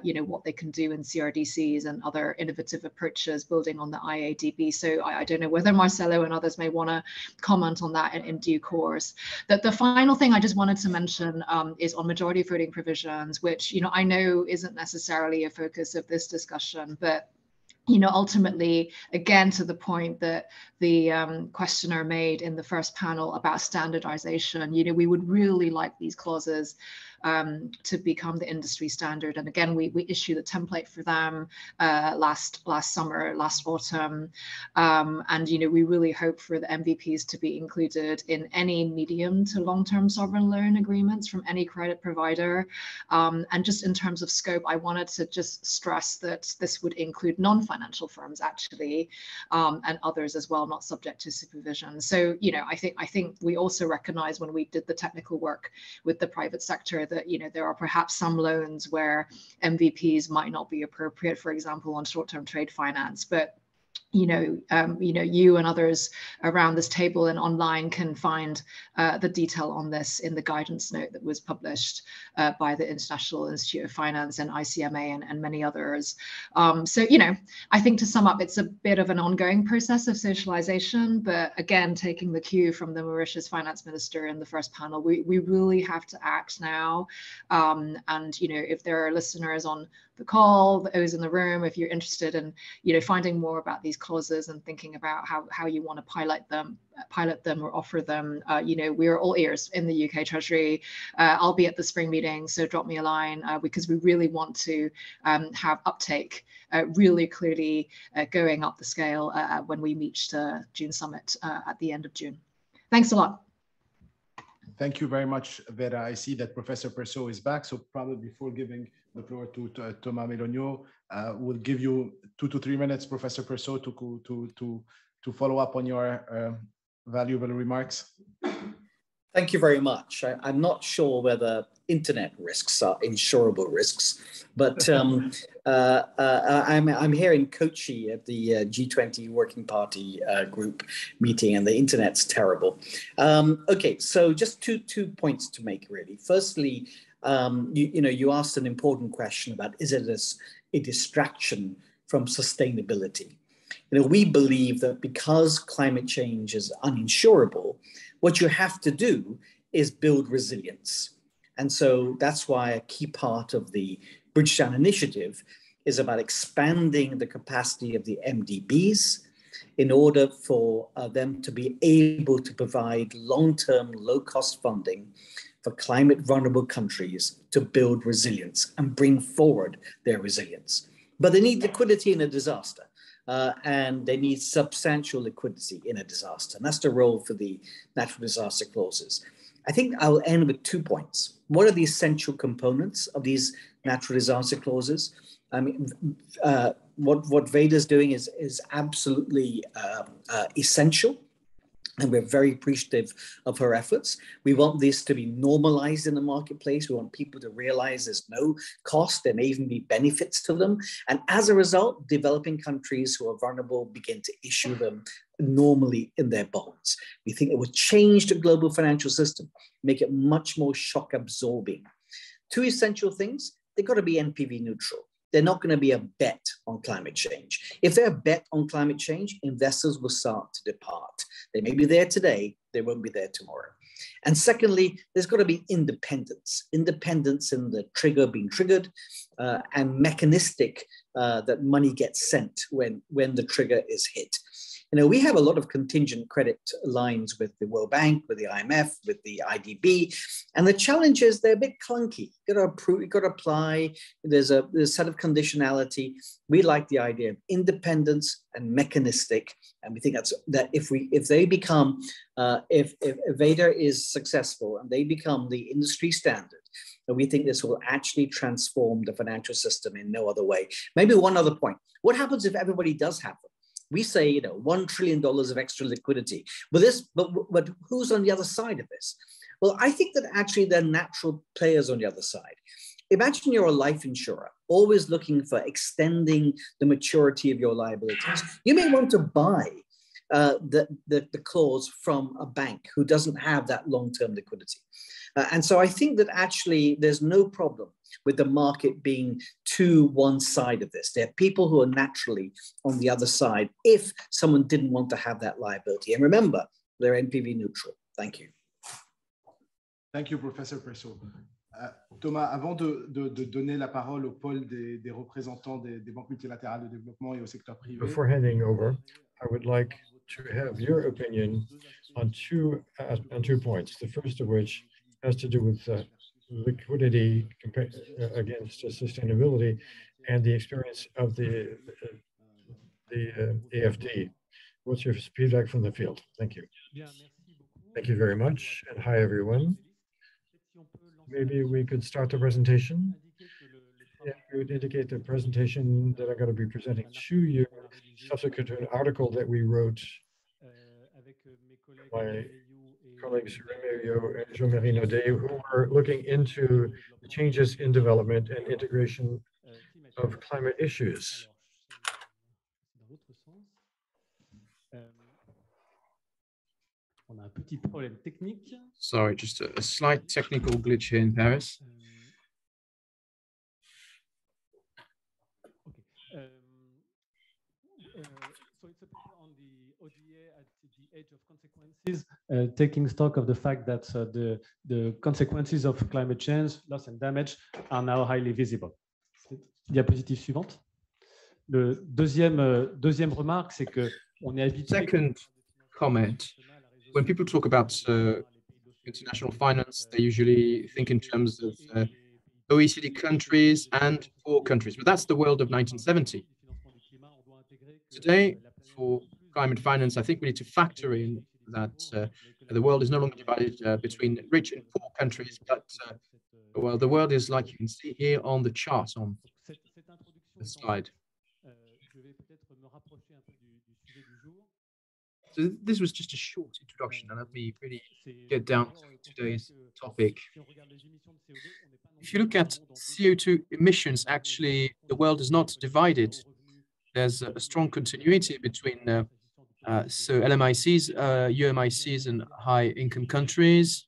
you know, what they can do in CRDCs and other innovative approaches building on the IADB. So I don't know whether Marcelo and others may want to comment on that in due course. The final thing I just wanted to mention is on majority voting provisions, which, you know, I know isn't necessarily a focus of this discussion, but you know, ultimately, again, to the point that the questioner made in the first panel about standardization, you know, we would really like these clauses to become the industry standard. And again, we issued a template for them last summer, last autumn. And, you know, we really hope for the MVPs to be included in any medium to long-term sovereign loan agreements from any credit provider. And just in terms of scope, I wanted to just stress that this would include non-financial firms actually, and others as well, not subject to supervision. So, you know, I think we also recognize when we did the technical work with the private sector that, you know, there are perhaps some loans where MVPs might not be appropriate, for example, on short-term trade finance, but you know, you and others around this table and online can find the detail on this in the guidance note that was published by the International Institute of Finance and ICMA and many others. So, you know, I think to sum up, it's a bit of an ongoing process of socialization, but again, taking the cue from the Mauritius finance minister in the first panel, we really have to act now. And, you know, if there are listeners on the call, those in the room, if you're interested in, you know, finding more about these clauses and thinking about how you want to pilot them or offer them, you know, we're all ears in the UK Treasury. I'll be at the spring meeting, so drop me a line because we really want to have uptake really clearly going up the scale when we meet the June summit at the end of June. Thanks a lot.
Thank you very much, Vera. I see that Professor Persaud is back, so probably before giving the floor to Thomas Melogno, we'll give you 2 to 3 minutes, Professor Persaud, to follow up on your valuable remarks.
Thank you very much. I'm not sure whether internet risks are insurable risks, but I'm here in Kochi at the G20 Working Party group meeting, and the internet's terrible. Okay, so just two points to make, really. Firstly, you asked an important question about, is it a distraction from sustainability? You know, we believe that because climate change is uninsurable, what you have to do is build resilience. And so that's why a key part of the Bridgetown Initiative is about expanding the capacity of the MDBs in order for them to be able to provide long-term, low-cost funding for climate vulnerable countries to build resilience and bring forward their resilience. But they need liquidity in a disaster. And they need substantial liquidity in a disaster. And that's the role for the natural disaster clauses. I think I'll end with 2 points. What are the essential components of these natural disaster clauses? I mean, what Veda's doing is absolutely essential. And we're very appreciative of her efforts. We want this to be normalized in the marketplace. We want people to realize there's no cost. There may even be benefits to them. And as a result, developing countries who are vulnerable begin to issue them normally in their bonds. We think it would change the global financial system, make it much more shock absorbing. 2 essential things: they've got to be NPV neutral. They're not going to be a bet on climate change. If they're a bet on climate change, investors will start to depart. They may be there today, they won't be there tomorrow. And secondly, there's got to be independence in the trigger being triggered and mechanistic that money gets sent when the trigger is hit. You know, we have a lot of contingent credit lines with the World Bank, with the IMF, with the IDB, and the challenge is they're a bit clunky. You've got to approve, you've got to apply. There's a set of conditionality. We like the idea of independence and mechanistic, and we think that if they become if Veda is successful and they become the industry standard, and we think this will actually transform the financial system in no other way. Maybe one other point: what happens if everybody does have them? We say, you know, $1 trillion of extra liquidity. But who's on the other side of this? Well, I think that actually there are natural players on the other side. Imagine you're a life insurer, always looking for extending the maturity of your liabilities. You may want to buy the clause from a bank who doesn't have that long-term liquidity. And so I think that actually there's no problem with the market being to one side of this. There are people who are naturally on the other side if someone didn't want to have that liability. And remember, they're NPV neutral. Thank you.
Thank you, Professor Persaud. Thomas, avant de donner la parole au pôle des représentants des banques multilatérales de développement et au secteur privé.
Before handing over, I would like to have your opinion on two points. The first of which has to do with liquidity against sustainability and the experience of the AFD. What's your feedback from the field? Thank you. Thank you very much, and hi everyone. Maybe we could start the presentation. Yeah, we would indicate the presentation that I'm going to be presenting to you, subsequent to an article that we wrote by colleagues Remerio and Jean-Marie Naudet, who are looking into the changes in development and integration of climate issues.
Sorry, just a slight technical glitch here in Paris.
So it's a paper on the ODA at the age of consequences, taking stock of the fact that the consequences of climate change, loss and damage, are now highly visible. Diapositive suivante. Le deuxième remarque, c'est que on est habitué.
Second comment, when people talk about international finance, they usually think in terms of OECD countries and poor countries, but that's the world of 1970. Today, for climate finance, I think we need to factor in that the world is no longer divided between rich and poor countries, but well, the world is like you can see here on the chart on the slide. So this was just a short introduction, and let me really get down to today's topic. If you look at CO2 emissions, actually, the world is not divided. There's a strong continuity between so LMICs, UMICs, and high-income countries.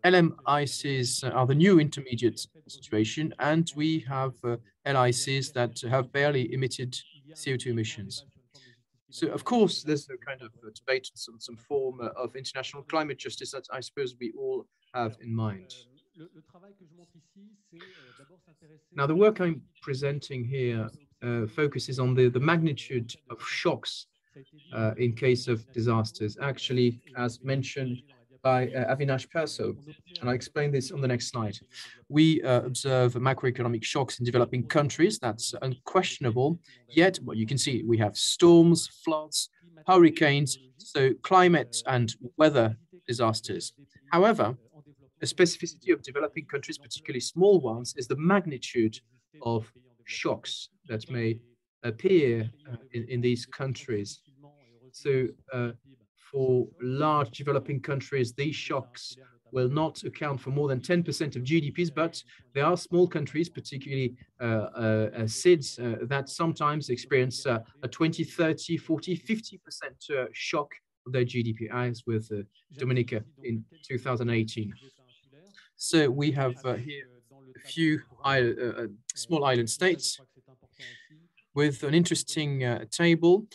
LMICs are the new intermediate situation, and we have LICs that have barely emitted CO2 emissions. So, of course, there's a kind of debate, some form of international climate justice that I suppose we all have in mind. Now, the work I'm presenting here focuses on the magnitude of shocks in case of disasters, actually, as mentioned by Avinash Perso, and I explain this on the next slide. We observe macroeconomic shocks in developing countries. That's unquestionable. Yet, well, you can see we have storms, floods, hurricanes, so climate and weather disasters. However, a specificity of developing countries, particularly small ones, is the magnitude of shocks that may appear in these countries. So for large developing countries, these shocks will not account for more than 10% of GDPs, but there are small countries, particularly SIDS, that sometimes experience a 20, 30, 40, 50% shock of their GDP, as with Dominica in 2018. So we have here a few small island states with an interesting table.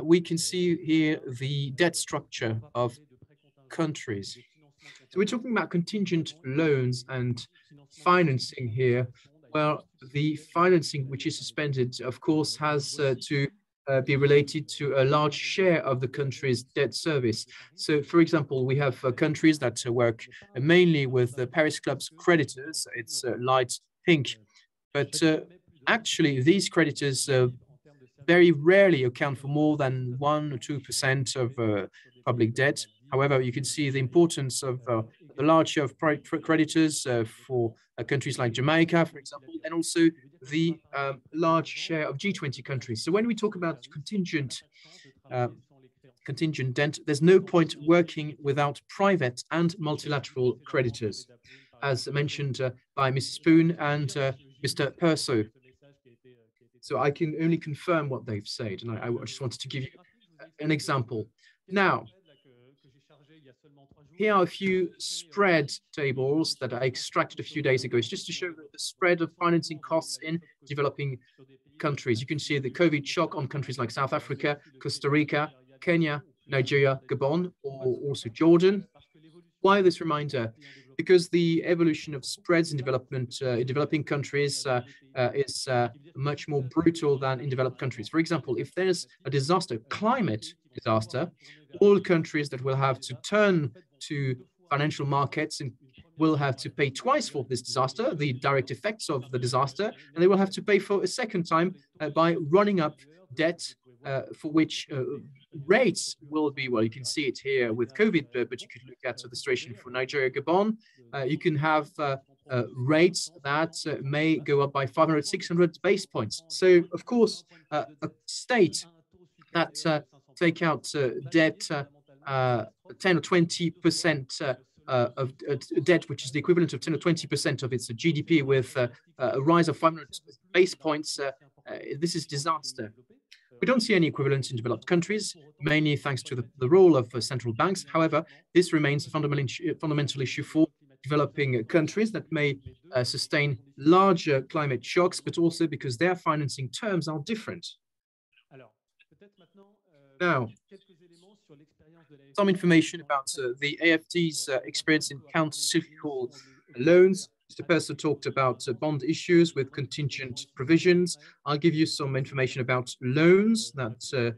We can see here the debt structure of countries. So we're talking about contingent loans and financing here. Well, the financing which is suspended, of course, has to be related to a large share of the country's debt service. So, for example, we have countries that work mainly with the Paris Club's creditors. It's light pink, but actually these creditors very rarely account for more than 1 or 2% of public debt. However, you can see the importance of the large share of creditors for countries like Jamaica, for example, and also the large share of G20 countries. So when we talk about contingent debt, there's no point working without private and multilateral creditors, as mentioned by Mrs. Spoon and Mr. Perso. So I can only confirm what they've said, and I just wanted to give you an example. Now, here are a few spread tables that I extracted a few days ago. It's just to show the spread of financing costs in developing countries. You can see the COVID shock on countries like South Africa, Costa Rica, Kenya, Nigeria, Gabon, or also Jordan. Why this reminder? Because the evolution of spreads in developing countries is much more brutal than in developed countries. For example, if there's a disaster, climate disaster, all countries that will have to turn to financial markets and will have to pay twice for this disaster, the direct effects of the disaster, and they will have to pay for a second time by running up debt for which rates will be, well, you can see it here with COVID, but you could look at the situation for Nigeria, Gabon. You can have rates that may go up by 500, 600 base points. So, of course, a state that take out debt 10 or 20% of debt, which is the equivalent of 10 or 20% of its GDP, with a rise of 500 base points, this is disaster. We don't see any equivalents in developed countries, mainly thanks to the role of central banks. However, this remains a fundamental issue for developing countries that may sustain larger climate shocks, but also because their financing terms are different. Now, some information about the AFD's experience in counter-cyclical loans. Mr. Perso talked about bond issues with contingent provisions. I'll give you some information about loans that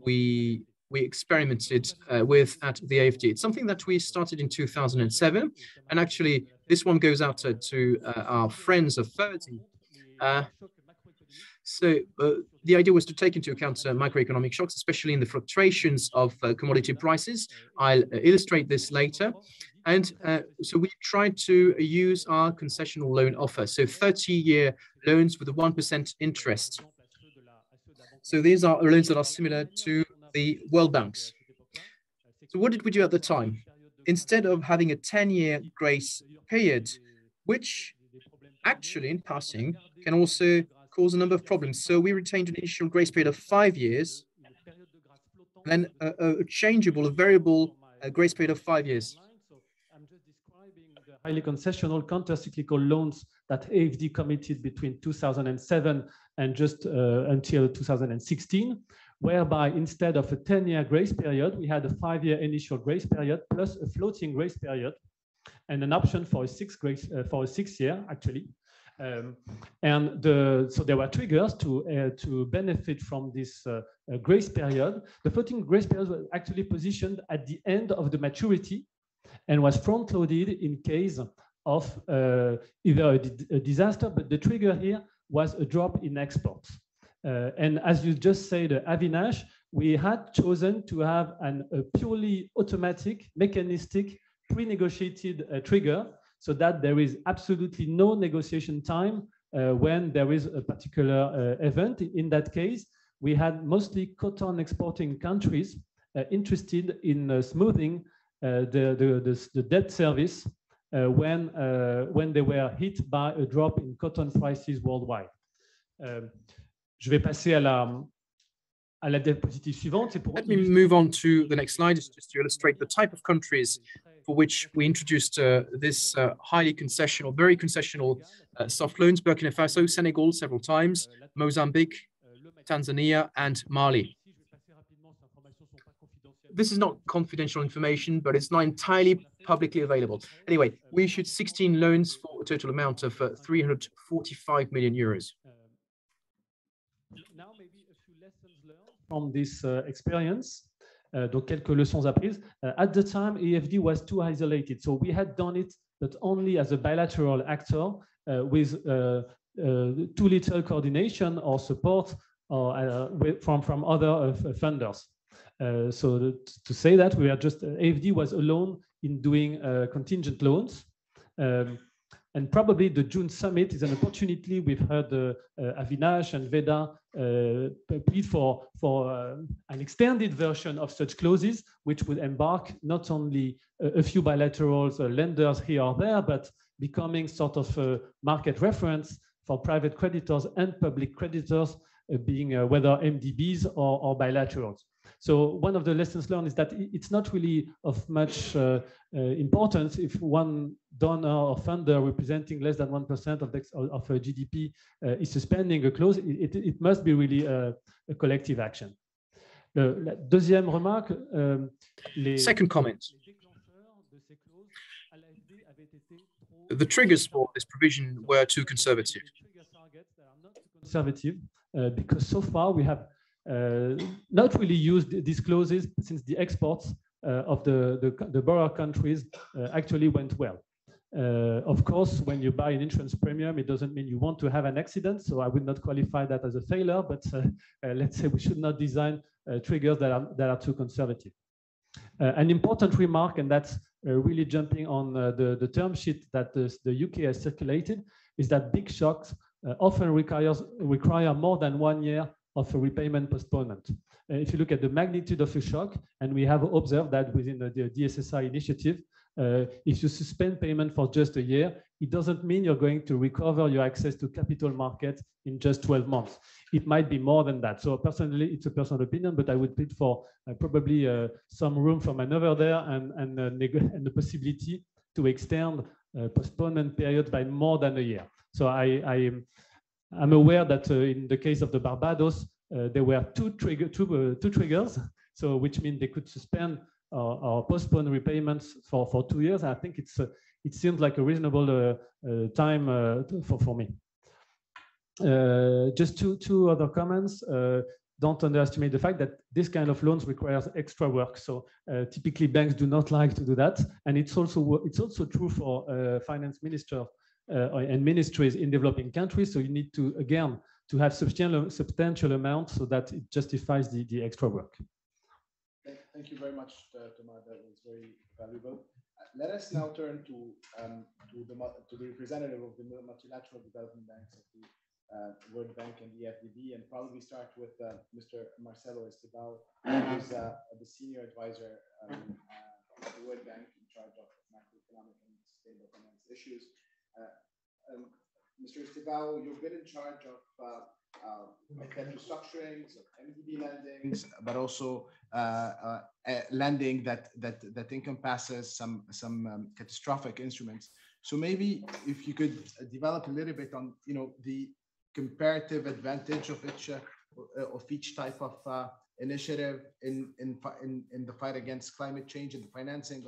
we experimented with at the AFD. It's something that we started in 2007, and actually this one goes out to our friends of FERDI. So the idea was to take into account macroeconomic shocks, especially in the fluctuations of commodity prices. I'll illustrate this later. And so we tried to use our concessional loan offer, so 30-year loans with a 1% interest. So these are loans that are similar to the World Bank's. So what did we do at the time? Instead of having a 10-year grace period, which actually in passing can also cause a number of problems. So we retained an initial grace period of 5 years, then a changeable, a variable grace period of 5 years.
I'm just describing the highly concessional counter-cyclical loans that AFD committed between 2007 and just until 2016, whereby instead of a 10-year grace period, we had a 5-year initial grace period plus a floating grace period and an option for a 6-year actually. So there were triggers to benefit from this grace period. The floating grace period was actually positioned at the end of the maturity and was front-loaded in case of either a disaster, but the trigger here was a drop in exports. And as you just said, Avinash, we had chosen to have a purely automatic, mechanistic, pre-negotiated trigger so that there is absolutely no negotiation time when there is a particular event. In that case, we had mostly cotton exporting countries interested in smoothing the debt service when they were hit by a drop in cotton prices worldwide. Je vais passer à la diapositive suivante.
Let me move on to the next slide, just to illustrate the type of countries for which we introduced this highly concessional, very concessional soft loans: Burkina Faso, Senegal several times, Mozambique, Tanzania, and Mali. This is not confidential information, but it's not entirely publicly available. Anyway, we issued 16 loans for a total amount of 345 million euros.
Now, maybe a few lessons learned from this experience. Donc, quelques leçons apprises. At the time, AFD was too isolated. So we had done it, but only as a bilateral actor with too little coordination or support from other funders. So to say that, we are just, AFD was alone in doing contingent loans. And probably the June summit is an opportunity. We've heard Avinash and Veda plead for an extended version of such clauses, which would embark not only a few bilateral lenders here or there, but becoming sort of a market reference for private creditors and public creditors, being whether MDBs or bilaterals. So one of the lessons learned is that it's not really of much importance if one donor or funder representing less than 1% of GDP is suspending a clause. It must be really a collective action. La deuxième remarque,
Second comment. The triggers for this provision were too conservative.
Because so far we have not really used these clauses since the exports of the borrower countries actually went well. Of course, when you buy an insurance premium, it doesn't mean you want to have an accident. So I would not qualify that as a failure, but let's say we should not design triggers that are too conservative. An important remark, and that's really jumping on the term sheet that the UK has circulated, is that big shocks often require more than 1 year of a repayment postponement. If you look at the magnitude of a shock, and we have observed that within the DSSI initiative, if you suspend payment for just a year, it doesn't mean you're going to recover your access to capital markets in just 12 months. It might be more than that. So personally, it's a personal opinion, but I would plead for probably some room for maneuver there and the possibility to extend postponement period by more than a year. So I'm aware that in the case of the Barbados, there were two triggers, so which means they could suspend or postpone repayments for 2 years. I think it's it seems like a reasonable time for me. Just two other comments. Don't underestimate the fact that this kind of loans requires extra work. So typically banks do not like to do that. And it's also true for finance minister and ministries in developing countries. So you need to, again, to have substantial amount so that it justifies the extra work.
Thank you very much, Thomas. That was very valuable. Let us now turn to the representative of the multilateral development banks of the World Bank and the FDB, and probably start with Mr. Marcelo Estevao, who's the senior advisor of the World Bank in charge of macroeconomic and sustainable finance issues. Mr. Estevao, you've been in charge of debt restructurings, of MDB lendings, but also lending that encompasses some catastrophic instruments. So maybe if you could develop a little bit on the comparative advantage of each type of initiative in the fight against climate change and the financing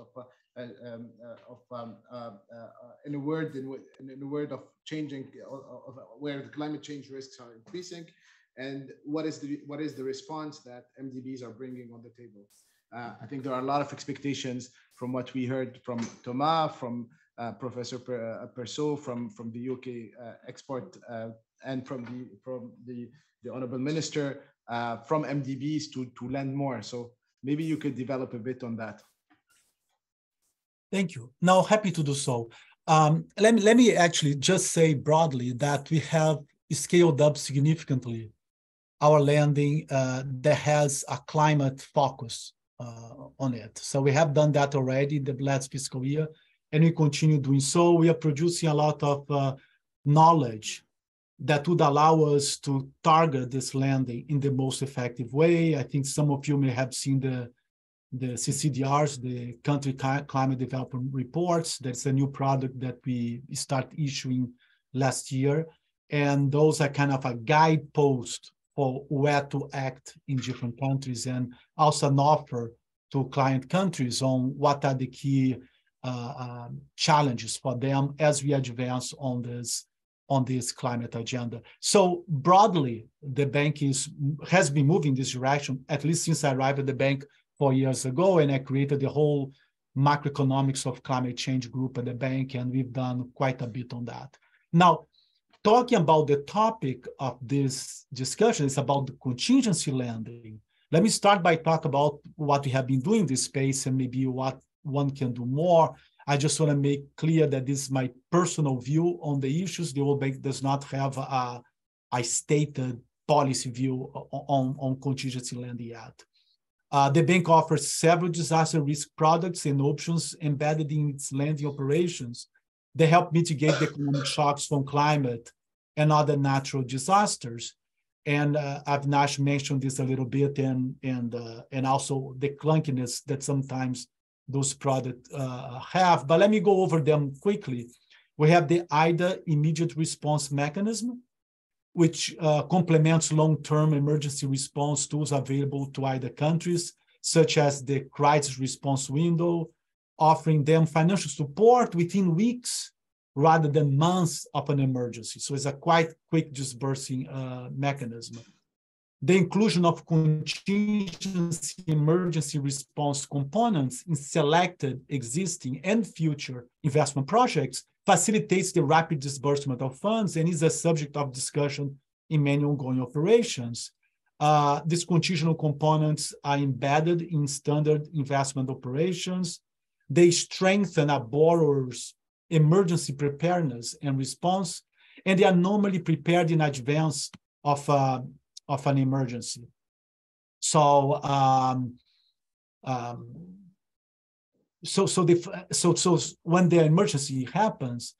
in a word of changing where the climate change risks are increasing, and what is the response that MDBs are bringing on the table. I think there are a lot of expectations from what we heard from Thomas, from Professor Persaud, from the UK export, and from the Honourable Minister, from MDBs to lend more. So maybe you could develop a bit on that.
Thank you. No, happy to do so. Let me actually just say broadly that we have scaled up significantly our lending that has a climate focus on it. So we have done that already in the last fiscal year, and we continue doing so. We are producing a lot of knowledge that would allow us to target this lending in the most effective way. I think some of you may have seen the CCDRs, the Country Climate Development Reports. That's a new product that we start issuing last year. And those are kind of a guidepost for where to act in different countries, and also an offer to client countries on what are the key challenges for them as we advance on this climate agenda. So broadly, the bank has been moving this direction, at least since I arrived at the bank 4 years ago, and I created the whole macroeconomics of climate change group at the bank, and we've done quite a bit on that. Now, talking about the topic of this discussion is about the contingency lending. Let me start by talking about what we have been doing in this space and maybe what one can do more. I just want to make clear that this is my personal view on the issues. The World Bank does not have a stated policy view on contingency lending yet. The bank offers several disaster risk products and options embedded in its lending operations. They help mitigate the economic shocks from climate and other natural disasters. And Avinash mentioned this a little bit, and also the clunkiness that sometimes those products have. But let me go over them quickly. We have the IDA immediate response mechanism, which complements long-term emergency response tools available to IDA countries, such as the crisis response window, offering them financial support within weeks rather than months of an emergency. So it's a quite quick disbursing mechanism. The inclusion of contingency emergency response components in selected existing and future investment projects facilitates the rapid disbursement of funds and is a subject of discussion in many ongoing operations. These contingent components are embedded in standard investment operations. They strengthen a borrower's emergency preparedness and response, and they are normally prepared in advance of an emergency. So, so when the emergency happens,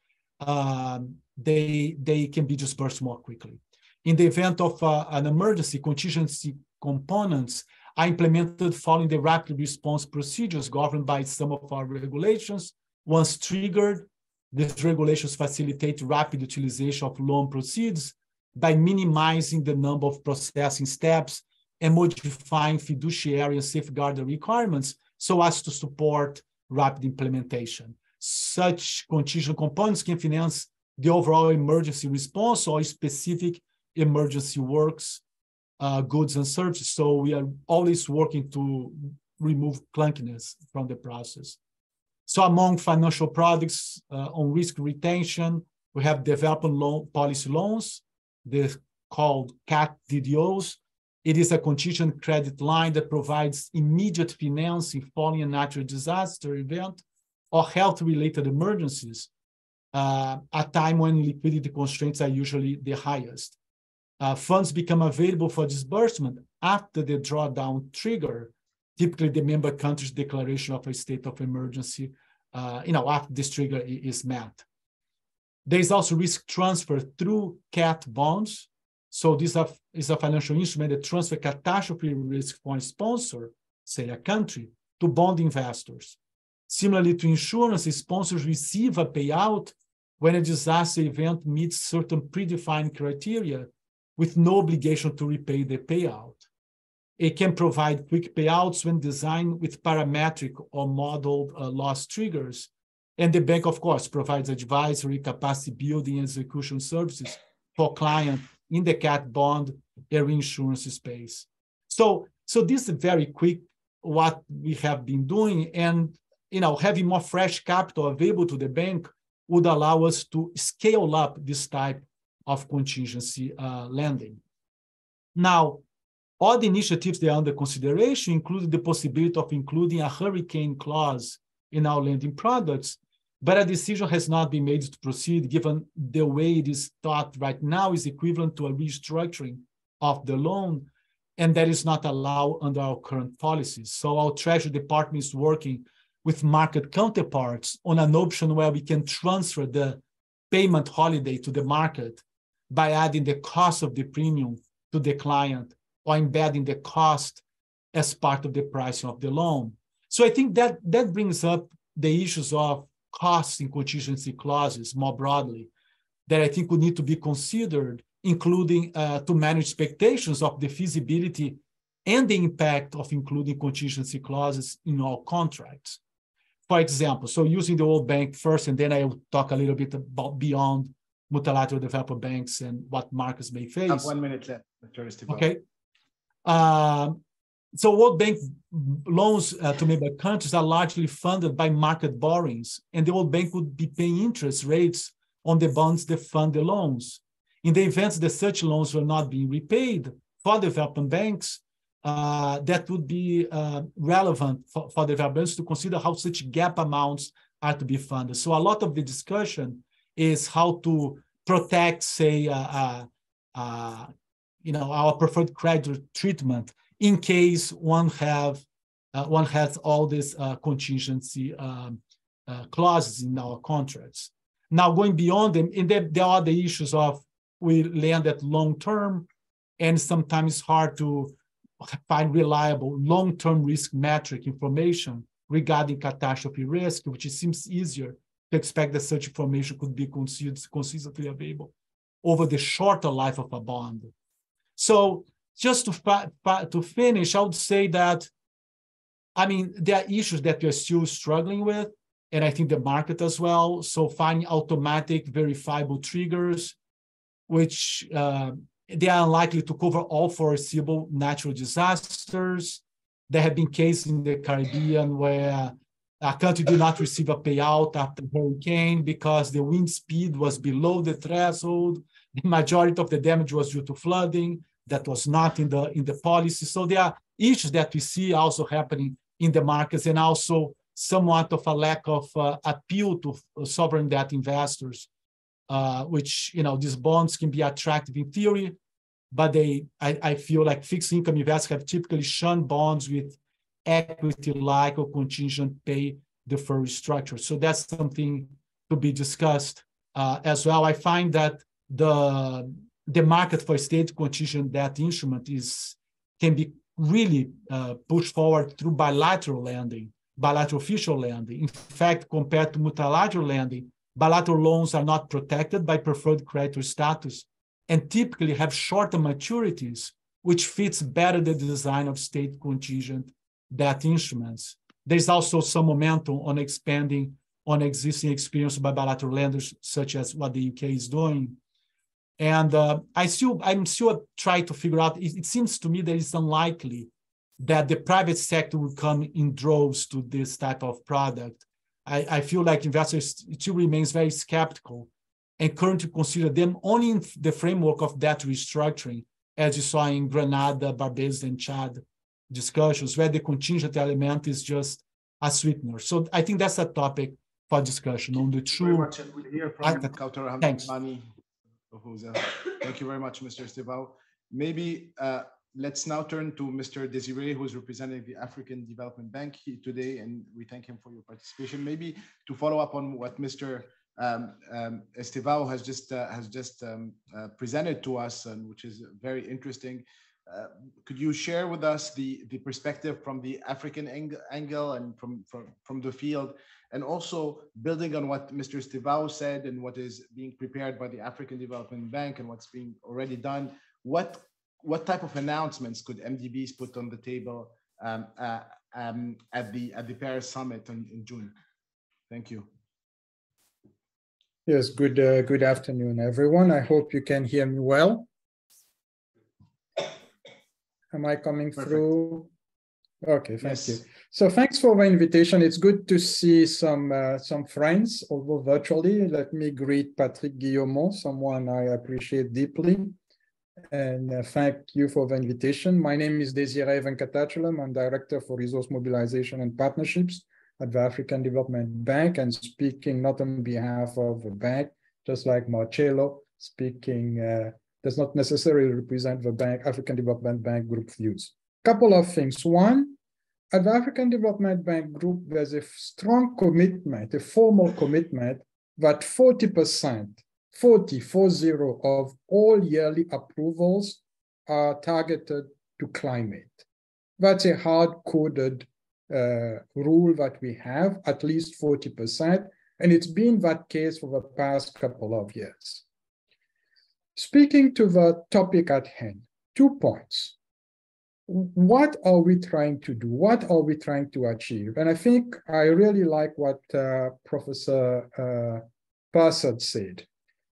they can be dispersed more quickly. In the event of an emergency, contingency components are implemented following the rapid response procedures governed by some of our regulations. Once triggered, these regulations facilitate rapid utilization of loan proceeds by minimizing the number of processing steps and modifying fiduciary and safeguard requirements so as to support rapid implementation. such contingent components can finance the overall emergency response or specific emergency works, goods and services. So we are always working to remove clunkiness from the process. So among financial products on risk retention, we have development policy loans. They're called CAT DDOs. It is a contingent credit line that provides immediate financing following a natural disaster event or health-related emergencies, a time when liquidity constraints are usually the highest. Funds become available for disbursement after the drawdown trigger, typically the member country's declaration of a state of emergency, after this trigger is met. There is also risk transfer through CAT bonds. So this is a financial instrument that transfers catastrophe risk from a sponsor, say a country, to bond investors. Similarly to insurance, sponsors receive a payout when a disaster event meets certain predefined criteria with no obligation to repay the payout. It can provide quick payouts when designed with parametric or modeled loss triggers. And the bank, of course, provides advisory, capacity building, and execution services for clients in the CAT bond and reinsurance space. So this is very quick what we have been doing. And having more fresh capital available to the bank would allow us to scale up this type of contingency lending. Now, all the initiatives that are under consideration include the possibility of including a hurricane clause in our lending products, but a decision has not been made to proceed given the way it is thought right now is equivalent to a restructuring of the loan, and that is not allowed under our current policies. So our Treasury Department is working with market counterparts on an option where we can transfer the payment holiday to the market by adding the cost of the premium to the client or embedding the cost as part of the pricing of the loan. So I think that brings up the issues of costs in contingency clauses more broadly that I think would need to be considered, including to manage expectations of the feasibility and the impact of including contingency clauses in all contracts. For example, so using the World Bank first, and then I will talk a little bit about beyond multilateral developer banks and what markets may face.
I have 1 minute left.
Okay. So World Bank loans to member countries are largely funded by market borrowings, and the World Bank would be paying interest rates on the bonds that fund the loans. In the event that such loans were not being repaid for development banks, that would be relevant for developers to consider how such gap amounts are to be funded. So a lot of the discussion is how to protect, say, our preferred credit treatment in case one has all these contingency clauses in our contracts. Now, going beyond them, and there are the issues of we lend at long term, and sometimes it's hard to find reliable long-term risk metric information regarding catastrophe risk, which it seems easier to expect that such information could be consistently available over the shorter life of a bond. So just to finish, I would say that, there are issues that we are still struggling with, and I think the market as well. So finding automatic verifiable triggers, which they are unlikely to cover all foreseeable natural disasters. There have been cases in the Caribbean where a country did not receive a payout after a hurricane because the wind speed was below the threshold. The majority of the damage was due to flooding. That was not in the policy. So there are issues that we see also happening in the markets, and also somewhat of a lack of appeal to sovereign debt investors, which, these bonds can be attractive in theory, but I feel like fixed income investors have typically shunned bonds with equity-like or contingent pay deferred structure. So that's something to be discussed as well. I find that the market for state contingent debt instrument can be really pushed forward through bilateral official lending. In fact, compared to multilateral lending, bilateral loans are not protected by preferred creditor status and typically have shorter maturities, which fits better the design of state contingent debt instruments. There's also some momentum on expanding on existing experience by bilateral lenders, such as what the UK is doing. And I'm still trying to figure out, it seems to me that it's unlikely that the private sector will come in droves to this type of product. I feel like investors still remains very skeptical and currently consider them only in the framework of debt restructuring, as you saw in Grenada, Barbados, and Chad discussions, where the contingent element is just a sweetener. So I think that's a topic for discussion on the true.
Very much, and we'll hear from Kautar Hamdani. Thank you very much, Mr. Estevao. Maybe let's now turn to Mr. Desiree, who is representing the African Development Bank today, and we thank him for your participation. Maybe to follow up on what Mr. Estevao has just presented to us, and which is very interesting. Could you share with us the perspective from the African angle and from the field, and also building on what Mr. Estevao said and what is being prepared by the African Development Bank and what's being already done? What type of announcements could MDBs put on the table at the Paris Summit in June? Thank you.
Yes, good afternoon, everyone. I hope you can hear me well. Am I coming through? Okay, thank you. So thanks for the invitation. It's good to see some friends, although virtually. Let me greet Patrick Guillaumont, someone I appreciate deeply. And thank you for the invitation. My name is Desiree Venkatachalam. I'm Director for Resource Mobilization and Partnerships at the African Development Bank, and speaking not on behalf of the bank, just like Marcello, speaking does not necessarily represent the bank, African Development Bank Group views. Couple of things. One, at the African Development Bank Group, there's a strong commitment, a formal commitment that 40% of all yearly approvals are targeted to climate. That's a hard-coded rule that we have, at least 40%, and it's been that case for the past couple of years. Speaking to the topic at hand, 2 points. What are we trying to do? What are we trying to achieve? And I think I really like what Professor Parsad said,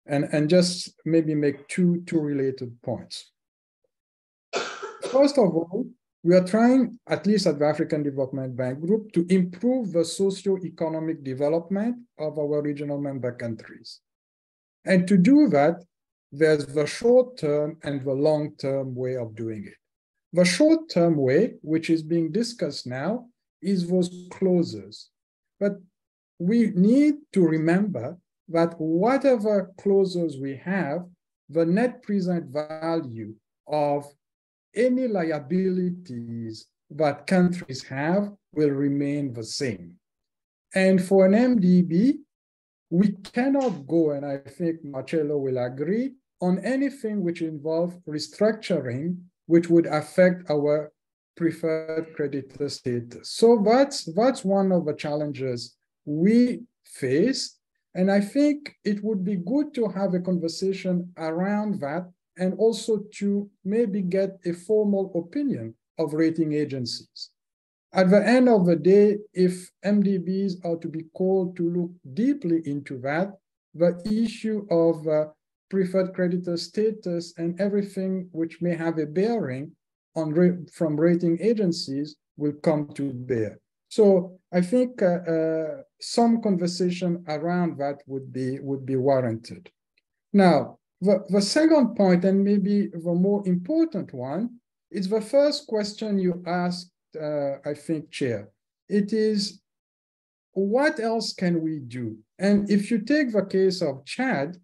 and just maybe make two related points. First of all, we are trying, at least at the African Development Bank Group, to improve the socio-economic development of our regional member countries. And to do that, there's the short-term and the long-term way of doing it. The short-term way, which is being discussed now, is those clauses. But we need to remember that whatever clauses we have, the net present value of any liabilities that countries have will remain the same. And for an MDB, we cannot go, and I think Marcello will agree, on anything which involves restructuring, which would affect our preferred creditor status. So that's one of the challenges we face. And I think it would be good to have a conversation around that, and also to maybe get a formal opinion of rating agencies. At the end of the day, if MDBs are to be called to look deeply into that, the issue of preferred creditor status and everything which may have a bearing on from rating agencies will come to bear. So I think some conversation around that would be warranted. Now, the second point, and maybe the more important one, is the first question you asked, I think, Chair. It is, what else can we do? And if you take the case of Chad,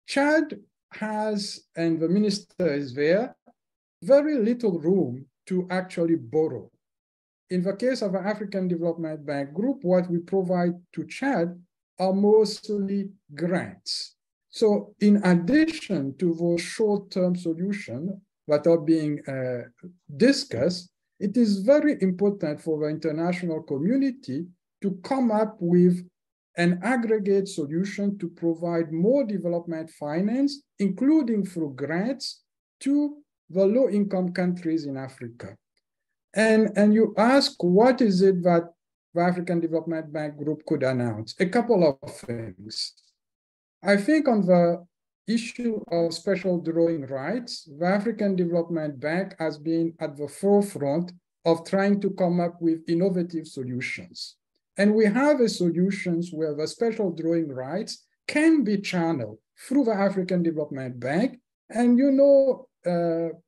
Chad has, and the minister is there, very little room to actually borrow. In the case of the African Development Bank Group, what we provide to Chad are mostly grants. So in addition to those short-term solutions that are being discussed, it is very important for the international community to come up with an aggregate solution to provide more development finance, including through grants, to the low-income countries in Africa. And you ask, what is it that the African Development Bank Group could announce? A couple of things. I think on the issue of special drawing rights, the African Development Bank has been at the forefront of trying to come up with innovative solutions. And we have a solutions where the special drawing rights can be channeled through the African Development Bank. And you know,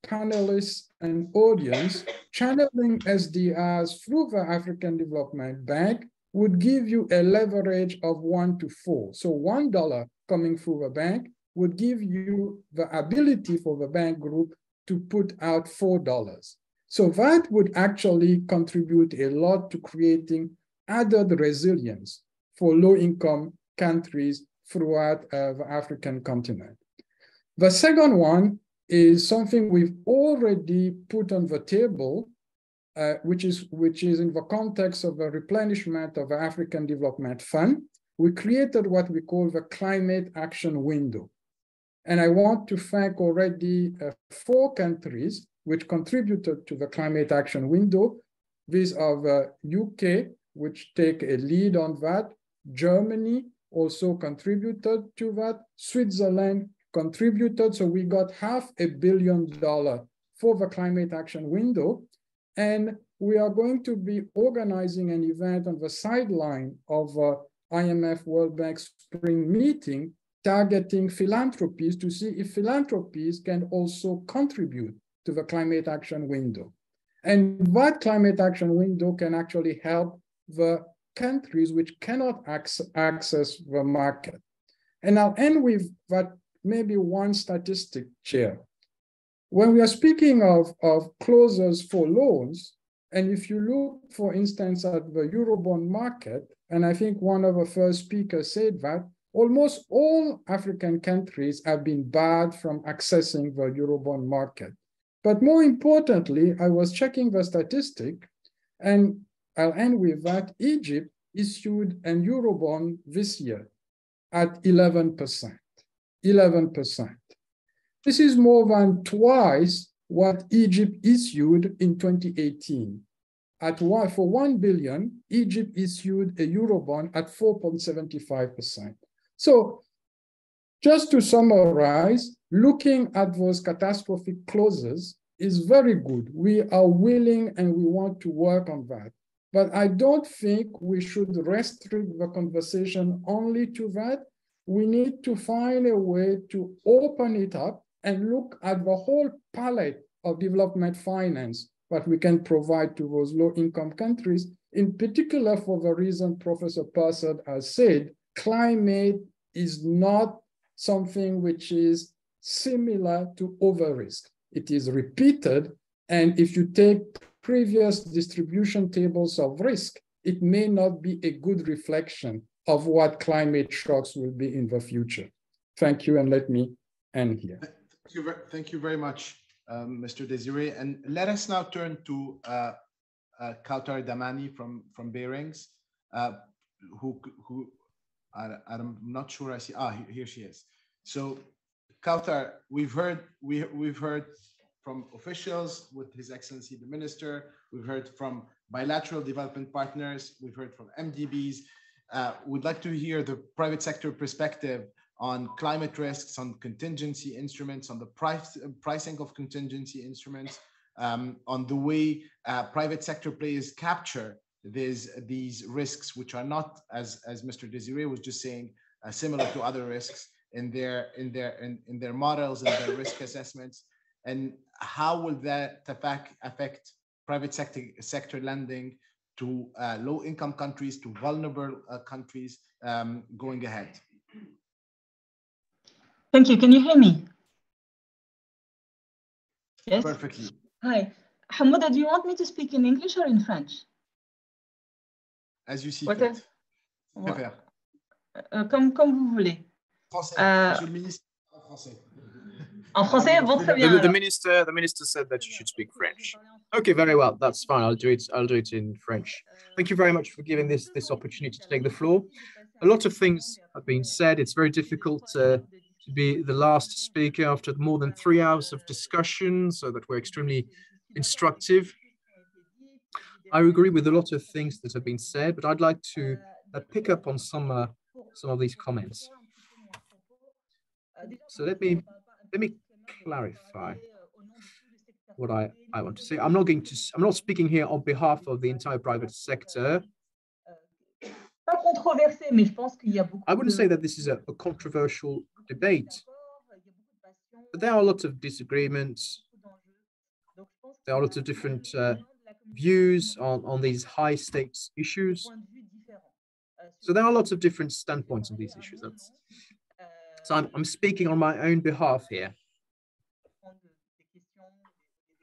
panelists and audience, channeling SDRs through the African Development Bank would give you a leverage of 1 to 4. So $1 coming through the bank would give you the ability for the bank group to put out $4. So that would actually contribute a lot to creating added resilience for low-income countries throughout the African continent. The second one is something we've already put on the table, which is in the context of the replenishment of the African Development Fund. We created what we call the Climate Action Window. And I want to thank already 4 countries which contributed to the Climate Action Window. These are the UK, which take a lead on that. Germany also contributed to that. Switzerland contributed. So we got $500 million for the Climate Action Window. And we are going to be organizing an event on the sideline of IMF World Bank Spring Meeting, targeting philanthropies to see if philanthropies can also contribute to the Climate Action Window. And that Climate Action Window can actually help the countries which cannot access the market. And I'll end with that maybe one statistic, Chair. When we are speaking of clauses for loans, and if you look, for instance, at the Eurobond market, and I think one of the first speakers said that, almost all African countries have been barred from accessing the Eurobond market. But more importantly, I was checking the statistic, and I'll end with that. Egypt issued an Eurobond this year at 11%. 11%. This is more than twice what Egypt issued in 2018. For 1 billion, Egypt issued a Eurobond at 4.75%. So just to summarize, looking at those catastrophic clauses is very good. We are willing and we want to work on that. But I don't think we should restrict the conversation only to that. We need to find a way to open it up and look at the whole palette of development finance that we can provide to those low-income countries, in particular for the reason Professor Persad has said, climate is not something which is similar to over-risk. It is repeated, and if you take previous distribution tables of risk, it may not be a good reflection of what climate shocks will be in the future. Thank you, and let me end here.
Thank you very much, Mr. Desiré. And let us now turn to Kautar Damani from Barings, who I'm not sure I see. Here she is. So, Kautar, we've heard from officials with His Excellency the Minister. We've heard from bilateral development partners. We've heard from MDBs. We'd like to hear the private sector perspective on climate risks, on contingency instruments, on the pricing of contingency instruments, on the way private sector players capture these risks, which are not, as Mr. Desiré was just saying, similar to other risks in their models and their risk assessments, and how will that affect private sector lending to low-income countries, to vulnerable countries going ahead?
Thank you. Can you hear me? Yes.
Perfectly.
Hi. Hamouda, do you want me to speak in English or in French?
As you see fit.
Comme vous voulez.
Français. Monsieur le ministre, en français.
En français, bon, très bien.
The minister said that you should speak French. Okay, very well. That's fine. I'll do it in French. Thank you very much for giving this opportunity to take the floor. A lot of things have been said. It's very difficult to be the last speaker after more than 3 hours of discussion, so that we're extremely instructive. I agree with a lot of things that have been said, but I'd like to pick up on some of these comments. So let me clarify what I want to say. I'm not speaking here on behalf of the entire private sector. I wouldn't say that this is a controversial debate, but there are a lot of disagreements. There are lots of different views on these high stakes issues. So there are lots of different standpoints on these issues. So I'm speaking on my own behalf here.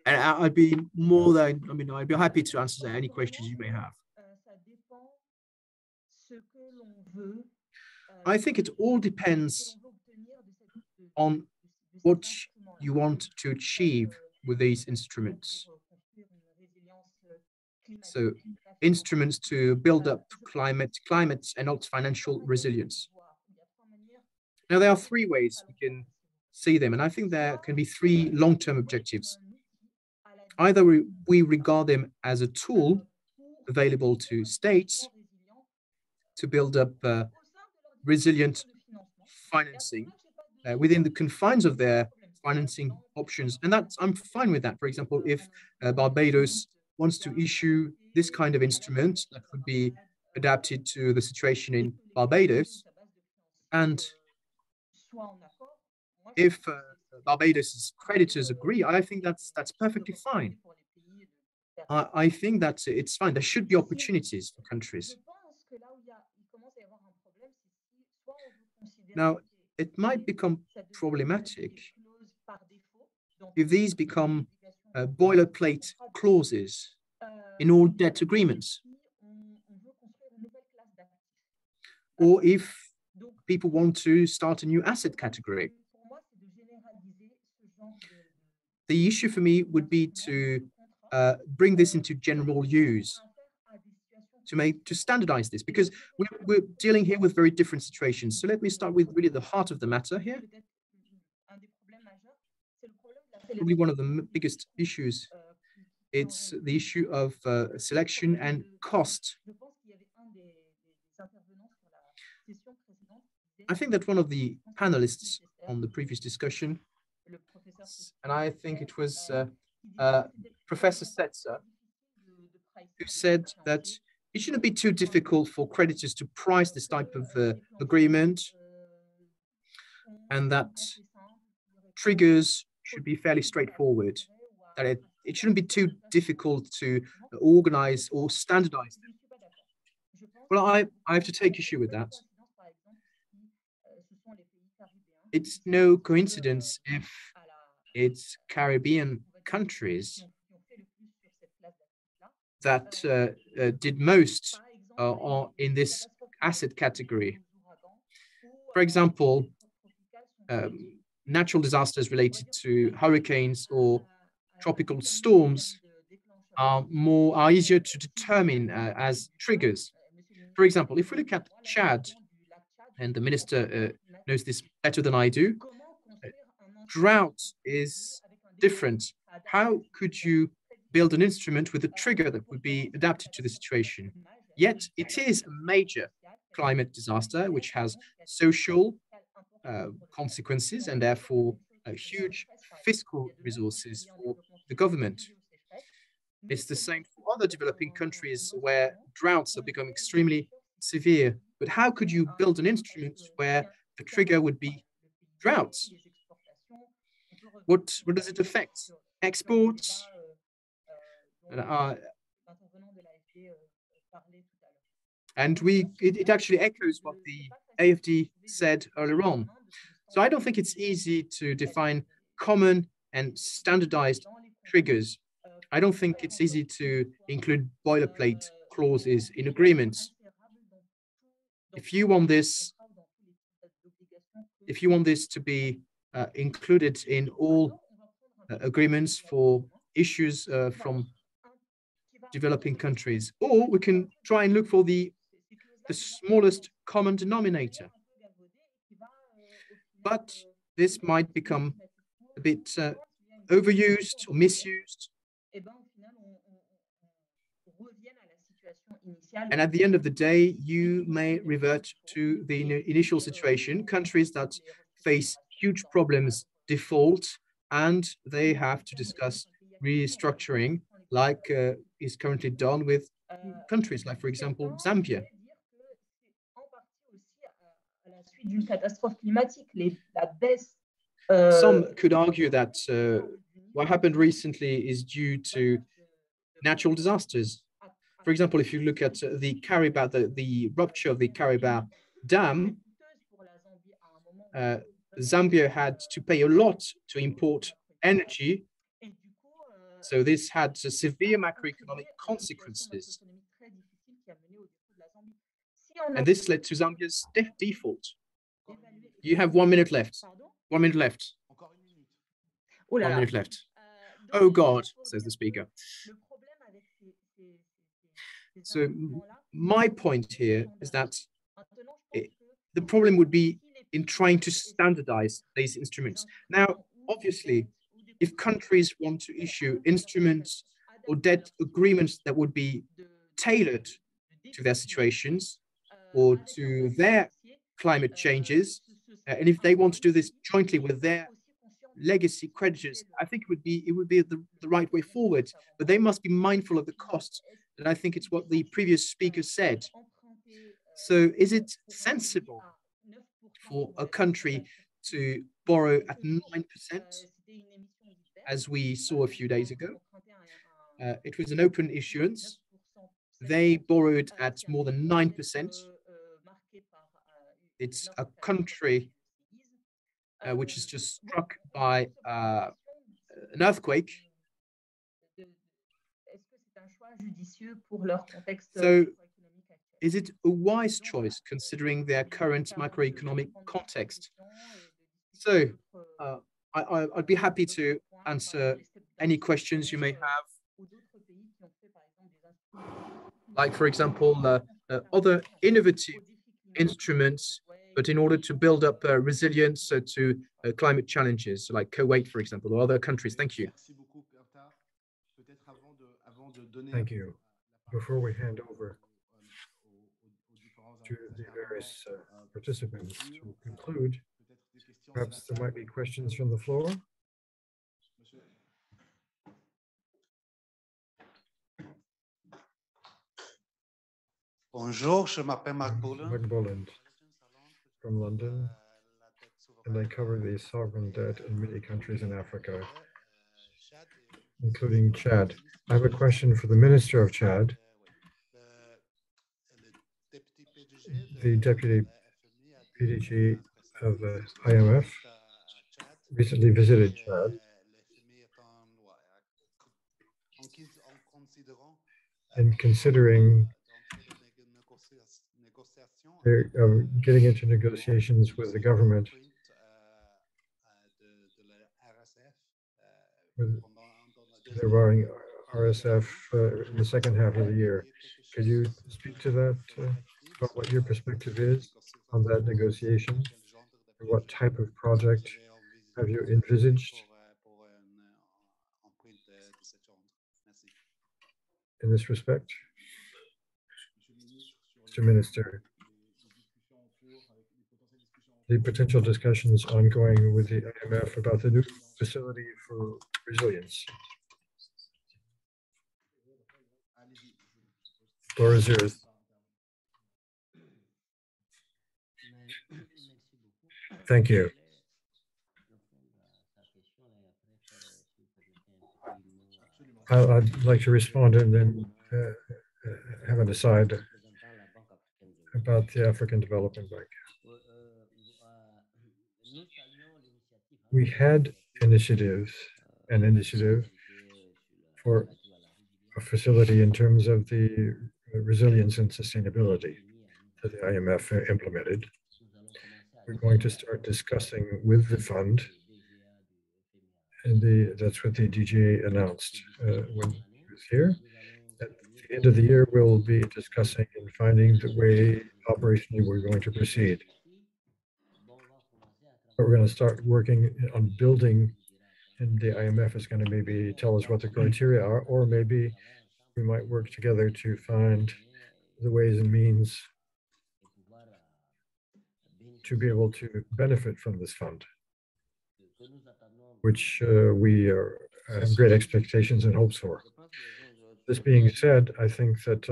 And I'd be I'd be happy to answer any questions you may have. I think it all depends on what you want to achieve with these instruments. So instruments to build up climate and not financial resilience. Now, there are three ways we can see them, and I think there can be three long-term objectives. Either we regard them as a tool available to states to build up resilient financing within the confines of their financing options, and I'm fine with that. For example, if Barbados wants to issue this kind of instrument that would be adapted to the situation in Barbados, and if Barbados's creditors agree, I think that's perfectly fine. I think that it's fine. There should be opportunities for countries. Now, it might become problematic if these become boilerplate clauses in all debt agreements, or if people want to start a new asset category. The issue for me would be to bring this into general use, to standardize this, because we're dealing here with very different situations. So let me start with really the heart of the matter here. Probably one of the biggest issues, it's the issue of selection and cost. I think that one of the panelists on the previous discussion, and I think it was Professor Setzer, who said that it shouldn't be too difficult for creditors to price this type of agreement, and that triggers should be fairly straightforward, that it shouldn't be too difficult to organize or standardize them. Well, I have to take issue with that. It's no coincidence if it's Caribbean countries that did most in this asset category. For example, natural disasters related to hurricanes or tropical storms are easier to determine as triggers. For example, if we look at Chad, and the minister knows this better than I do, drought is different. How could you build an instrument with a trigger that would be adapted to the situation? Yet it is a major climate disaster which has social consequences and therefore huge fiscal resources for the government. It's the same for other developing countries where droughts are becoming extremely severe. But how could you build an instrument where the trigger would be droughts? What does it affect? Exports? And it actually echoes what the AFD said earlier on. So I don't think it's easy to define common and standardized triggers. I don't think it's easy to include boilerplate clauses in agreements. If you want this to be included in all agreements for issues from developing countries, or we can try and look for the smallest common denominator. But this might become a bit overused or misused. And at the end of the day, you may revert to the initial situation, countries that face huge problems default, and they have to discuss restructuring like is currently done with countries like, for example, Zambia. Some could argue that what happened recently is due to natural disasters. For example, if you look at the Caribou, the rupture of the Caribou Dam, Zambia had to pay a lot to import energy. So this had severe macroeconomic consequences. And this led to Zambia's default. You have 1 minute left. 1 minute left. 1 minute left. Oh God, says the speaker. So my point here is that the problem would be in trying to standardize these instruments. Now, obviously, if countries want to issue instruments or debt agreements that would be tailored to their situations or to their climate changes, and if they want to do this jointly with their legacy creditors, I think it would be the right way forward, but they must be mindful of the costs. And I think it's what the previous speaker said. So is it sensible for a country to borrow at 9%, as we saw a few days ago? It was an open issuance. They borrowed at more than 9%. It's a country which is just struck by an earthquake. So is it a wise choice considering their current macroeconomic context? So I'd be happy to answer any questions you may have. Like, for example, other innovative instruments, but in order to build up resilience to climate challenges, like Kuwait, for example, or other countries. Thank you.
Thank you. Before we hand over to the various participants to conclude, perhaps there might be questions from the floor.
Bonjour, je m'appelle Mark
Boland from London, and I cover the sovereign debt in many countries in Africa, including Chad. I have a question for the Minister of Chad. The Deputy PDG of the IMF recently visited Chad. And considering they're getting into negotiations with the government with they're borrowing RSF in the second half of the year. Could you speak to that, about what your perspective is on that negotiation? And what type of project have you envisaged in this respect? Mr. Minister, the potential discussions ongoing with the IMF about the new facility for resilience. Floor is yours. Thank you. I'd like to respond and then have an aside about the African Development Bank. We had an initiative for a facility in terms of the resilience and sustainability that the IMF implemented. We're going to start discussing with the fund, and that's what the DGA announced when he was here. At the end of the year, we'll be discussing and finding the way operationally we're going to proceed. But we're going to start working on building, and the IMF is going to maybe tell us what the criteria are, or maybe we might work together to find the ways and means to be able to benefit from this fund, which we have great expectations and hopes for. This being said, I think that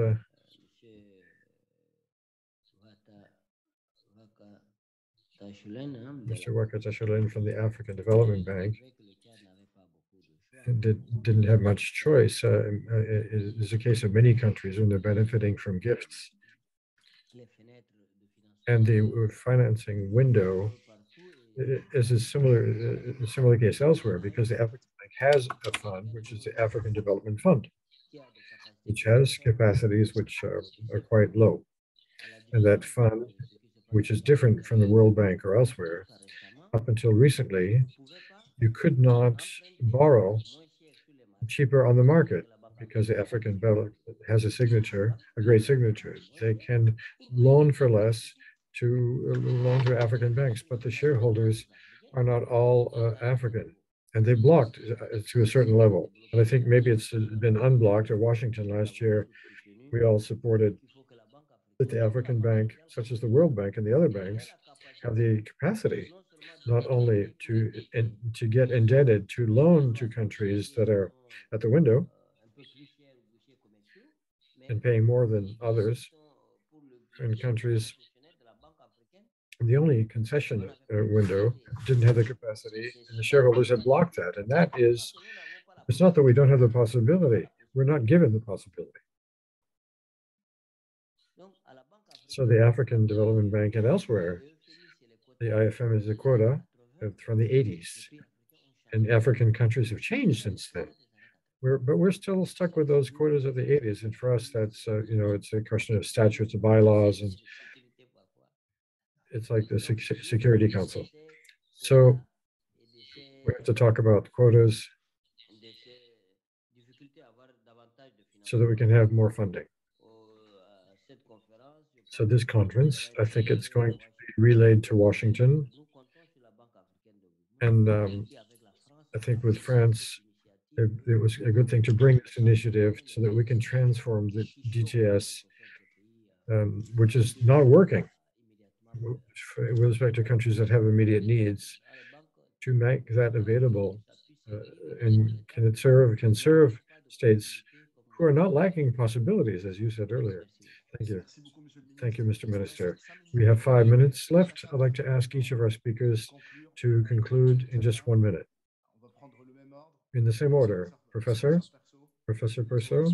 Mr. Wakata from the African Development Bank didn't have much choice. It is a case of many countries when they're benefiting from gifts. And the financing window is a similar case elsewhere, because the African Bank has a fund, which is the African Development Fund, which has capacities which are quite low. And that fund, which is different from the World Bank or elsewhere, up until recently, you could not borrow cheaper on the market because the African Bank has a signature, a great signature. They can loan for less to African banks, but the shareholders are not all African, and they blocked to a certain level. And I think maybe it's been unblocked. At Washington last year, we all supported that the African Bank, such as the World Bank and the other banks, have the capacity not only to get indebted, to loan to countries that are at the window and paying more than others, and countries, the only concession window didn't have the capacity, and the shareholders had blocked that. And that is, it's not that we don't have the possibility, we're not given the possibility. So the African Development Bank and elsewhere, the IFM is a quota from the 80s, and African countries have changed since then. But we're still stuck with those quotas of the 80s, and for us, that's it's a question of statutes, of bylaws, and it's like the Security Council. So we have to talk about quotas so that we can have more funding. So this conference, I think it's going to be relayed to Washington. And I think with France, it was a good thing to bring this initiative so that we can transform the DTS, which is not working with respect to countries that have immediate needs, to make that available and can serve states who are not lacking possibilities, as you said earlier. Thank you. Thank you, Mr. Minister. We have 5 minutes left. I'd like to ask each of our speakers to conclude in just 1 minute. In the same order, Professor Perceau.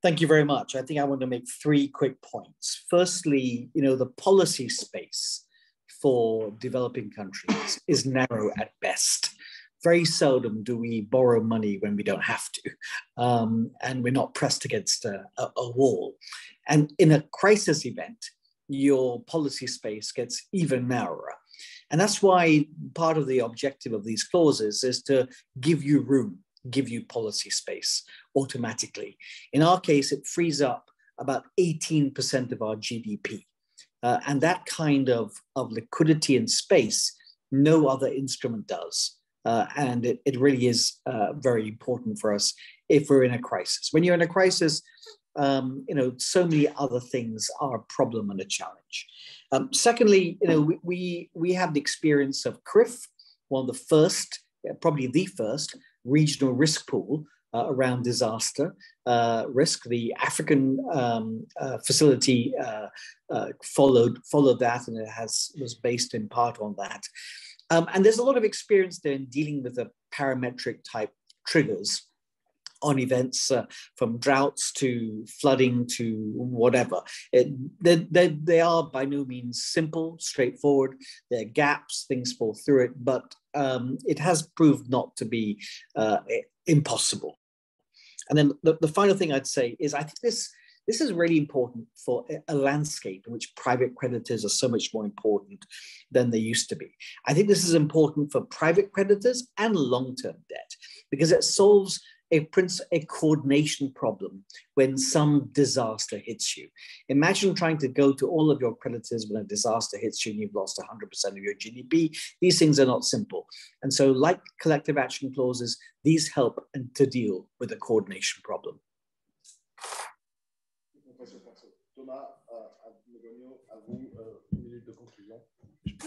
Thank you very much. I think I want to make 3 quick points. Firstly, the policy space for developing countries is narrow at best. Very seldom do we borrow money when we don't have to, and we're not pressed against a wall. And in a crisis event, your policy space gets even narrower. And that's why part of the objective of these clauses is to give you room, give you policy space automatically. In our case, it frees up about 18% of our GDP. And that kind of liquidity and space, no other instrument does. And it really is very important for us if we're in a crisis. When you're in a crisis, so many other things are a problem and a challenge. Secondly, we have the experience of CRIF, one of the first, probably the first regional risk pool around disaster risk. The African facility followed that, and it was based in part on that. And there's a lot of experience there in dealing with the parametric type triggers on events from droughts to flooding to whatever. They are by no means simple, straightforward. There are gaps, things fall through it, but it has proved not to be impossible. And then the final thing I'd say is I think this is really important for a landscape in which private creditors are so much more important than they used to be. I think this is important for private creditors and long-term debt because it solves a coordination problem when some disaster hits you. Imagine trying to go to all of your creditors when a disaster hits you and you've lost 100% of your GDP. These things are not simple. And so like collective action clauses, these help to deal with a coordination problem.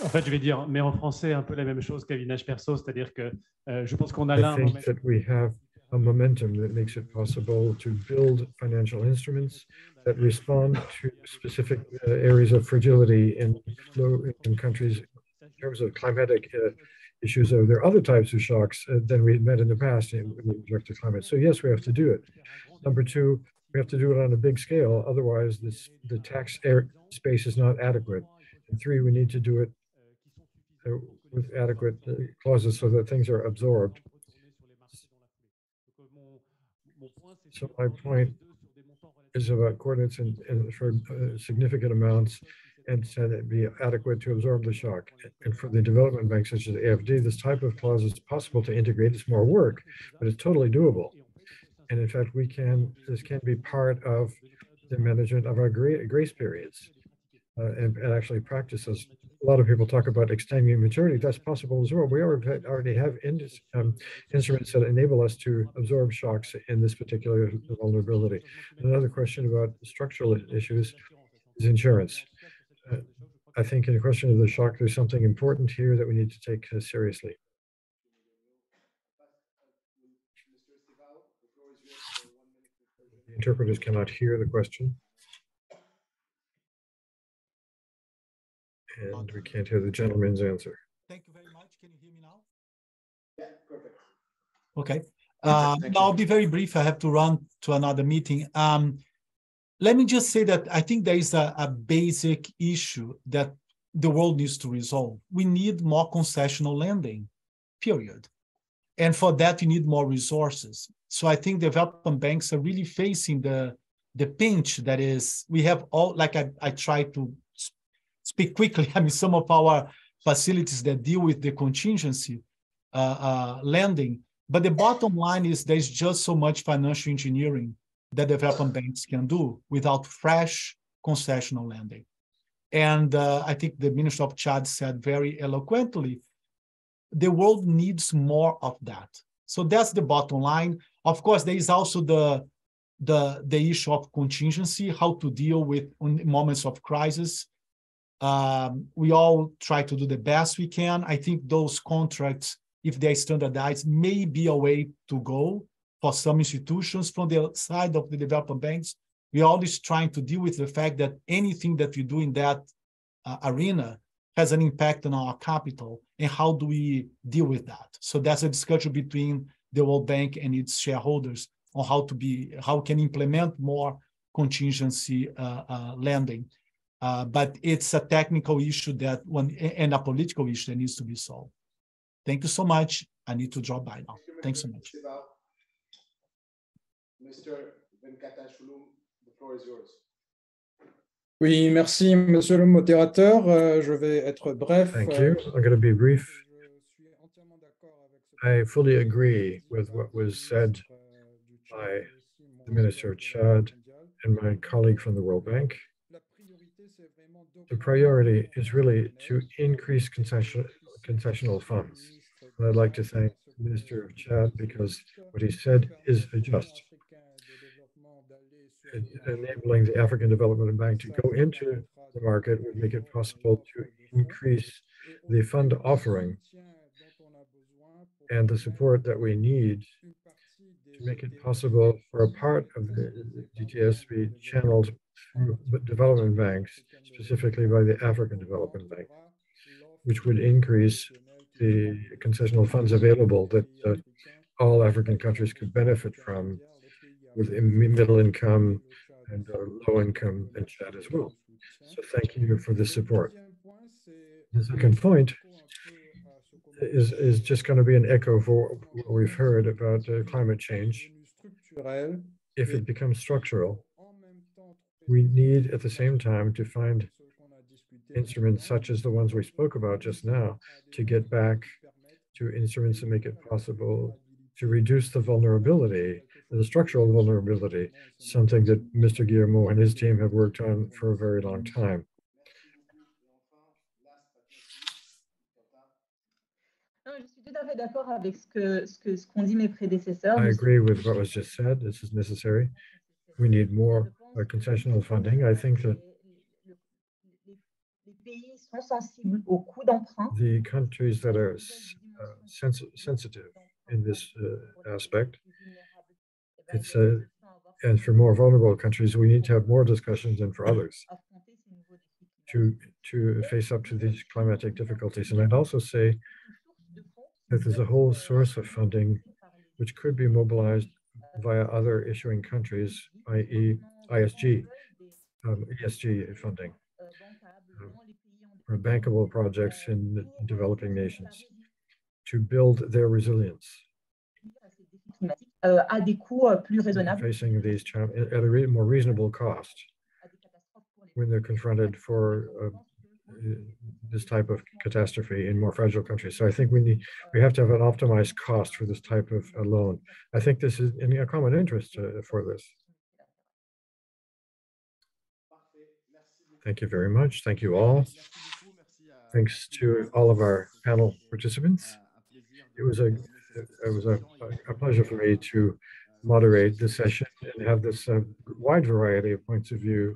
En fait, je vais dire, mais en français, un peu la même chose qu'Avinash perso, c'est-à-dire que je pense qu'on a
I
là un
think
momentum.
that we have a momentum that makes it possible to build financial instruments that respond to specific areas of fragility in countries in terms of climatic issues. There are other types of shocks than we met in the past with respect to climate. So yes, we have to do it. Number two, we have to do it on a big scale. Otherwise, the tax space is not adequate. And three, we need to do it with adequate clauses so that things are absorbed. So my point is about coordinates and for significant amounts and said it be adequate to absorb the shock. And for the development banks such as AFD, this type of clause is possible to integrate. It's more work, but it's totally doable. And in fact, this can be part of the management of our grace periods and actually practices. A lot of people talk about extending maturity. That's possible as well. We already have instruments that enable us to absorb shocks in this particular vulnerability. Another question about structural issues is insurance. I think in the question of the shock, there's something important here that we need to take seriously. The interpreters cannot hear the question. And we can't hear the gentleman's answer.
Thank you very much. Can you hear me now? Yeah, perfect. Okay. Now I'll be very brief. I have to run to another meeting. Let me just say that I think there is a basic issue that the world needs to resolve. We need more concessional lending, period. And for that, you need more resources. So I think development banks are really facing the pinch that is, we have all, like I try to speak quickly. I mean, some of our facilities that deal with the contingency lending, but the bottom line is there's just so much financial engineering that development banks can do without fresh concessional lending. And I think the Minister of Chad said very eloquently, the world needs more of that. So that's the bottom line. Of course, there is also the issue of contingency, how to deal with moments of crisis. We all try to do the best we can. I think those contracts, if they're standardized, may be a way to go for some institutions. From the side of the development banks, we're always trying to deal with the fact that anything that we do in that arena has an impact on our capital, and how do we deal with that? So that's a discussion between the World Bank and its shareholders on how we can implement more contingency lending. But it's a technical issue and a political issue that needs to be solved. Thank you so much. I need to drop by now. Thanks so much.
Mr. Venkatashulum, the floor is yours.
Oui, merci, monsieur le modérateur. Je vais être bref.
Thank you. I'm going to be brief. I fully agree with what was said by the Minister of Chad and my colleague from the World Bank. The priority is really to increase concessional funds. And I'd like to thank the Minister of Chad because what he said is just. Enabling the African Development Bank to go into the market would make it possible to increase the fund offering and the support that we need to make it possible for a part of the DTS to be channeled through development banks, specifically by the African Development Bank, which would increase the concessional funds available that all African countries could benefit from, with middle income and low income in Chad as well. So thank you for the support. The second point is just going to be an echo for what we've heard about climate change. If it becomes structural, we need at the same time to find instruments such as the ones we spoke about just now to get back to instruments that make it possible to reduce the vulnerability, the structural vulnerability, something that Mr. Guillermo and his team have worked on for a very long time. I agree with what was just said. This is necessary. We need more concessional funding. I think that the countries that are sensitive in this aspect, and for more vulnerable countries, we need to have more discussions than for others to face up to these climatic difficulties. And I'd also say that there's a whole source of funding which could be mobilized via other issuing countries, i.e. ESG funding, or bankable projects in developing nations to build their resilience. Facing these challenges at a more reasonable cost when they're confronted for this type of catastrophe in more fragile countries. So I think we have to have an optimized cost for this type of loan. I think this is in a common interest for this. Thank you very much. Thank you all. Thanks to all of our panel participants. It was a pleasure for me to moderate this session and have this wide variety of points of view.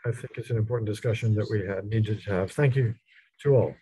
I think it's an important discussion that we needed to have. Thank you to all.